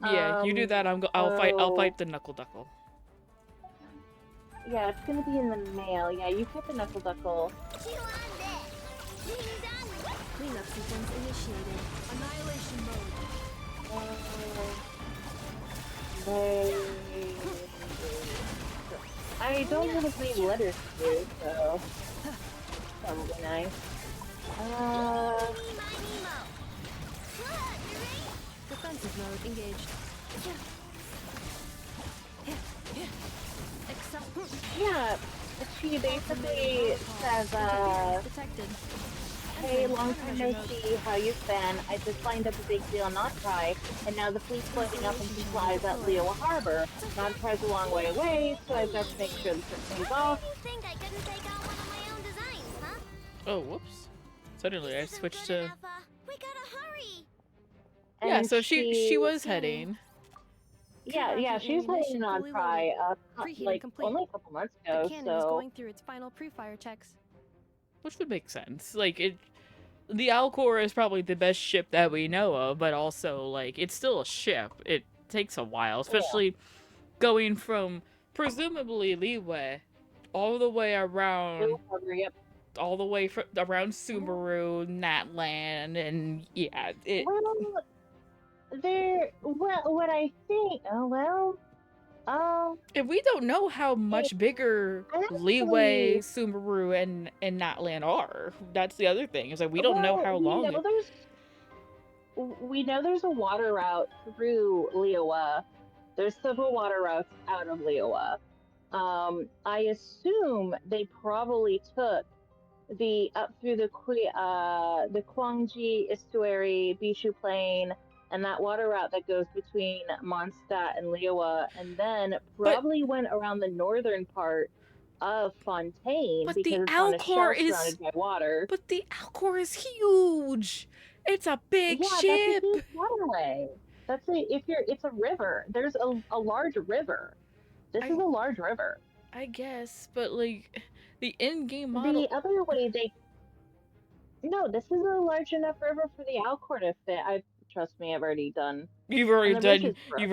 Yeah, you do that. I'll fight the Knuckle Duckle. Yeah, it's gonna be in the mail. Yeah, you fight the Knuckle Duckle. Cleanup sequence initiated. Annihilation mode. I don't have as many letters to do, so probably nice. Defensive mode engaged. Yeah, she basically says, detected. hey, long time no see, how you've been. I just lined up a big deal, Nodcry, and now the fleet's floating up in supplies at Leo Harbor. Nodcry's a long way away, so I've got to make sure the trip pays off. Think I couldn't take out one of my own designs, huh? Oh, whoops. Suddenly I switched to... We gotta hurry. Yeah, And so she was heading. Yeah, she was heading on Nodcry, like, only a couple months ago, The cannon is going through its final pre-fire checks. Which would make sense. Like, the Alcor is probably the best ship that we know of, but also, like, it's still a ship. It takes a while, especially going from, presumably, Liyue, all the way around... all the way around Subaru, Natlan, and yeah, what I think, if we don't know how much bigger Liyue, Subaru, and Natlan are, that's the other thing. Is like we don't know how long. We know there's a water route through Liyue. There's several water routes out of Liyue. I assume they probably took the up through the Kwangji estuary, Bishu Plain, and that water route that goes between Mondstadt and Liyue, and then probably went around the northern part of Fontaine because it's on a shelf surrounded by water. But the Alcor is huge. It's a big ship. That's a huge waterway. It's a river. There's a large river. This is a large river. I guess, but like the in-game model. The other way No, this is a large enough river for the Alcor to fit. Trust me, I've already done. You've already done. You've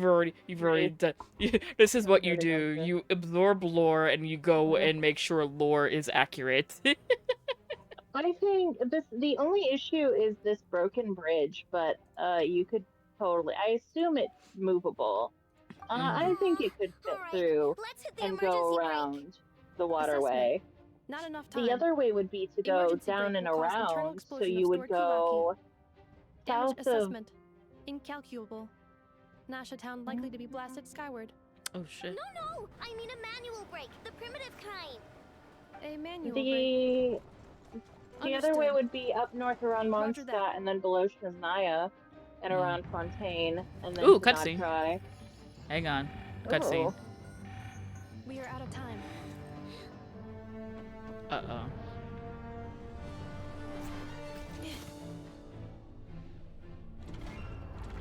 already done. This is what you do. You absorb lore and you go and make sure lore is accurate. I think the only issue is this broken bridge, but you could totally. I assume it's movable. I think it could fit through and go around the waterway. Not enough time. The other way would be to go down and around, so you would go south of... assessment. Incalculable. Nasha Town likely to be blasted skyward. Oh shit. No, I mean a manual brake, the primitive kind. A manual brake. The other way would be up north around Mondstadt and then below Snezhnaya and around Fontaine and then cutscene. Hang on. Cutscene. We are out of time. Uh-oh.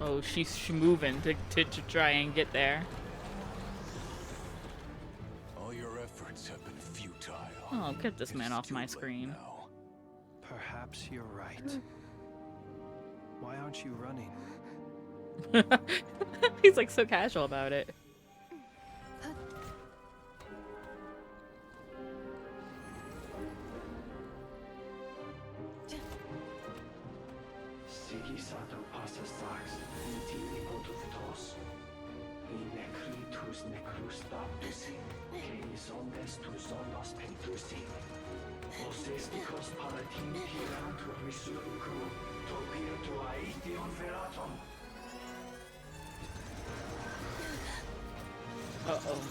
Oh, she's moving to try and get there. All your efforts have been futile. Oh, get this man off my screen. Perhaps you're right. Why aren't you running? He's like so casual about it. Uh-oh.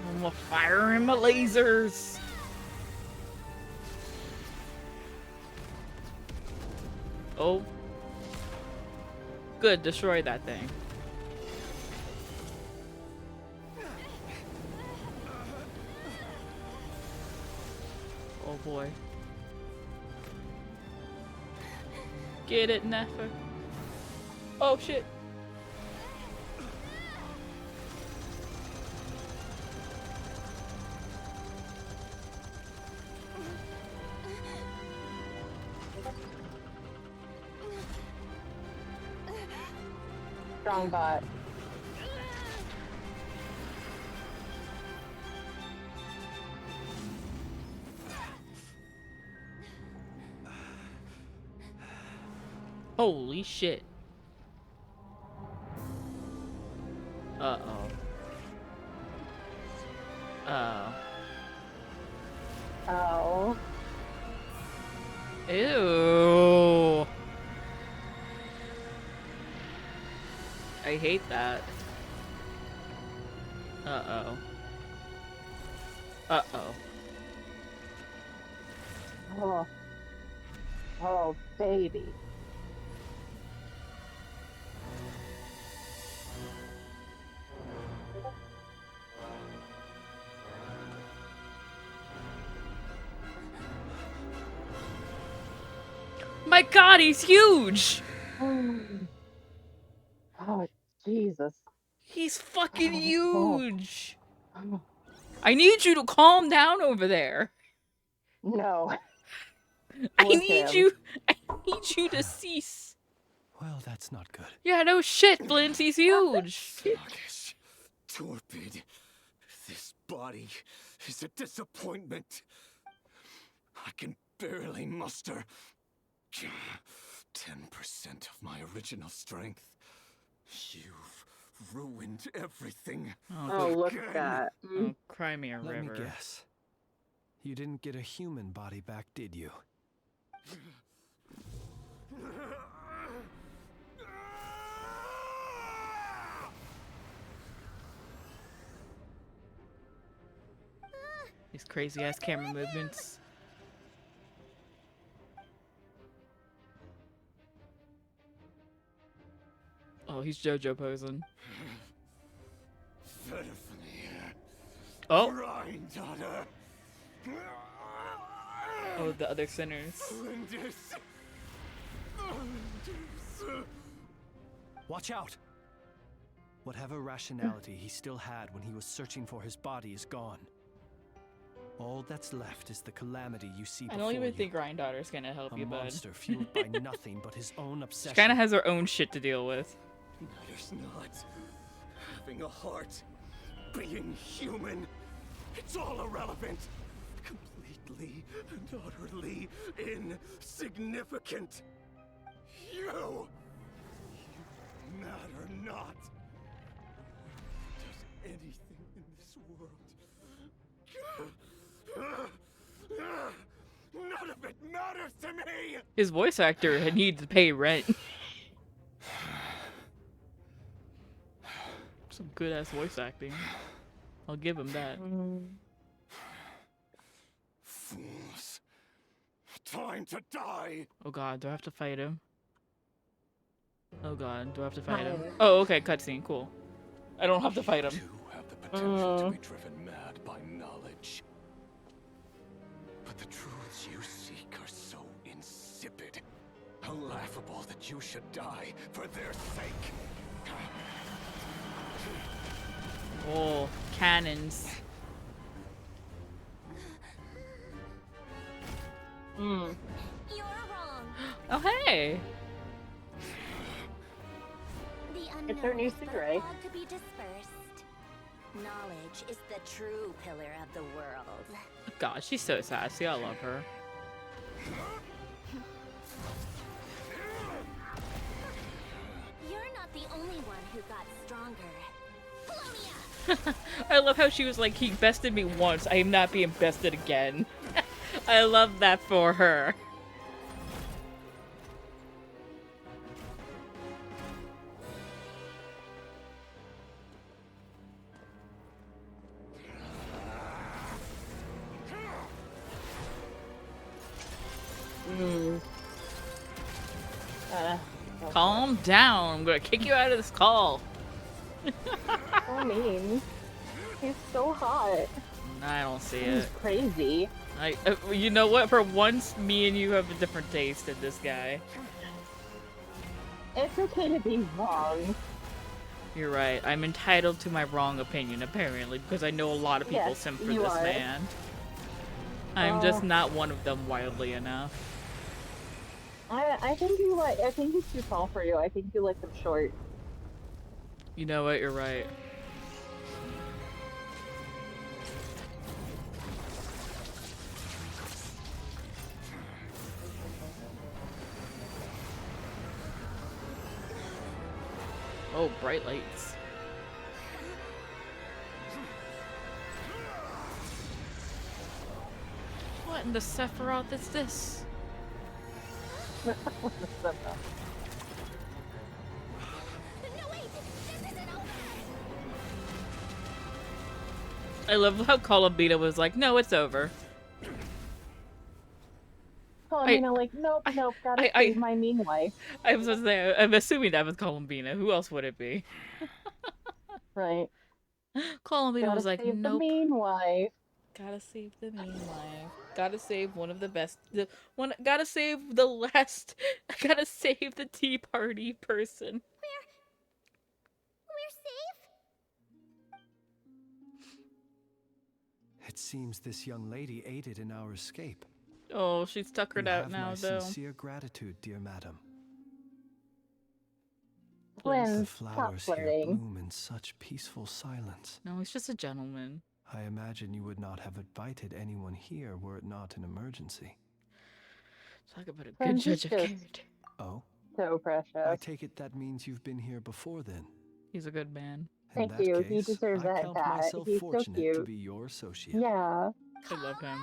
I'm gonna fire him my lasers. Oh. Good, destroy that thing. Oh boy. Get it, Nefer. Oh shit. Strong bot. Holy shit. Uh-oh. Oh. Ew. I hate that. Uh-oh. Uh-oh. Oh. Oh, baby. My god, he's huge! Oh, Jesus. He's fucking Oh. huge! I need you to calm down over there. No. I With need him. you to cease. Well, that's not good. Yeah, no shit, Flint, he's huge. Sluggish, torpid. This body is a disappointment. I can barely muster 10% of my original strength. You've ruined everything. Oh, look at that. Oh, cry me a Let river. me guess. You didn't get a human body back, did you? These crazy ass camera movements. Oh, he's JoJo posing. Oh. Granddaughter. Oh, the other sinners. Watch out! Whatever rationality he still had when he was searching for his body is gone. All that's left is the calamity you see I before don't even you. think Granddaughter's gonna help A you, bud. monster fueled by nothing but his own She obsession. kinda has her own shit to deal with. Matters not. Having a heart, being human, it's all irrelevant. Completely and utterly insignificant. You matter not. Does anything in this world. None of it matters to me! His voice actor had needed to pay rent. Some good ass voice acting. I'll give him that. Fools. Time to die! Oh god, do I have to fight him? Oh god, do I have to fight him? Oh, okay, cutscene, cool. I don't have to fight him. You have the potential to be driven mad by knowledge. But the truths you seek are so insipid, how laughable that you should die for their sake. Oh, cannons. You're wrong. Oh, hey! The It's our unknown new is but a Stingray. fog to be dispersed. Knowledge is the true pillar of the world. God, she's so sassy. I love her. You're not the only one who got stronger. Polonia! I love how she was like, he bested me once, I am not being bested again. I love that for her. Calm down. I'm gonna kick you out of this call. So mean. He's so hot. I don't see He's it. crazy. You know what? For once, me and you have a different taste in this guy. It's okay to be wrong. You're right. I'm entitled to my wrong opinion, apparently, because I know a lot of people simp for this man. I'm just not one of them, wildly enough. I think you like. I think he's too tall for you. I think you like them short. You know what? You're right. Oh, bright lights. What in the Sephiroth is this? I love how Columbina was like, no, it's over. Columbina, like, nope, gotta save my mean wife. I'm assuming that was Columbina. Who else would it be? Right. Columbina was like, save nope. the mean wife. Gotta save the mean wife. Gotta save one of the best. Gotta save the last. Gotta save the Tea Party person. We're safe? It seems this young lady aided in our escape. Oh, she's tuckered out now, my though. Sincere gratitude, dear madam. Flynn, the flowers stop here flirting. bloom in such peaceful silence. No, he's just a gentleman. I imagine you would not have invited anyone here were it not an emergency. Talk about a good Flynn, judge of he's character. Oh? So precious. I take it that means you've been here before then. He's a good man. In Thank that you. case, He deserves I that count hat. myself He's so fortunate cute. to be your associate. Yeah. I love him.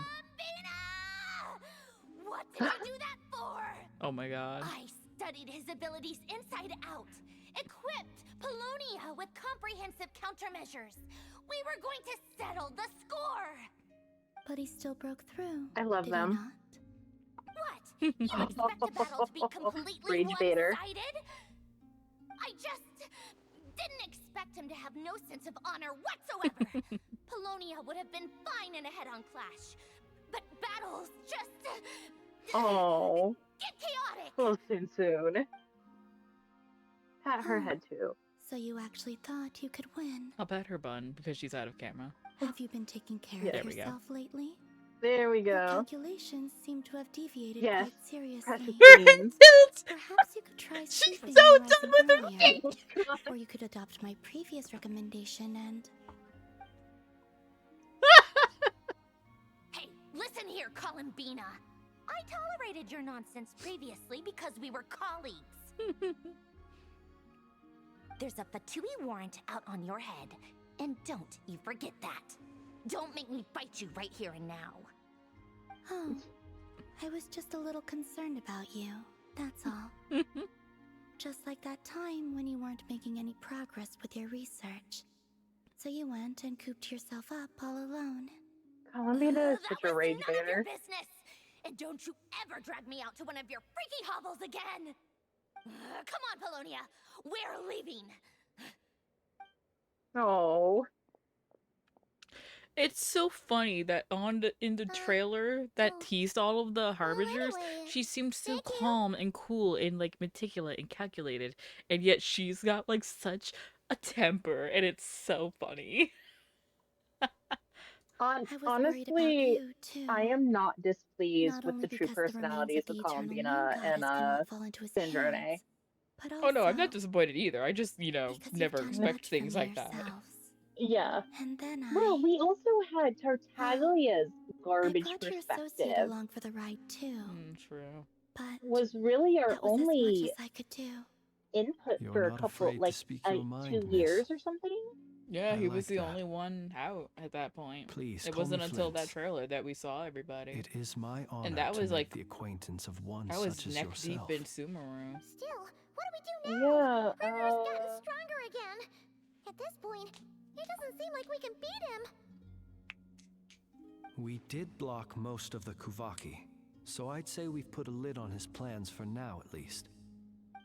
What did you do that for? Oh my god. I studied his abilities inside out. Equipped Polonia with comprehensive countermeasures. We were going to settle the score. But he still broke through. I love did them. What? You expect a battle to be completely Rage baiter. one-sided? I just didn't expect him to have no sense of honor whatsoever. Polonia would have been fine in a head-on clash, but battles just Oh. get chaotic. Well, soon. Pat her head too. So you actually thought you could win? I'll pat her bun because she's out of camera. Have you been taking care There of we go. yourself lately? There we Your go. calculations seem to have deviated Yes. quite seriously. Precious beans. Perhaps you could try She's sleeping so and done rising with her earlier. face. Or you could adopt my previous recommendation and... Hey, listen here, Columbina. I tolerated your nonsense previously because we were colleagues. There's a Fatui warrant out on your head, and don't you forget that. Don't make me fight you right here and now. Oh, I was just a little concerned about you, that's all. Just like that time when you weren't making any progress with your research. So you went and cooped yourself up all alone. Columbina is such a rage None of your baiter. business. And don't you ever drag me out to one of your freaky hovels again. Come on, Polonia. We're leaving. Oh. It's so funny that in the trailer that teased all of the harbingers, she seems so calm and cool and like meticulous and calculated, and yet she's got like such a temper, and it's so funny. Honestly, I am not displeased Not with only the true because the remains personalities of of the eternal moon Columbina and goddess cannot fall into his Syndrome. hands, but Oh no, I'm not also disappointed either. I just, never done expect much things from like that. yourselves. Yeah. And then Well, we also had Tartaglia's I garbage brought your associate perspective. along for the ride too. True. But Was really our that was as only much as I could do. input You're for a not couple, afraid to like, speak your mind, 2 miss. years or something. Yeah, I he was like the that. only one out at that point. Please, It call wasn't me until that Flint. trailer that we saw everybody. It is my honor And that to was make like, the acquaintance of one I was such as neck deep yourself. in Sumeru. Still, what do we do now? Yeah, River's gotten stronger again. At this point, it doesn't seem like we can beat him. We did block most of the Kuvaki, so I'd say we've put a lid on his plans for now at least.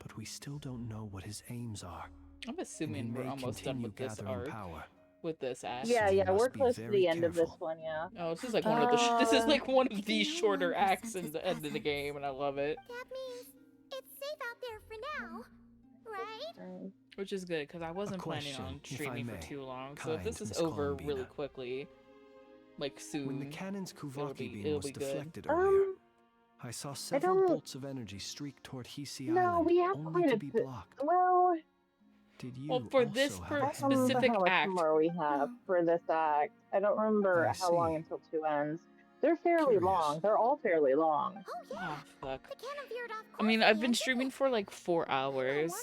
But we still don't know what his aims are. I'm assuming we're almost done with this arc. Power. With this act. Yeah, we're must be close to very the end of this careful. one, yeah. Oh, this is like one of the this is like one of the shorter acts in the end of the game, and I love it. That means it's safe out there for now, right? Which is good because I wasn't planning question, on if I streaming for may, too long. So if kind this is Miss over Columbina. really quickly, like soon, When the cannon's Kuvaki beam it'll was be good. deflected earlier, I saw several bolts of energy streak toward Hisi No, Island, we have only quite to a be bit. blocked. Well, Did you well, for this also I have don't remember specific how much act, more we have for this act. I don't remember I how long see. until 2 ends. They're fairly Curious. long. They're all fairly long. oh fuck. The cannon veered off I mean, I've been streaming for like 4 hours,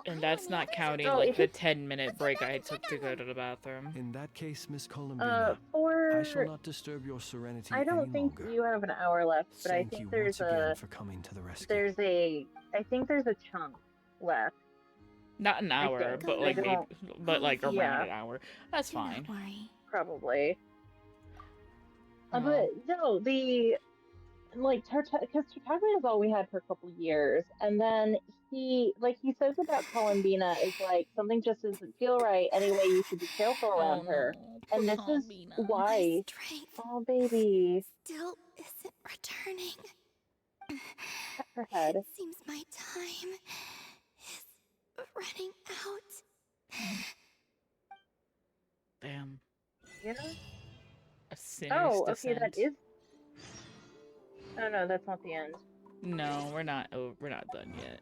and that's not counting Oh, like if the it's- 10-minute break I took to go to the bathroom. In that case, Miss Columbina, For I shall not disturb your serenity I don't any think longer. you have an hour left, but I Thank think you there's once again a for coming to the rescue. I think there's a chunk left. Not an hour, think. but I like maybe, don't- but like around Yeah. an hour. That's fine. Probably. Oh. But no, the like because Tartaglia is all we had for a couple years, and then he says about Columbina is like something just doesn't feel right. Anyway, you should be careful around her. And this is why. Oh, baby. Still isn't returning. Pat her head. It seems my time is running out. Damn. Yeah. A sinner's Oh, okay, descent. that is. Oh no, that's not the end. No, we're not. Oh, we're not done yet.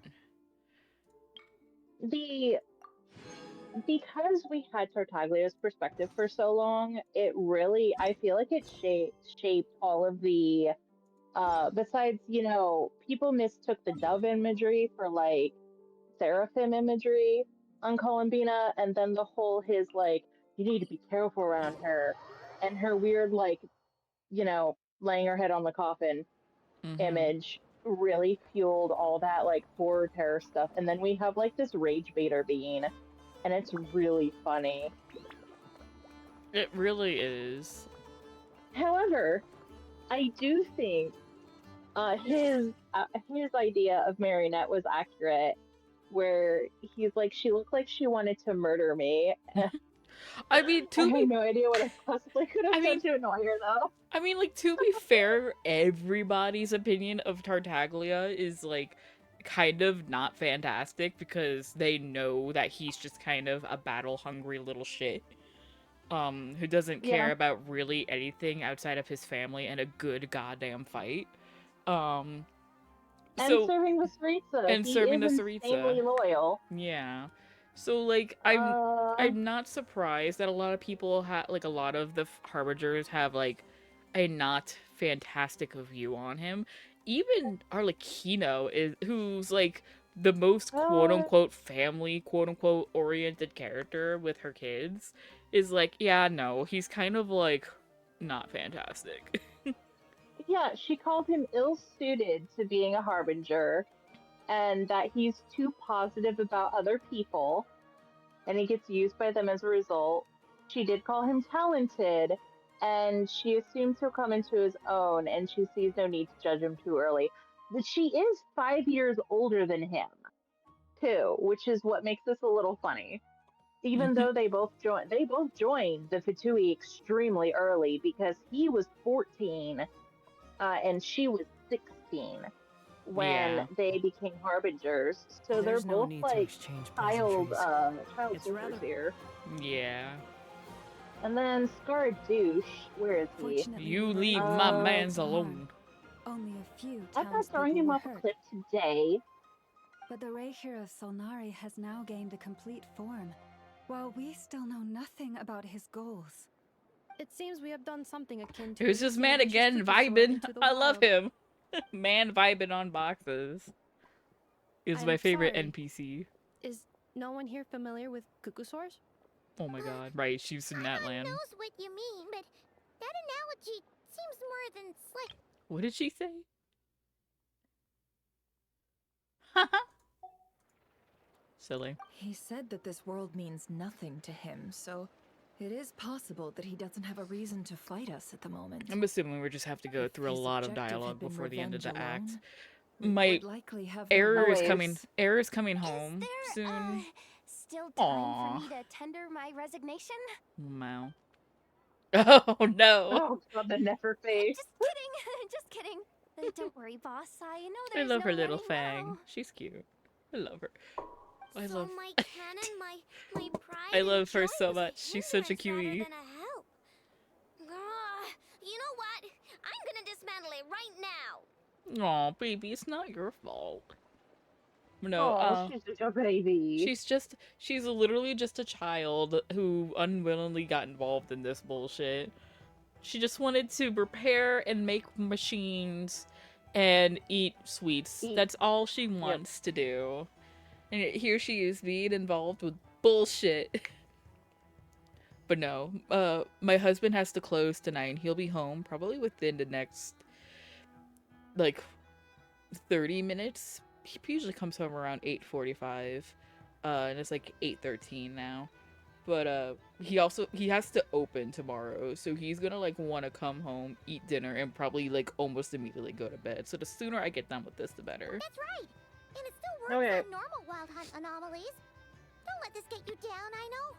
Because we had Tartaglia's perspective for so long, it really, I feel like it shaped all of the besides, people mistook the dove imagery for like seraphim imagery on Columbina, and then the whole his like, you need to be careful around her, and her weird like, laying her head on the coffin image really fueled all that like horror terror stuff. And then we have like this rage baiter being, and it's really funny. It really is. However, I do think his idea of Marionette was accurate, where he's like, she looked like she wanted to murder me. I mean, I have no idea what I possibly could have done to annoy her, though. I mean, like, to be fair, everybody's opinion of Tartaglia is, like, kind of not fantastic because they know that he's just kind of a battle-hungry little shit. Who doesn't care about really anything outside of his family and a good goddamn fight. And serving the Saritsa. And he serving is the Saritsa. insanely loyal. Yeah. So, like, I'm not surprised that a lot of people have, like, a lot of the Harbingers have, like, a not fantastic view on him. Even Arlecchino who's, like, the most quote-unquote family, quote-unquote oriented character with her kids, is like, yeah, no, he's kind of, like, not fantastic. Yeah, she called him ill-suited to being a Harbinger, and that he's too positive about other people, and he gets used by them as a result. She did call him talented, and she assumes he'll come into his own, and she sees no need to judge him too early. But she is 5 years older than him, too, which is what makes this a little funny. Even though they both joined the Fatui extremely early, because he was 14, and she was 16 when they became Harbingers. So There's they're no both need to like exchange child pleasantries. soldiers here. Yeah. And then Scar Douche, where is he? Fortunately, You we were leave able my to mans harm. alone. Only a few I thought townspeople throwing him were off a hurt. cliff today. But the Reikir of Solnari has now gained a complete form, while we still know nothing about his goals. It seems we have done something akin to. Who's this man again, vibing? I love him. Man vibing on boxes is my I'm favorite sorry. NPC. Is no one here familiar with cuckoo sores? Oh my god. Right, she's in that land. knows what you mean, but that analogy seems more than slick. What did she say? Silly. He said that this world means nothing to him, so it is possible that he doesn't have a reason to fight us at the moment. I'm assuming we just have to go If through a his lot of objective had dialogue been before the end of the revenge act. alone, we My would likely have no error is always. coming. Error is coming home soon. Still time Aw. for me to tender my resignation? Wow. Oh no. Oh god, the never face. Just kidding. Just kidding. Don't worry, boss. I know I there's love no her little running fang. now. She's cute. I love her. I So love. my canon, my pride I love her and so joy was much. She's such a hindrance rather cutie. than a help. You know what? I'm gonna dismantle it right now. Aw, baby, it's not your fault. No, Oh, she's just a baby. she's literally just a child who unwillingly got involved in this bullshit. She just wanted to repair and make machines and eat sweets. That's all she wants to do. And here she is being involved with bullshit. But no, my husband has to close tonight. He'll be home probably within the next, like, 30 minutes. He usually comes home around 8:45, and it's like 8:13 now. But he has to open tomorrow, so he's gonna like want to come home, eat dinner, and probably like almost immediately go to bed. So the sooner I get done with this, the better. That's right. And it still works Okay. on normal wild hunt anomalies. Don't let this get you down, I know.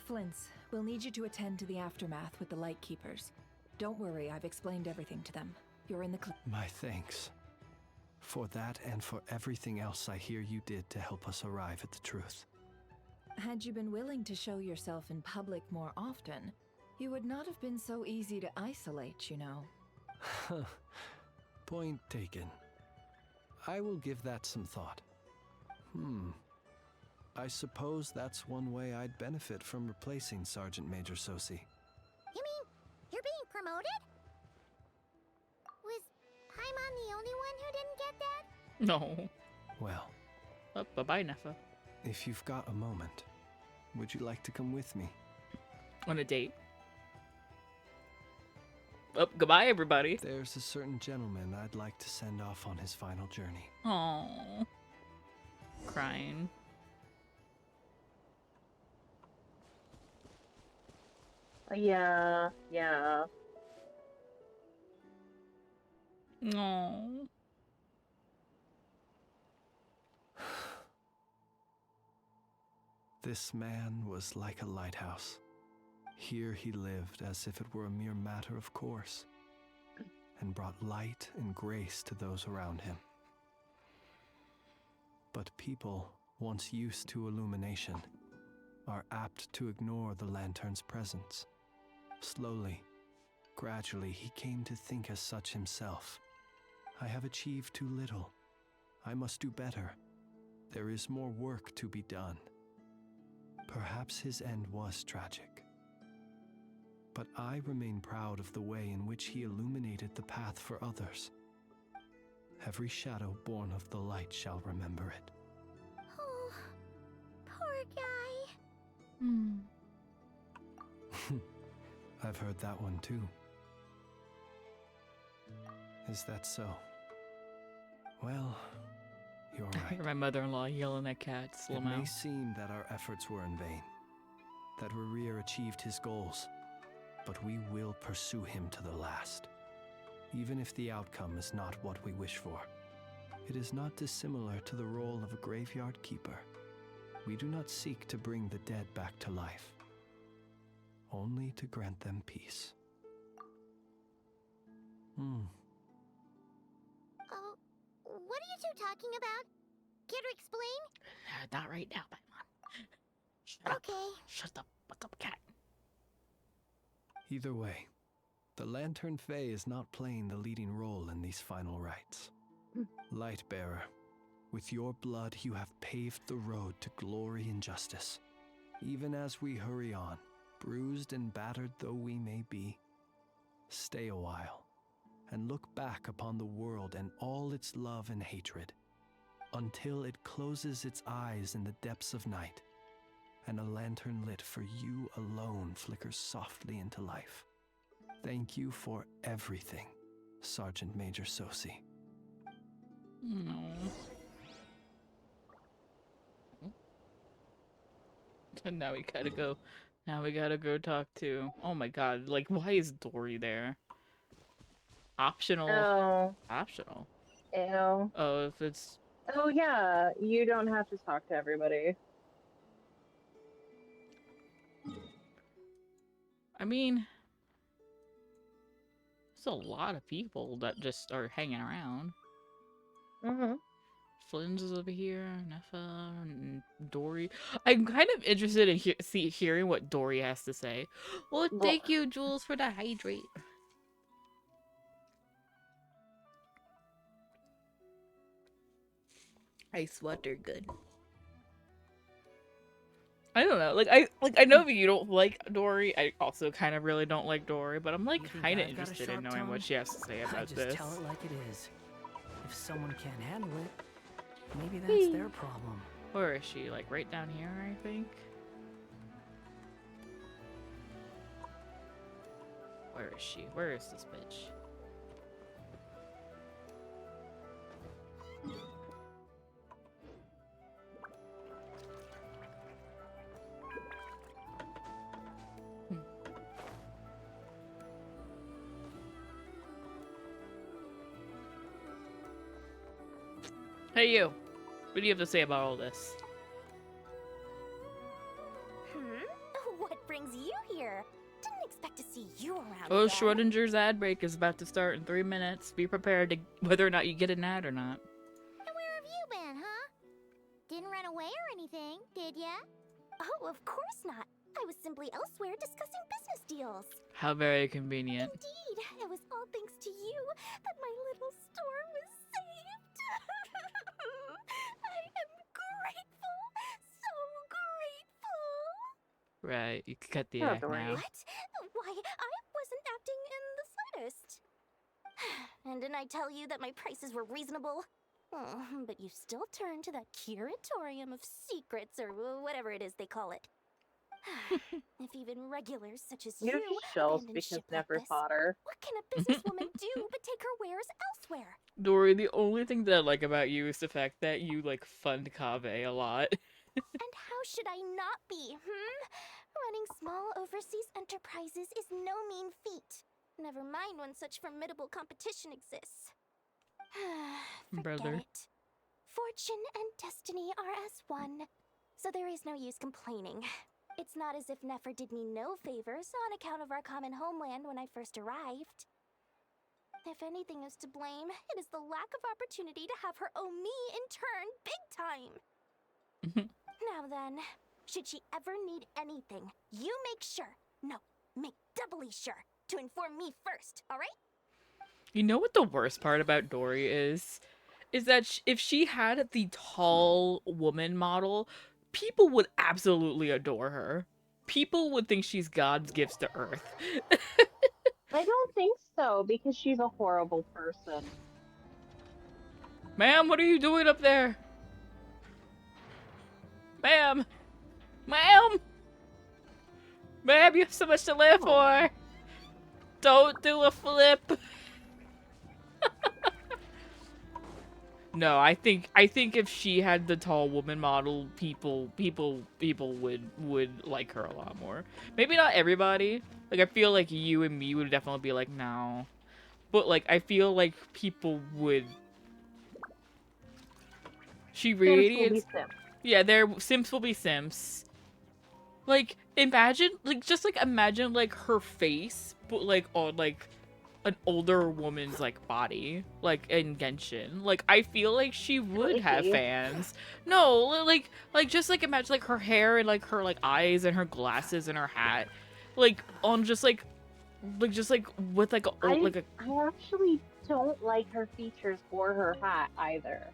Flints, we'll need you to attend to the aftermath with the Light Keepers. Don't worry, I've explained everything to them. You're in the My thanks. For that and for everything else I hear you did to help us arrive at the truth. Had you been willing to show yourself in public more often, you would not have been so easy to isolate, you know. Point taken. I will give that some thought. I suppose that's one way I'd benefit from replacing Sergeant Major Sosi. You mean you're being promoted? Was Paimon the only one who didn't get that? No. Well, Oh, bye-bye, Neffa. if you've got a moment, would you like to come with me? On a date. Oh, goodbye, everybody. There's a certain gentleman I'd like to send off on his final journey. Aww. Crying. Yeah. Aww. This man was like a lighthouse. Here he lived as if it were a mere matter of course, and brought light and grace to those around him. But people, once used to illumination, are apt to ignore the lantern's presence. Slowly, gradually, he came to think as such himself. I have achieved too little. I must do better. There is more work to be done. Perhaps his end was tragic. But I remain proud of the way in which he illuminated the path for others. Every shadow born of the light shall remember it. Oh, poor guy. I've heard that one too. Is that so? Well, you're I right. hear my mother-in-law yelling at cats. It Lamau. may seem that our efforts were in vain, that Rerir achieved his goals, but we will pursue him to the last, even if the outcome is not what we wish for. It is not dissimilar to the role of a graveyard keeper. We do not seek to bring the dead back to life, only to grant them peace. Oh, what are you two talking about? Care to explain? Not right now, Paimon. Shut Okay. up. Shut the fuck up, cat. Either way, the Lantern Fae is not playing the leading role in these final rites. Lightbearer, with your blood you have paved the road to glory and justice. Even as we hurry on, bruised and battered though we may be, stay a while and look back upon the world and all its love and hatred, until it closes its eyes in the depths of night and a lantern lit for you alone flickers softly into life. Thank you for everything, Sergeant Major Sosi. No. And now we gotta go. Now we gotta go talk to. Oh my god! Like, why is Dory there? Optional. Oh. Optional. Ew. Oh, if it's. Oh yeah, you don't have to talk to everybody. I mean, there's a lot of people that just are hanging around. Mm-hmm. Flynn's is over here, Neffa, and Dory. I'm kind of interested in hearing what Dory has to say. Well, thank you, Jules, for the hydrate. Ice water, good. I don't know. I know that you don't like Dory. I also kind of really don't like Dory, but I'm like kind of interested in knowing what she has to say about just this. tell it like it is. If someone can't handle it, maybe that's their problem. Where is she? Like right down here, I think. Where is she? Where is this bitch? Hey you, what do you have to say about all this? What brings you here? Didn't expect to see you around Oh, again. Schrodinger's ad break is about to start in 3 minutes. Be prepared to whether or not you get an ad or not. And where have you been, huh? Didn't run away or anything, did ya? Oh, of course not. I was simply elsewhere discussing business deals. How very convenient. Indeed, it was all thanks to you that my little store was saved. I am grateful, so grateful. Right, you can cut the act now. What? Why, I wasn't acting in the slightest. And didn't I tell you that my prices were reasonable? Oh, but you still turn to that curatorium of secrets, or whatever it is they call it. If even regulars such as You're you just jealous abandon because ship never like this, fought her. what can a businesswoman do but take her wares elsewhere? Dory, the only thing that I like about you is the fact that you like fund Kaveh a lot. And how should I not be, Running small overseas enterprises is no mean feat. Never mind when such formidable competition exists. Forget Brother. it. Fortune and destiny are as one, so there is no use complaining. It's not as if Nefer did me no favors on account of our common homeland when I first arrived. If anything is to blame, it is the lack of opportunity to have her owe me in turn big time. Now then, should she ever need anything, you make sure, make doubly sure, to inform me first, alright? You know what the worst part about Dory is? Is that if she had the tall woman model, people would absolutely adore her. People would think she's God's gifts to Earth. I don't think so, because she's a horrible person. Ma'am, what are you doing up there? Ma'am! Ma'am! Ma'am, you have so much to live for! Don't do a flip! No, I think if she had the tall woman model, people would like her a lot more. Maybe not everybody. Like I feel like you and me would definitely be like, no. But like I feel like people would. She radiates. Yeah, their simps will be simps. Like imagine, imagine her face, but like on like an older woman's like body, like in Genshin. Like I feel like she would have fans. No, like just like imagine like her hair and like her like eyes and her glasses and her hat, like on just like with like a I actually don't like her features or her hat either.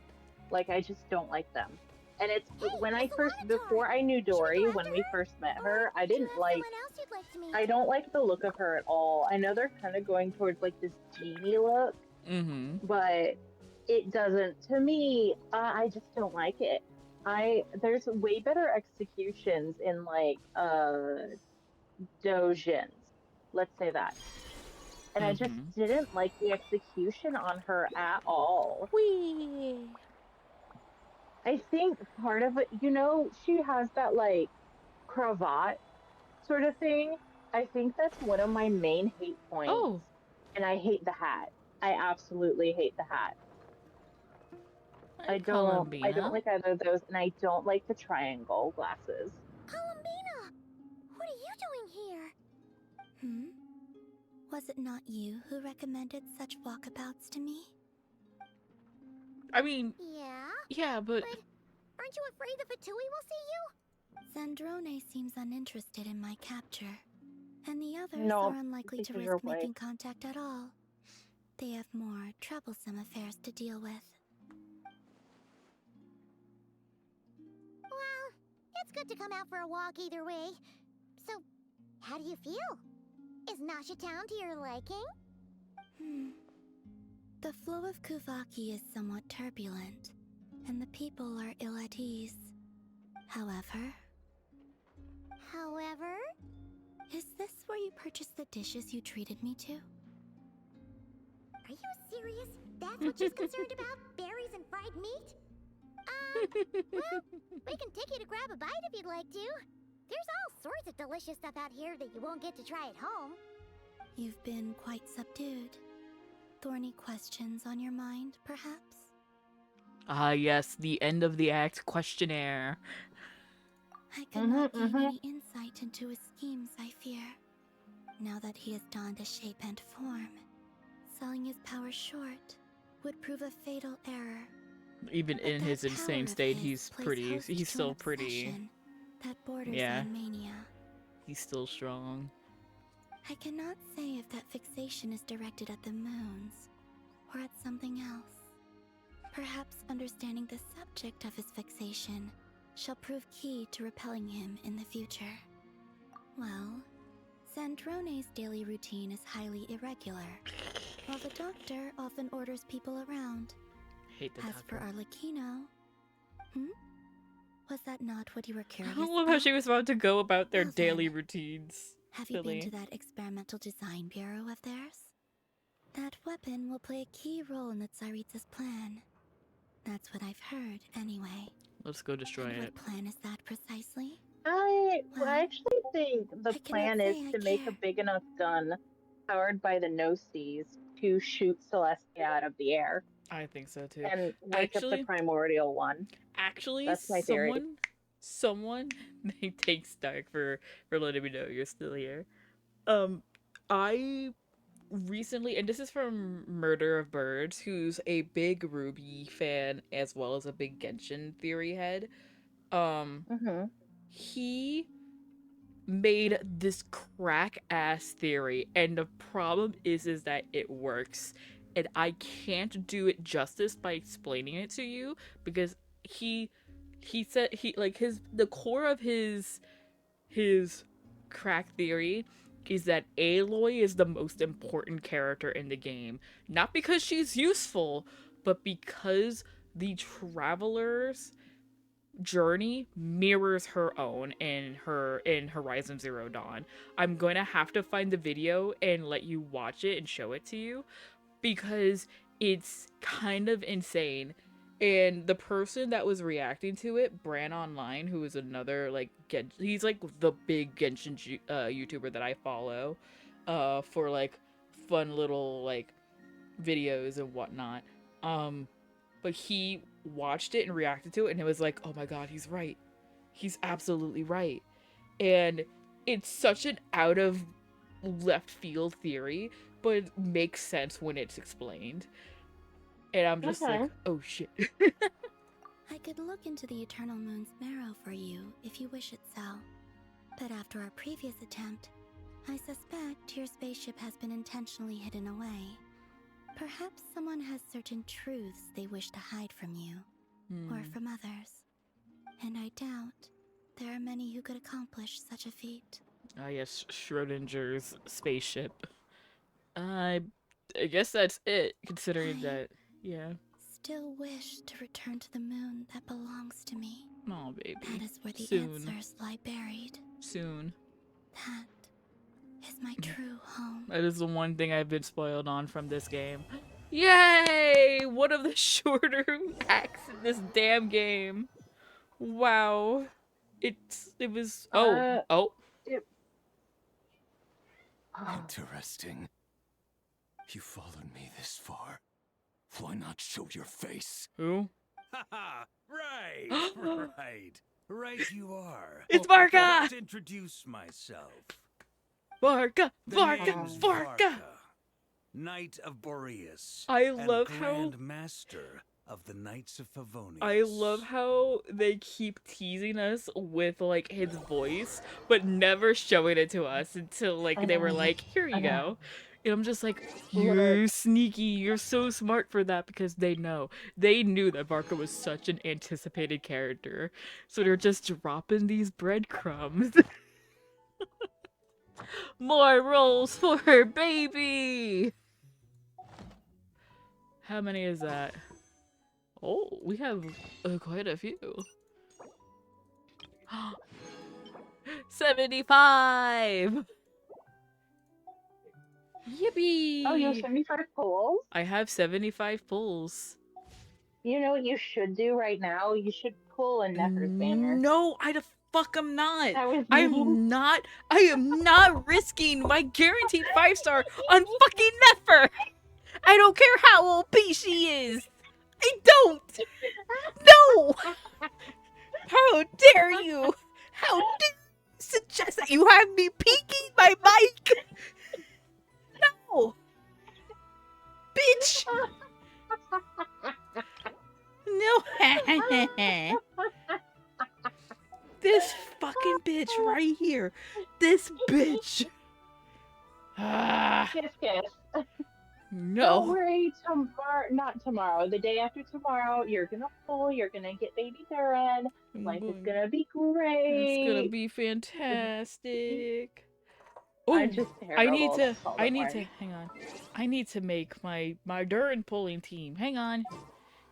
Like I just don't like them. And it's when I first, before I knew Dory, when we first met her, I didn't like, I don't like the look of her at all. I know they're kind of going towards like this genie look, but it doesn't, to me, I just don't like it. There's way better executions in like dojins. Let's say that. And I just didn't like the execution on her at all. Wee. I think part of it, she has that like cravat sort of thing. I think that's one of my main hate points. Oh. And I hate the hat. I absolutely hate the hat. I don't like either of those, and I don't like the triangle glasses. Columbina! What are you doing here? Was it not you who recommended such walkabouts to me? I mean, Yeah, but aren't you afraid the Fatui will see you? Zandrone seems uninterested in my capture, and the others No, are unlikely to because you're risk white. making contact at all. They have more troublesome affairs to deal with. Well, it's good to come out for a walk either way. So, how do you feel? Is Nasha Town to your liking? The flow of Kuvaki is somewhat turbulent, and the people are ill at ease. However... Is this where you purchased the dishes you treated me to? Are you serious? That's what she's concerned about? Berries and fried meat? Well, we can take you to grab a bite if you'd like to. There's all sorts of delicious stuff out here that you won't get to try at home. You've been quite subdued. Thorny questions on your mind, perhaps? Ah, yes, the end of the act questionnaire. I could not gain any insight into his schemes, I fear. Now that he has donned a shape and form, selling his power short would prove a fatal error. Even in his insane state, he's still pretty. That borders Yeah. on mania. He's still strong. I cannot say if that fixation is directed at the moons or at something else. Perhaps understanding the subject of his fixation shall prove key to repelling him in the future. Well, Zandrone's daily routine is highly irregular, while the doctor often orders people around. Hate the As doctor. for Arlecchino... Was that not what you were curious I love how she was about to go about their Well daily then, routines. Have you Silly. been to that experimental design bureau of theirs? That weapon will play a key role in the Tsaritsa's plan. That's what I've heard, anyway. Let's go destroy And it. what plan is that precisely? I actually think the I cannot plan is say I to make a care. big enough gun powered by the Gnosis to shoot Celestia out of the air I think so too. and wake up the primordial one. Actually, That's my theory. someone, thanks Stark for letting me know you're still here. I recently, and this is from Murder of Birds, who's a big Ruby fan as well as a big Genshin theory head. He made this crack ass theory, and the problem is that it works, and I can't do it justice by explaining it to you because he said the core of his crack theory is that Aloy is the most important character in the game, not because she's useful, but because the travelers journey mirrors her own in Horizon Zero Dawn. I'm going to have to find the video and let you watch it and show it to you because it's kind of insane. And the person that was reacting to it, Bran Online, who is another he's like the big Genshin YouTuber that I follow for like fun little like videos and whatnot. But he watched it and reacted to it, and it was like, oh my god, he's right. He's absolutely right. And it's such an out of left field theory, but it makes sense when it's explained. And I'm just like, oh shit. I could look into the Eternal Moon's marrow for you if you wish it so. But after our previous attempt, I suspect your spaceship has been intentionally hidden away. Perhaps someone has certain truths they wish to hide from you, or from others. And I doubt there are many who could accomplish such a feat. Ah, yes, Schrodinger's spaceship. I guess that's it, considering that, yeah. Still wish to return to the moon that belongs to me. Oh, baby. That is where the Soon. answers lie buried. Soon. That is my true home. That is the one thing I've been spoiled on from this game. Yay! One of the shorter acts in this damn game. Wow. It was It- Interesting. You followed me this far. Why not show your face? Who? Haha! Right! Right! Right you are. It's Varka! Let's introduce myself. Varka! The Varka! name's Varka! Knight of Boreas. I love and how- Grand Master of the Knights of Favonius. I love how they keep teasing us with like his voice, but never showing it to us until like they were like, "Here you go." And I'm just like, "You're sneaky. You're so smart for that," because they knew that Varka was such an anticipated character, so they're just dropping these breadcrumbs. More rolls for her baby. How many is that? Oh, we have quite a few. 75! Yippee! Oh, you have 75 pulls? I have 75 pulls. You know what you should do right now? You should pull a Nefer's banner. No, I the fuck am not. That was I am not risking my guaranteed 5-star on fucking Nefer. I don't care how OP she is. I don't. No. How dare you? How dare you suggest that you have me peeking my mic? No. Bitch. No. This fucking bitch right here. This bitch. Kiss, kiss. No. Don't worry, not tomorrow. The day after tomorrow, you're gonna pull, you're gonna get baby Duran. Life is gonna be great. It's gonna be fantastic. I'm Ooh, just I need terrible, to that's all, don't worry. hang on. I need to make my Duran pulling team. Hang on.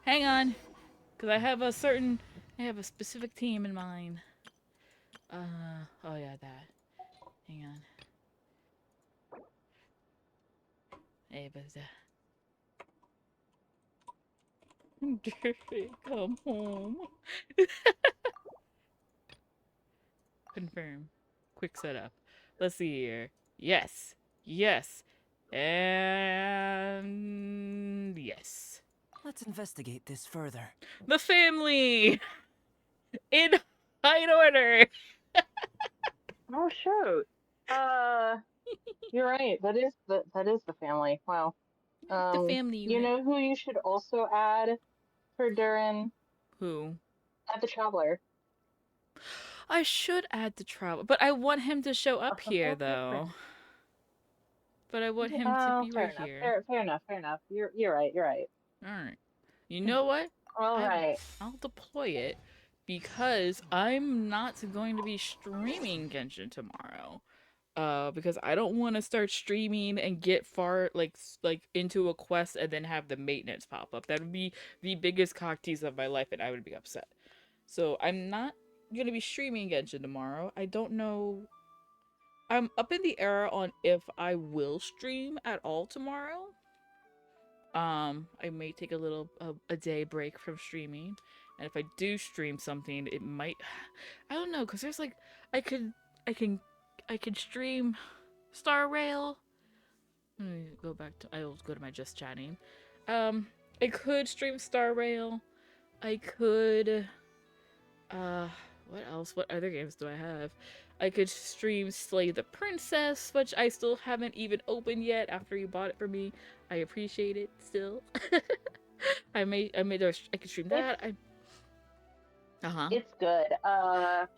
Cause I have a specific team in mind. Oh yeah, that. Hang on. Hey, but come home. Confirm. Quick setup. Let's see here. Yes. And yes. Let's investigate this further. The family in high order. Oh shoot. You're right. That is the family. Wow. The family You unit. know who you should also add for Duran? Who? Add the Traveler. I should add the travel, but I want him to show up here though. But I want him to be fair right enough. here. Fair enough. You're right. All right. You know what? All right. I'll deploy it because I'm not going to be streaming Genshin tomorrow. Because I don't want to start streaming and get far like into a quest and then have the maintenance pop up. That would be the biggest cock tease of my life, and I would be upset. So I'm not gonna be streaming Genshin tomorrow. I don't know. I'm up in the air on if I will stream at all tomorrow. I may take a day break from streaming, and if I do stream something, it might. I don't know, cause there's like I can stream Star Rail. Let me go back to. I'll go to my just chatting. I could stream Star Rail. I could. What else? What other games do I have? I could stream Slay the Princess, which I still haven't even opened yet after you bought it for me. I appreciate it still. I could stream that. It's good.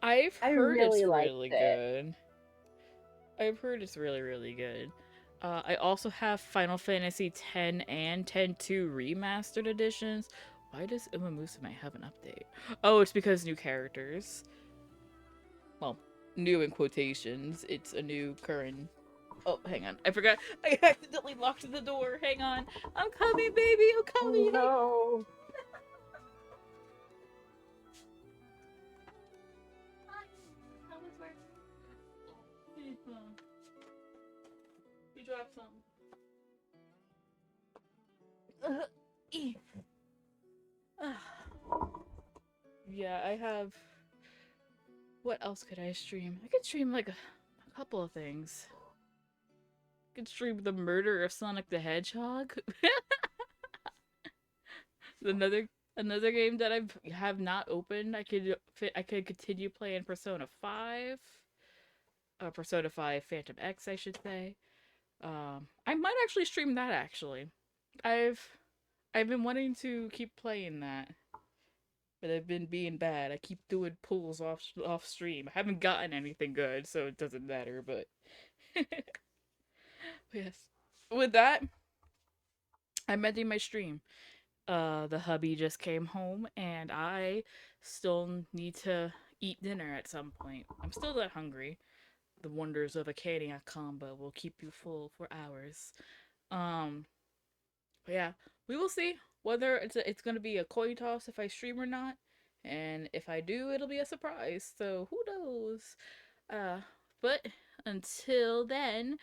I've heard really it's liked really it. good. I've heard it's really, really good. I also have Final Fantasy X and X-2 remastered editions. Why does Uma Musume have an update? Oh, it's because new characters. Well, new in quotations. It's a new current. Oh, hang on. I forgot. I accidentally locked the door. Hang on. I'm coming, baby. I'm coming. No. grab some. Yeah, I have. What else could I stream? I could stream like a couple of things. I could stream the murder of Sonic the Hedgehog. Another game that I have not opened. I could continue playing Persona 5. Persona 5 Phantom X, I should say. I might actually stream that actually. I've been wanting to keep playing that. But I've been being bad. I keep doing pulls off stream. I haven't gotten anything good, so it doesn't matter, but yes. With that, I'm ending my stream. The hubby just came home and I still need to eat dinner at some point. I'm still that hungry. The wonders of a Caniac combo will keep you full for hours. But yeah, we will see whether it's gonna be a coin toss if I stream or not. And if I do, it'll be a surprise. So who knows? But until then,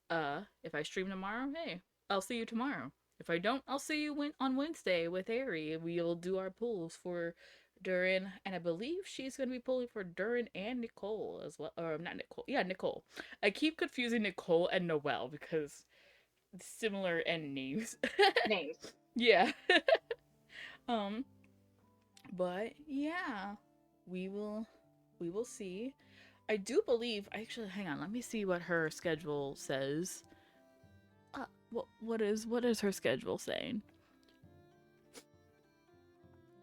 if I stream tomorrow, hey, I'll see you tomorrow. If I don't, I'll see you on Wednesday with Ari. We'll do our pulls for Durin, and I believe she's going to be pulling for Durin and Nicole as well. Or not Nicole. Yeah, Nicole. I keep confusing Nicole and Noelle because similar end names. Names. Yeah. But yeah, we will see. I do believe, actually, hang on, let me see what her schedule says. What is her schedule saying?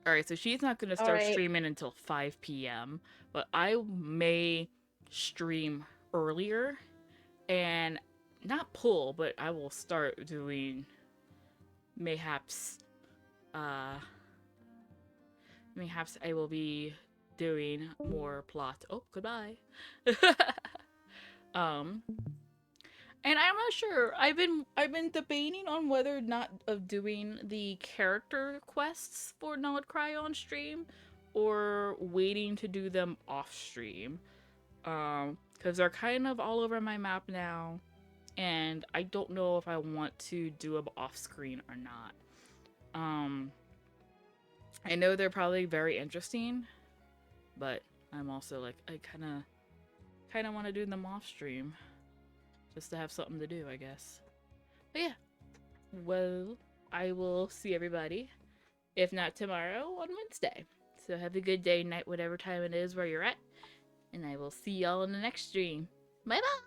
Alright, so she's not going to start streaming until 5 p.m., but I may stream earlier and not pull, but I will start doing mayhaps I will be doing more plot. Oh, goodbye. And I'm not sure. I've been debating on whether or not of doing the character quests for Not Cry on stream or waiting to do them off stream. Because they're kind of all over my map now, and I don't know if I want to do them off screen or not. I know they're probably very interesting, but I'm also like, I kind of want to do them off stream. Just to have something to do, I guess. But yeah. Well, I will see everybody, if not tomorrow, on Wednesday. So have a good day, night, whatever time it is where you're at. And I will see y'all in the next stream. Bye-bye!